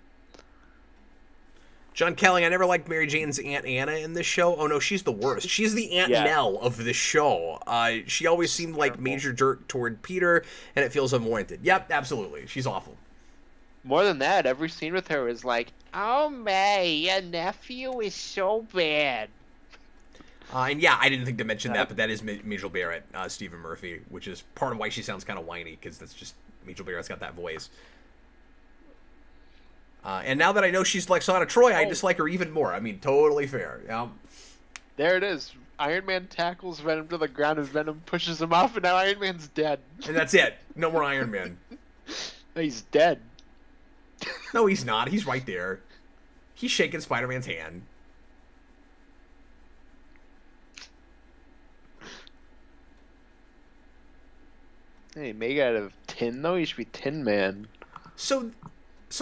John Kelly, I never liked Mary Jane's Aunt Anna in this show. Oh no, she's the worst. She's the Aunt Nell of the show. She always seemed like major dirt toward Peter, and it feels unwarranted. Yep, absolutely. She's awful. More than that, every scene with her is like, oh May, your nephew is so bad. And yeah, I didn't think to mention that, but that is Majel Barrett, Stephen Murphy, which is part of why she sounds kind of whiny, because that's just, Majel Barrett's got that voice. And now that I know she's like Sana Troy, I dislike her even more. I mean, totally fair. There it is. Iron Man tackles Venom to the ground and Venom pushes him off, and now Iron Man's dead. And that's it. No more Iron Man. He's dead. No, he's not. He's right there. He's shaking Spider-Man's hand. Hey, made out of tin, though? He should be Tin Man. So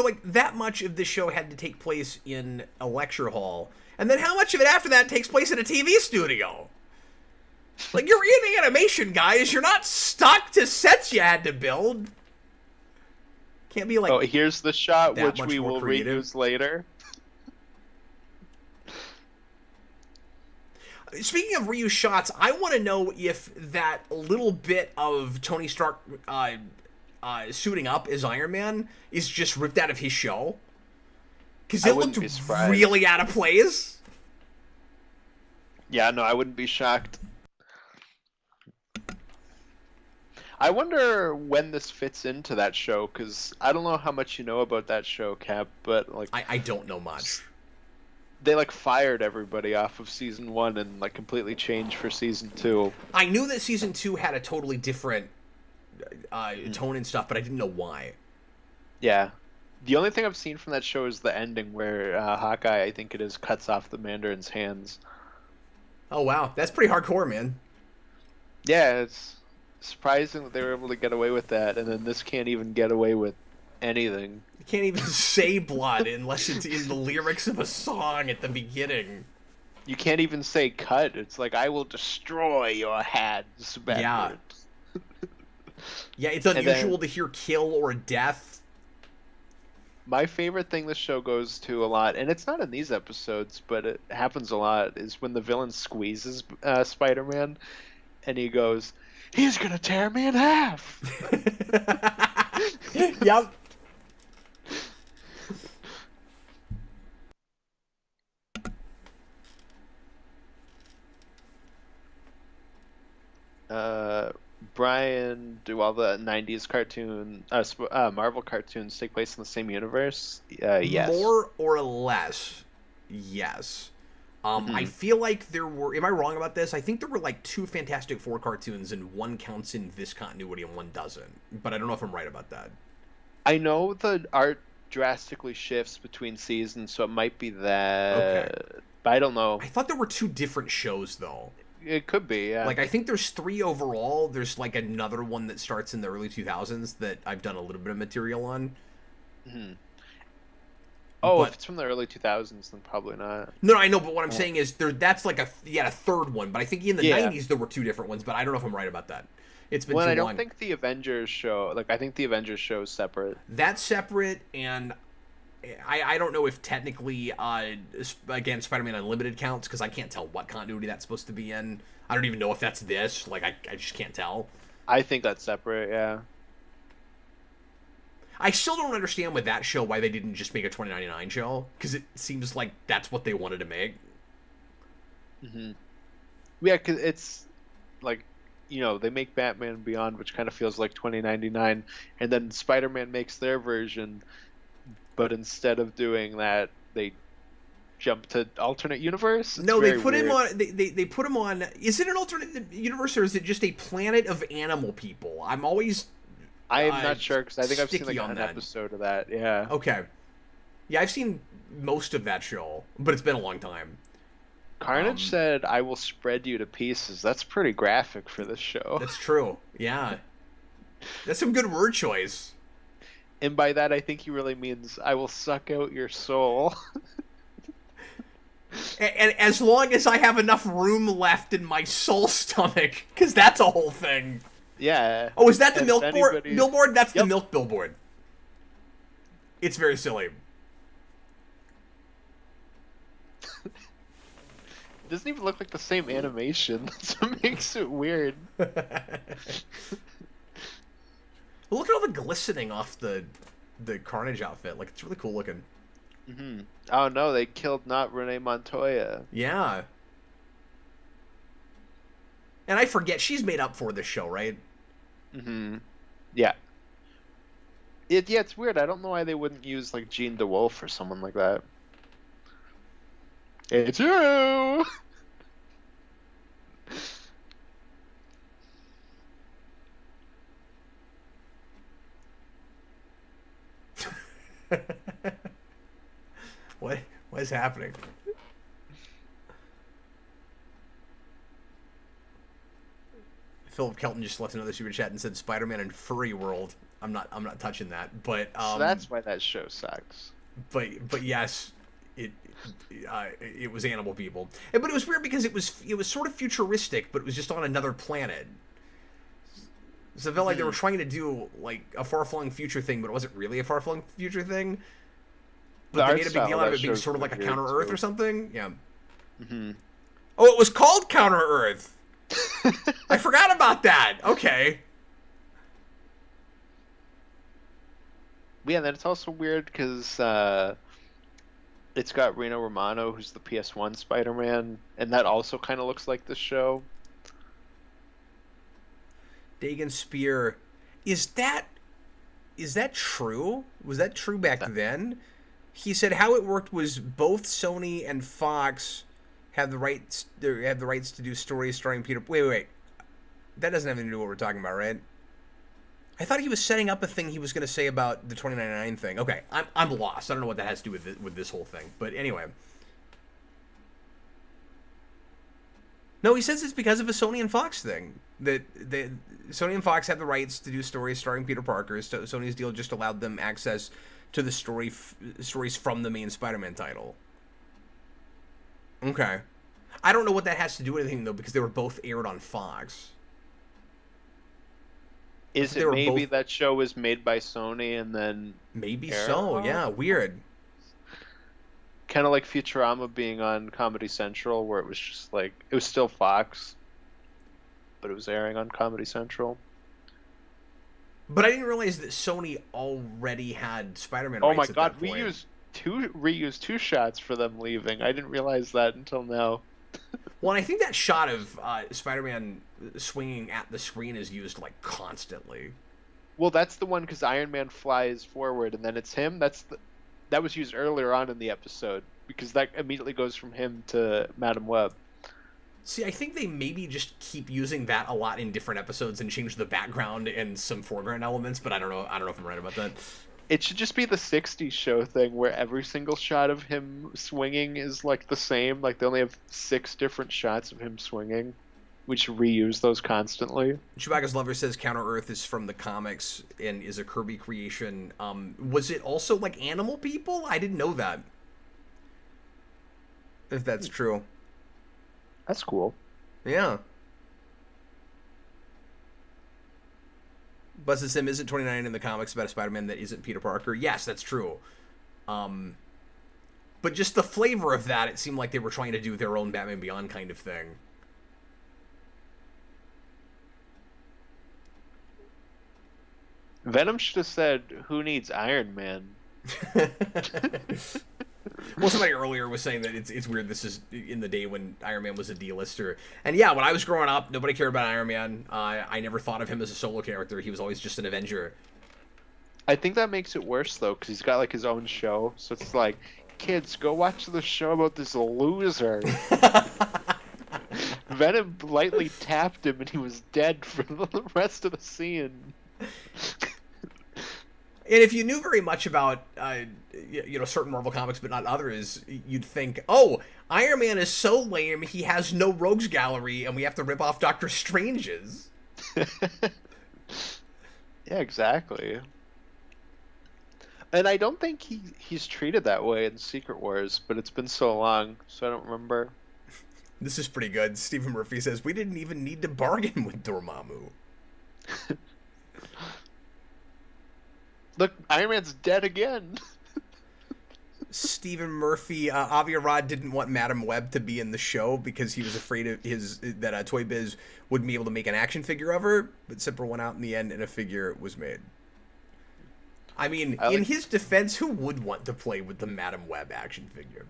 like, that much of this show had to take place in a lecture hall. And then how much of it after that takes place in a TV studio? Like, you're in animation, guys. You're not stuck to sets you had to build. Can't be like... Oh, here's the shot, which we will creative. reuse later. Speaking of reuse shots, I want to know if that little bit of Tony Stark suiting up as Iron Man is just ripped out of his show. Because it looked really out of place. Yeah, no, I wouldn't be shocked. I wonder when this fits into that show, because I don't know how much you know about that show, Cap, but like... I don't know much. They like fired everybody off of season 1 and like completely changed for season 2. I knew that season 2 had a totally different tone and stuff, but I didn't know why. Yeah. The only thing I've seen from that show is the ending where Hawkeye, I think it is, cuts off the Mandarin's hands. Oh, wow. That's pretty hardcore, man. Yeah, it's surprising that they were able to get away with that, and then this can't even get away with anything. You can't even say blood unless it's in the lyrics of a song at the beginning. You can't even say cut. It's like, I will destroy your hands backwards. Yeah, it's unusual to hear kill or death. My favorite thing this show goes to a lot, and it's not in these episodes, but it happens a lot, is when the villain squeezes Spider-Man, and he goes, he's gonna tear me in half! Yep. Brian, do all the 90s cartoon, Marvel cartoons take place in the same universe? Yes. More or less, yes. I feel like there were. Am I wrong about this? I think there were like 2 Fantastic Four cartoons, and one counts in this continuity and one doesn't. But I don't know if I'm right about that. I know the art drastically shifts between seasons, so it might be that. Okay. But I don't know. I thought there were 2 different shows though. It could be, yeah. Like I think there's 3 overall. There's like another one that starts in the early 2000s that I've done a little bit of material on. Oh, but, if it's from the early 2000s, then probably not. No, I know, but what I'm saying is that's like a 3rd one. But I think in the 90s there were 2 different ones. But I don't know if I'm right about that. It's been too long. I don't think the Avengers show. Like I think the Avengers show is separate. That's separate, and I don't know if technically again Spider-Man Unlimited counts because I can't tell what continuity that's supposed to be in. I don't even know if that's this. Like I just can't tell. I think that's separate. Yeah. I still don't understand with that show why they didn't just make a 2099 show, because it seems like that's what they wanted to make. Yeah, because it's like, they make Batman Beyond, which kind of feels like 2099, and then Spider-Man makes their version, but instead of doing that, they jump to alternate universe. No, they put him on. They put him on. Is it an alternate universe or is it just a planet of animal people? I'm always. I am not sure because I think I've seen like an that. episode of that. Yeah. Okay. Yeah, I've seen most of that show, but it's been a long time. Carnage said, "I will spread you to pieces." That's pretty graphic for this show. That's true. Yeah. That's some good word choice. And by that, I think he really means, "I will suck out your soul." And as long as I have enough room left in my soul stomach, because that's a whole thing. Yeah. Oh, is that the billboard? That's the milk billboard. It's very silly. It doesn't even look like the same animation. That's what makes it weird. Look at all the glistening off the Carnage outfit. Like, it's really cool looking. Oh no, they killed not Renee Montoya. Yeah. And I forget, she's made up for this show, right? Yeah. It's weird. I don't know why they wouldn't use like Jean DeWolf or someone like that. It's you. What is happening? Philip Kelton just left another super chat and said Spider-Man in Furry World. I'm not touching that, but so that's why that show sucks. But yes, it was animal people. But it was weird because it was sort of futuristic, but it was just on another planet. So it felt like they were trying to do like a far-flung future thing, but it wasn't really a far-flung future thing. But they made a big deal out of it being sort of like a Counter-Earth or something. Yeah. Oh, it was called Counter-Earth. I forgot about that. Okay. Yeah, and then it's also weird because it's got Reno Romano, who's the PS1 Spider-Man, and that also kind of looks like this show. Dagon Spear, is that true? Was that true back then? He said how it worked was both Sony and Fox have the rights to do stories starring Peter. Wait. That doesn't have anything to do with what we're talking about, right? I thought he was setting up a thing he was going to say about the 2099 thing. Okay, I'm lost. I don't know what that has to do with this whole thing. But anyway. No, he says it's because of a Sony and Fox thing. That Sony and Fox have the rights to do stories starring Peter Parker. So Sony's deal just allowed them access to the stories from the main Spider-Man title. Okay. I don't know what that has to do with anything, though, because they were both aired on Fox. Is it maybe that show was made by Sony and then... Maybe so, yeah. Weird. Kind of like Futurama being on Comedy Central, where it was just like... It was still Fox, but it was airing on Comedy Central. But I didn't realize that Sony already had Spider-Man rights at that point. Oh my god, we used 2 shots for them leaving. I didn't realize that until now. Well, I think that shot of Spider-Man swinging at the screen is used like constantly. Well, that's the one because Iron Man flies forward and then it's him. That was used earlier on in the episode because that immediately goes from him to Madam Web. See, I think they maybe just keep using that a lot in different episodes and change the background and some foreground elements, but I don't know if I'm right about that. It should just be the 60s show thing where every single shot of him swinging is like the same. Like they only have 6 different shots of him swinging. We should reuse those constantly. Chewbacca's Lover says Counter-Earth is from the comics and is a Kirby creation. Was it also like animal people? I didn't know that. If that's true. That's cool. Yeah. Buzzes Sim, isn't 29 in the comics about a Spider-Man that isn't Peter Parker? Yes, that's true. But just the flavor of that, it seemed like they were trying to do their own Batman Beyond kind of thing. Venom should have said, "Who needs Iron Man?" Well, somebody earlier was saying that it's weird this is in the day when Iron Man was a D-lister. And yeah, when I was growing up, nobody cared about Iron Man. I never thought of him as a solo character. He was always just an Avenger. I think that makes it worse, though, because he's got, like, his own show. So it's like, kids, go watch the show about this loser. Venom lightly tapped him, and he was dead for the rest of the scene. And if you knew very much about, certain Marvel comics, but not others, you'd think, oh, Iron Man is so lame, he has no rogues gallery, and we have to rip off Doctor Strange's. Yeah, exactly. And I don't think he's treated that way in Secret Wars, but it's been so long, so I don't remember. This is pretty good. Stephen Murphy says, we didn't even need to bargain with Dormammu. Look, Iron Man's dead again. Stephen Murphy, Avi Arad didn't want Madam Web to be in the show because he was afraid of that Toy Biz wouldn't be able to make an action figure of her, but Simper went out in the end and a figure was made. I mean, in his defense, who would want to play with the Madam Web action figure?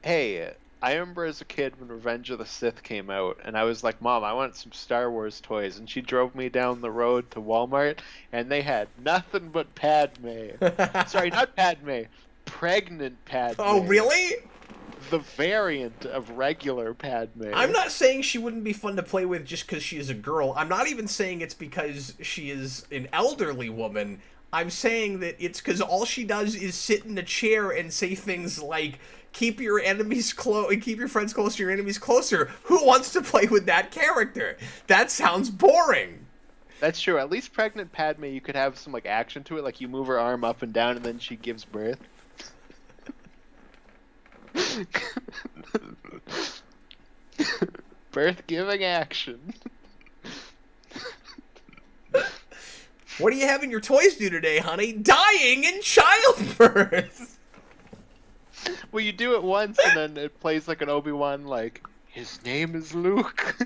Hey, I remember as a kid when Revenge of the Sith came out, and I was like, Mom, I want some Star Wars toys. And she drove me down the road to Walmart, and they had nothing but Padme. Sorry, not Padme. Pregnant Padme. Oh, really? The variant of regular Padme. I'm not saying she wouldn't be fun to play with just because she is a girl. I'm not even saying it's because she is an elderly woman. I'm saying that it's because all she does is sit in a chair and say things like, keep your enemies close, keep your friends close to your enemies closer. Who wants to play with that character? That sounds boring. That's true. At least pregnant Padme, you could have some like action to it, like you move her arm up and down, and then she gives birth. Birth-giving action. What are you having your toys do today, honey? Dying in childbirth. Well, you do it once, and then it plays like an Obi-Wan, like, his name is Luke.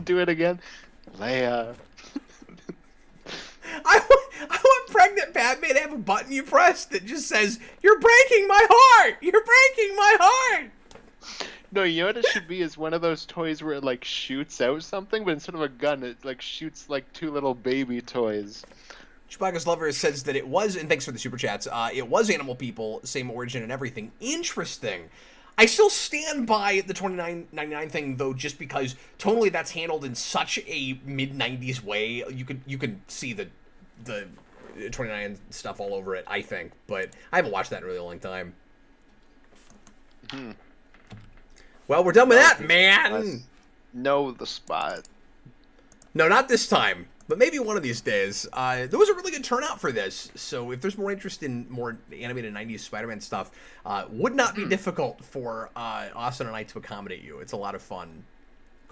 Do it again. Leia. I want pregnant Padme to have a button you press that just says, you're breaking my heart! You're breaking my heart! No, you know what it should be is one of those toys where it, like, shoots out something, but instead of a gun, it, like, shoots, like, 2 little baby toys. Chewbacca's Lover says that it was, and thanks for the super chats, it was Animal People, same origin and everything. Interesting. I still stand by the $29.99 thing, though, just because tonally that's handled in such a mid-90s way. You could see the 29 stuff all over it, I think, but I haven't watched that in a really long time. Mm-hmm. Well, we're done with that, man! Let's know the spot. No, not this time. But maybe one of these days. There was a really good turnout for this, so if there's more interest in more animated 90s Spider-Man stuff, would not be difficult for Austin and I to accommodate you. It's a lot of fun.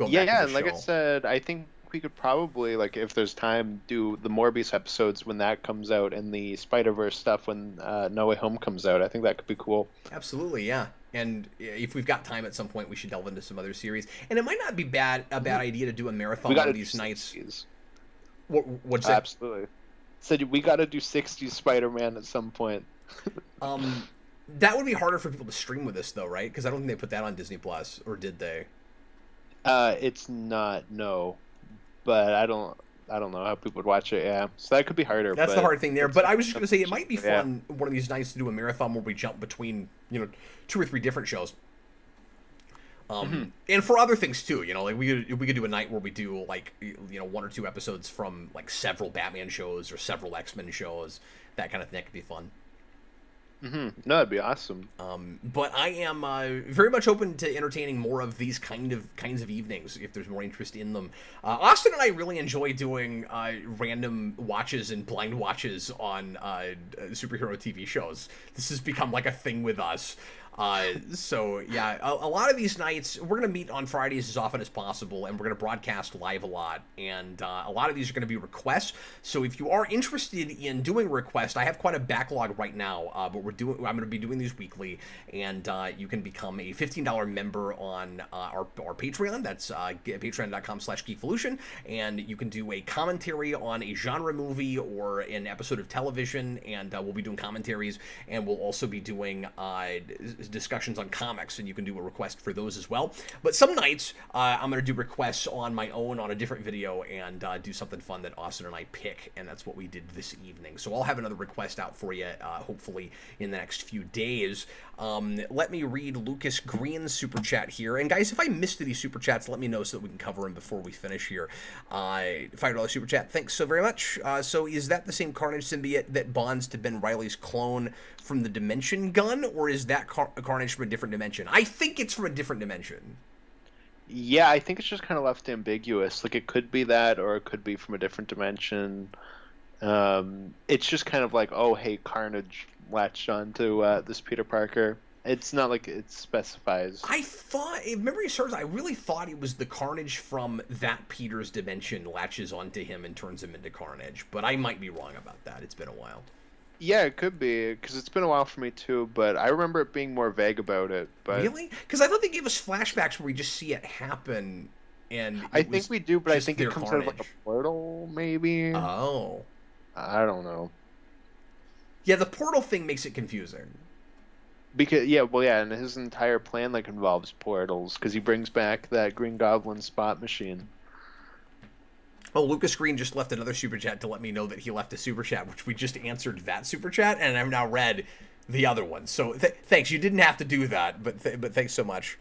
Yeah, like I said, I think we could probably, like, if there's time, do the Morbius episodes when that comes out, and the Spider-Verse stuff when No Way Home comes out. I think that could be cool. Absolutely, yeah. And if we've got time at some point, we should delve into some other series. And it might not be a bad idea to do a marathon on these nights. What's that? Absolutely. Said we got to do 60s Spider-Man at some point. That would be harder for people to stream with us, though, right? Because I don't think they put that on Disney Plus, or did they? It's not, no. But I don't. I don't know how people would watch it. Yeah, so that could be harder. That's but the hard thing there. it's But I was just going to say, it might be yeah. fun one of these nights to do a marathon where we jump between, 2 or 3 different shows. And for other things too, like we could do a night where we do like 1 or 2 episodes from like several Batman shows or several X-Men shows, that kind of thing. That could be fun. No, that'd be awesome. But I am very much open to entertaining more of these kinds of evenings if there's more interest in them. Austin and I really enjoy doing random watches and blind watches on superhero TV shows. This has become like a thing with us. So yeah, a lot of these nights we're gonna meet on Fridays as often as possible, and we're gonna broadcast live a lot. And a lot of these are gonna be requests. So if you are interested in doing a request, I have quite a backlog right now. But I'm gonna be doing these weekly, and you can become a $15 member on our Patreon. That's patreon.com/geekvolution, and you can do a commentary on a genre movie or an episode of television, and we'll be doing commentaries, and we'll also be doing discussions on comics, and you can do a request for those as well. But some nights I'm going to do requests on my own on a different video and do something fun that Austin and I pick, and that's what we did this evening. So I'll have another request out for you hopefully in the next few days. Let me read Lucas Green's super chat here, and guys, if I missed any super chats, let me know so that we can cover them before we finish here. $5 super chat, thanks so very much. So is that the same Carnage symbiote that bonds to Ben Reilly's clone from the Dimension Gun, or is that Carnage from a different dimension? I think it's from a different dimension. Yeah, I think it's just kind of left ambiguous. Like, it could be that, or it could be from a different dimension. It's just kind of like, oh, hey, Carnage latched onto this Peter Parker. It's not like it specifies. I thought, if memory serves, I really thought it was the Carnage from that Peter's dimension latches onto him and turns him into Carnage, but I might be wrong about that. It's been a while. Yeah, it could be, because it's been a while for me too, but I remember it being more vague about it. But really? Because I thought they gave us flashbacks where we just see it happen, and I think we do, but I think it comes Carnage. out of like a portal, maybe. Oh. I don't know. Yeah, the portal thing makes it confusing. Because and his entire plan like involves portals, because he brings back that Green Goblin spot machine. Oh, Lucas Green just left another super chat to let me know that he left a super chat, which we just answered that super chat, and I've now read the other one. So thanks. You didn't have to do that, but thanks so much.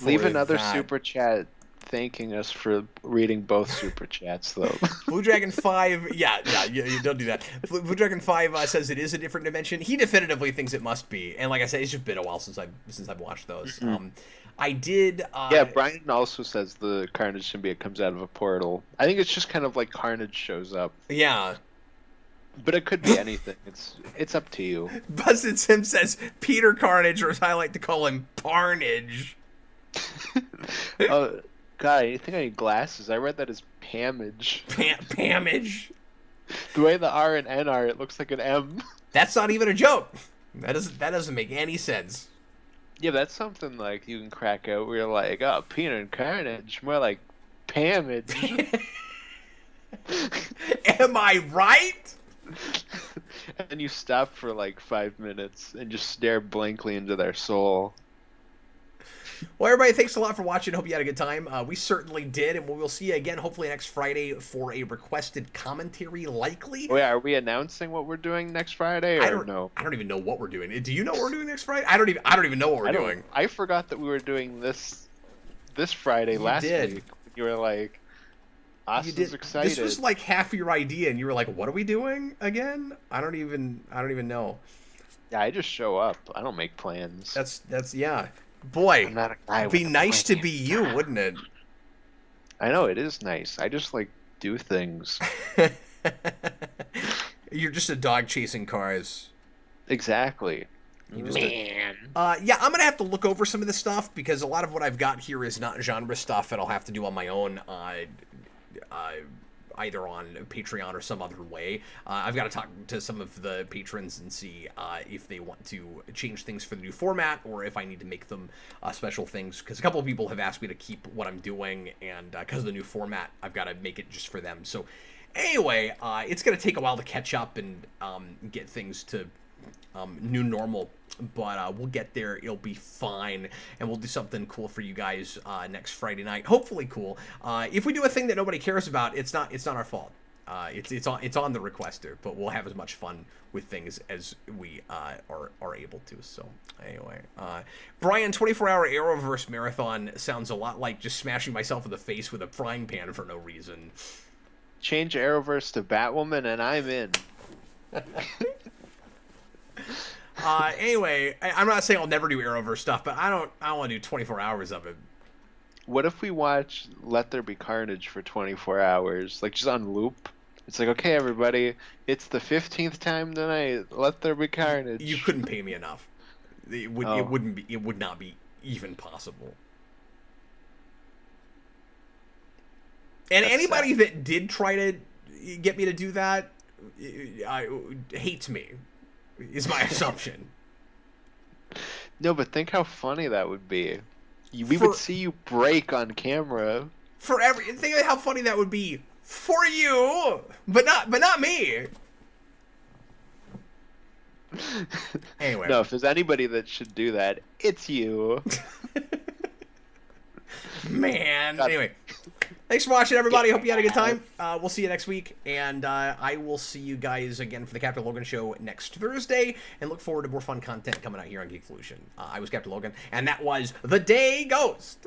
Leave another super chat thanking us for reading both super chats, though. Blue Dragon 5, yeah, you don't do that. Blue Dragon 5 says it is a different dimension. He definitively thinks it must be, and like I said, it's just been a while since I've watched those. I did. Brian also says the Carnage symbiote comes out of a portal. I think it's just kind of like Carnage shows up. Yeah. But it could be anything. It's up to you. Busted Sim says Peter Carnage, or as I like to call him, Parnage. Oh, God, I think I need glasses. I read that as Pamage. Pamage. The way the R and N are, it looks like an M. That's not even a joke. That doesn't make any sense. Yeah, that's something like you can crack out where you're like, oh, Peter and Carnage. More like Pamage. Am I right? And you stop for like 5 minutes and just stare blankly into their soul. Well, everybody, thanks a lot for watching. Hope you had a good time. We certainly did, and we'll see you again hopefully next Friday for a requested commentary, likely. Oh, yeah, are we announcing what we're doing next Friday? I don't know. I don't even know what we're doing. Do you know what we're doing next Friday? I don't even know what we're doing. I forgot that we were doing this Friday last week. You were like, Austin's excited. This was like half your idea, and you were like, "What are we doing again?" I don't even know. Yeah, I just show up. I don't make plans. That's yeah. Boy, I'm not a guy it'd be nice to be you, wouldn't it? I know, it is nice. I just like do things. You're just a dog chasing cars. Exactly. Yeah, I'm gonna have to look over some of this stuff because a lot of what I've got here is not genre stuff, and I'll have to do on my own. Either on Patreon or some other way. I've got to talk to some of the patrons and see if they want to change things for the new format or if I need to make them special things. Because a couple of people have asked me to keep what I'm doing, and because of the new format, I've got to make it just for them. So anyway, it's going to take a while to catch up and get things to new normal. But we'll get there. It'll be fine, and we'll do something cool for you guys next Friday night. Hopefully cool. If we do a thing that nobody cares about, it's not our fault. It's on the requester, but we'll have as much fun with things as we are able to. So anyway, Brian, 24-hour Arrowverse marathon sounds a lot like just smashing myself in the face with a frying pan for no reason. Change Arrowverse to Batwoman, and I'm in. Anyway, I'm not saying I'll never do Arrowverse stuff, but I don't want to do 24 hours of it. What if we watch Let There Be Carnage for 24 hours, like just on loop? It's like, okay, everybody, it's the 15th time tonight. Let there be carnage. You couldn't pay me enough. It would not be even possible. And that's anybody that did try to get me to do that hates me, is my assumption. No, but think how funny that would be. We would see you break on camera. Think of how funny that would be for you, but not me. Anyway. No, if there's anybody that should do that, it's you. Man. Anyway. Thanks for watching, everybody. Hope you had a good time. We'll see you next week, and I will see you guys again for the Captain Logan show next Thursday, and look forward to more fun content coming out here on Geekvolution. I was Captain Logan, and that was The Day Ghost.